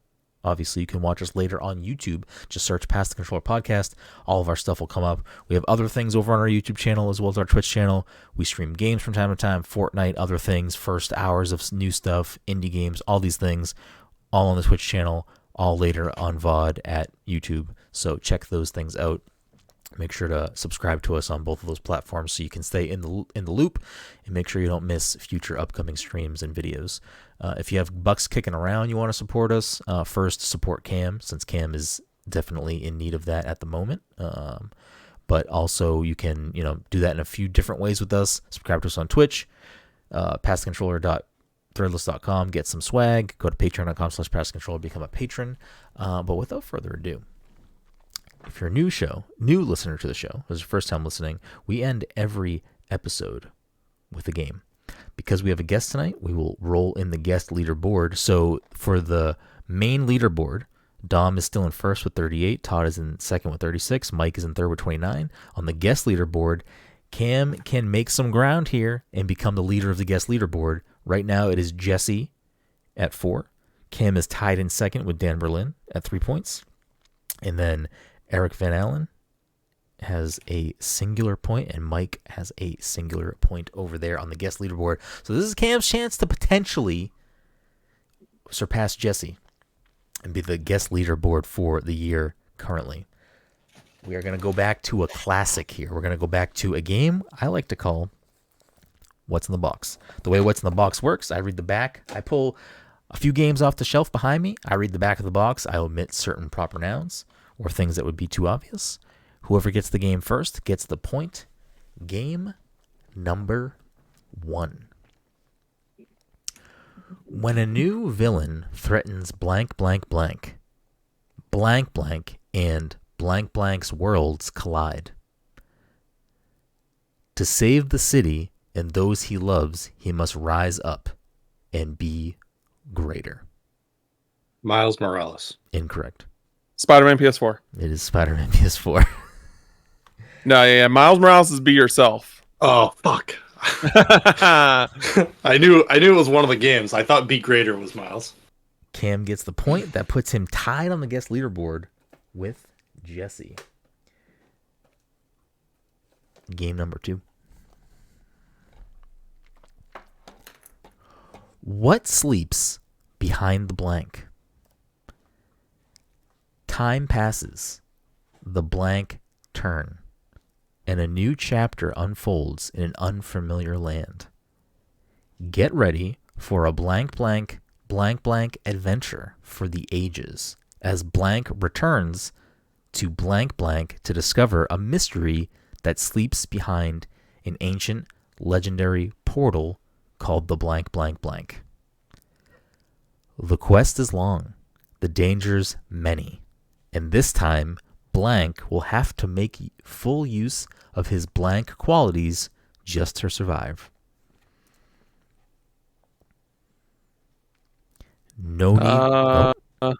obviously, you can watch us later on YouTube. Just search Past the Controller Podcast. All of our stuff will come up. We have other things over on our YouTube channel as well as our Twitch channel. We stream games from time to time, Fortnite, other things, first hours of new stuff, indie games, all these things, all on the Twitch channel, all later on VOD at YouTube. So check those things out. Make sure to subscribe to us on both of those platforms so you can stay in the loop and make sure you don't miss future upcoming streams and videos. If you have bucks kicking around, you want to support us, first support Cam, since Cam is definitely in need of that at the moment. But also you can, do that in a few different ways with us. Subscribe to us on Twitch, pastcontroller.threadless.com, get some swag, go to patreon.com/pastcontroller, become a patron. But without further ado, if you're a new listener to the show, this is your first time listening, we end every episode with a game. Because we have a guest tonight, we will roll in the guest leaderboard. So for the main leaderboard, Dom is still in first with 38, Todd is in second with 36, Mike is in third with 29. On the guest leaderboard, Cam can make some ground here and become the leader of the guest leaderboard. Right now it is Jesse at 4. Cam is tied in second with Dan Berlin at 3 points. And then Eric Van Allen has a singular point, and Mike has a singular point over there on the guest leaderboard. So this is Cam's chance to potentially surpass Jesse and be the guest leaderboard for the year currently. We are going to go back to a classic here. We're going to go back to a game I like to call What's in the Box. The way What's in the Box works, I read the back. I pull a few games off the shelf behind me. I read the back of the box. I omit certain proper nouns or things that would be too obvious. Whoever gets the game first gets the point. Game number 1. When a new villain threatens blank, blank, blank, blank, blank, and blank, blank's worlds collide. To save the city and those he loves, he must rise up and be greater. Miles Morales. Incorrect. Spider-Man PS4. It is Spider-Man PS4. No, yeah, Miles Morales is Be Yourself. Oh, fuck. I knew it was one of the games. I thought Be Greater was Miles. Cam gets the point. That puts him tied on the guest leaderboard with Jesse. Game number 2. What sleeps behind the blank? Time passes. The blank turn. And a new chapter unfolds in an unfamiliar land. Get ready for a blank, blank, blank, blank adventure for the ages as blank returns to blank, blank to discover a mystery that sleeps behind an ancient, legendary portal called the blank, blank, blank. The quest is long, the dangers many, and this time blank will have to make full use of his blank qualities just to survive. No need.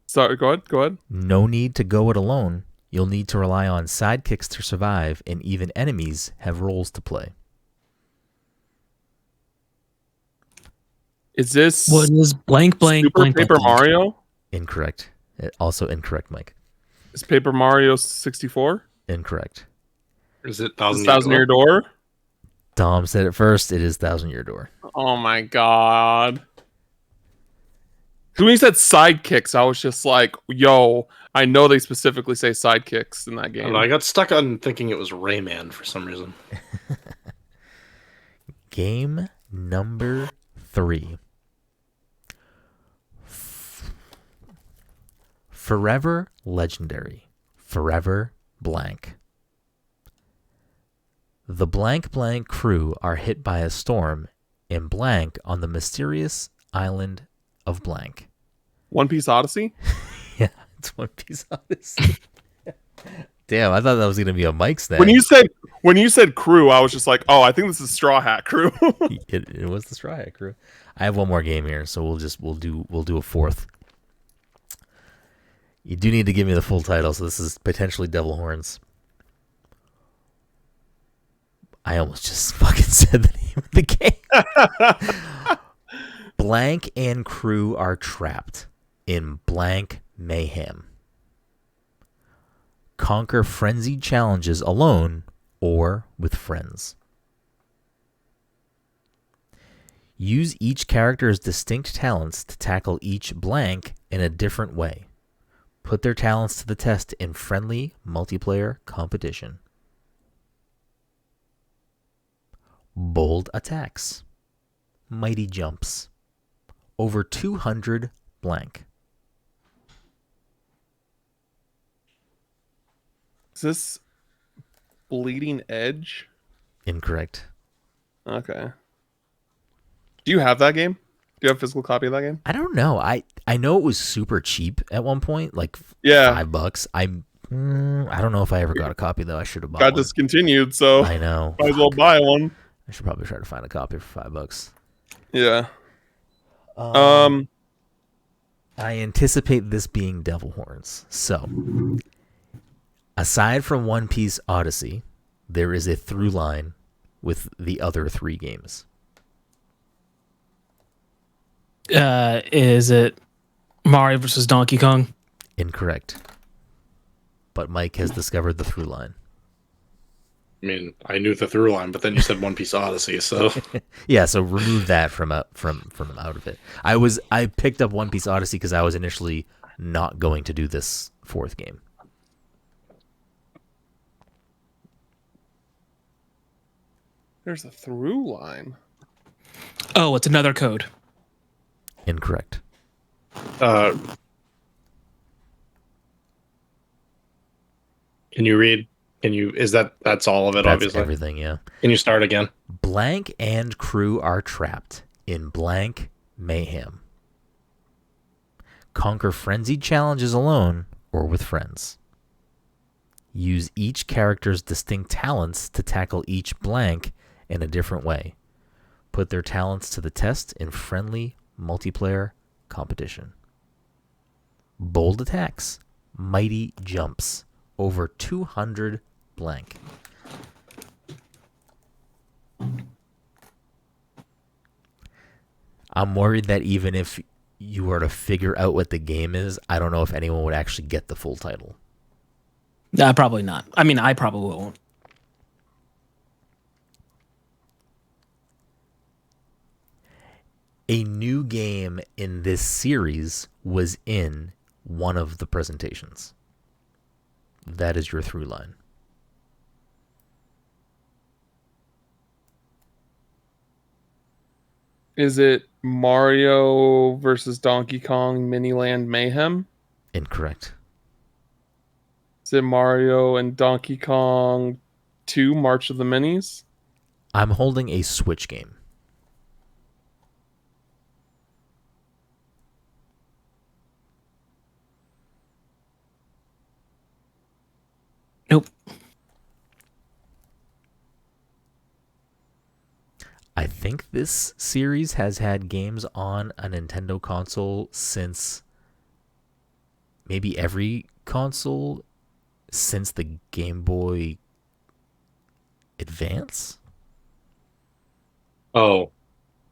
Sorry, go ahead. No need to go it alone. You'll need to rely on sidekicks to survive, and even enemies have roles to play. Is this What is blank blank Super blank Paper blank, blank? Mario? Incorrect. Also incorrect, Mike. Is Paper Mario 64? Incorrect. Is it Is Thousand Thousand Year Year Door? Door? Dom said it first. It is Thousand Year Door. Oh my god. When you said sidekicks, I was just like, yo, I know they specifically say sidekicks in that I game. don't know, I got stuck on thinking it was Rayman for some reason. Game number 3. Forever legendary. Forever blank. The blank blank crew are hit by a storm and blank on the mysterious island of blank. One Piece Odyssey? Yeah, it's One Piece Odyssey. Damn, I thought that was gonna be a Mike's name. When you said crew, I was just like, oh, I think this is Straw Hat Crew. It was the Straw Hat Crew. I have one more game here, so we'll do a fourth. You do need to give me the full title, so this is potentially Devil Horns. I almost just fucking said the name of the game. Blank and crew are trapped in blank mayhem. Conquer frenzied challenges alone or with friends. Use each character's distinct talents to tackle each blank in a different way. Put their talents to the test in friendly multiplayer competition. Bold attacks. Mighty jumps. Over 200 blank. Is this Bleeding Edge? Incorrect. Okay. Do you have that game? Do you have a physical copy of that game? I don't know. I know it was super cheap at one point, like Yeah. $5. I don't know if I ever got a copy though. I should have bought Got one. discontinued, so I know. might as well buy one. I should probably try to find a copy for $5. Yeah. I anticipate this being Devil Horns. So, aside from One Piece Odyssey, there is a through line with the other 3 games. Is it Mario versus Donkey Kong? Incorrect. But Mike has discovered the through line. I mean, I knew the through line, but then you said One Piece Odyssey, so Yeah, so remove that from out of it. I picked up One Piece Odyssey because I was initially not going to do this 4th game. There's a through line. Oh, it's another code. Incorrect. can you read? That's all of it, That's obviously? everything, yeah. Can you start again? Blank and crew are trapped in blank mayhem. Conquer frenzied challenges alone or with friends. Use each character's distinct talents to tackle each blank in a different way. Put their talents to the test in friendly multiplayer competition. Bold attacks. Mighty jumps. Over 200 blank. I'm worried that even if you were to figure out what the game is, I don't know if anyone would actually get the full title. Probably not. I mean, I probably won't. A new game in this series was in one of the presentations. That is your through line. Is it Mario versus Donkey Kong Miniland Mayhem? Incorrect. Is it Mario and Donkey Kong 2 March of the Minis? I'm holding a Switch game. I think this series has had games on a Nintendo console since maybe every console since the Game Boy Advance. Oh,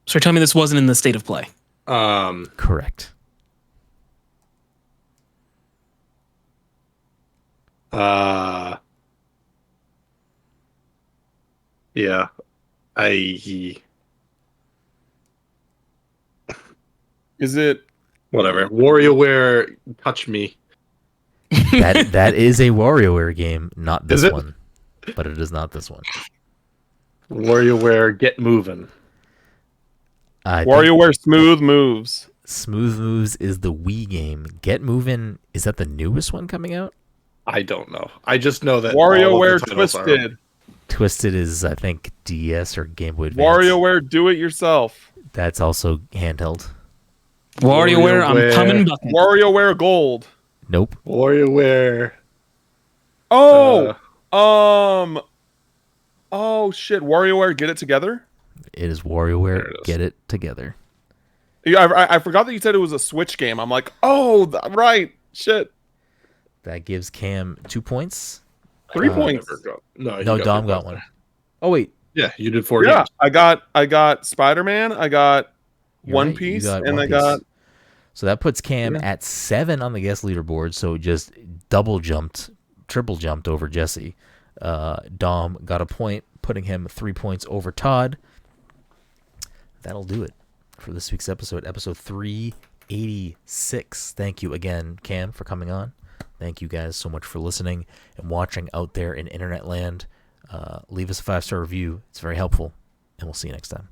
So you're telling me this wasn't in the state of play? Correct. Yeah. Is it? Whatever. WarioWare, touch me. That is a WarioWare game, not this Is it? one. But it is not this one. WarioWare, get moving. I think WarioWare Smooth Moves. Smooth Moves is the Wii game. Get Movin', is that the newest one coming out? I don't know. I just know that all of WarioWare the titles are- Twisted. Twisted is, I think, DS or Game Boy Advance. WarioWare Do It Yourself. That's also handheld. WarioWare, I'm coming bucket. WarioWare Gold. Nope. WarioWare. Oh, oh shit! WarioWare Get It Together. It is There WarioWare. it is. Get it together. Yeah, I forgot that you said it was a Switch game. I'm like, oh, right, shit. That gives Cam 2 points. 3 Uh, points. No, No, Dom got one. Oh wait, Yeah, you did 4 Yeah, games. I got Spider-Man. I got you're One right, you Piece, got and One I Piece. got. So that puts Cam Yeah. at 7 on the guest leaderboard. So just triple jumped over Jesse. Dom got a point, putting him 3 points over Todd. That'll do it for this week's episode 386. Thank you again, Cam, for coming on. Thank you guys so much for listening and watching out there in internet land. Leave us a 5-star review. It's very helpful, and we'll see you next time.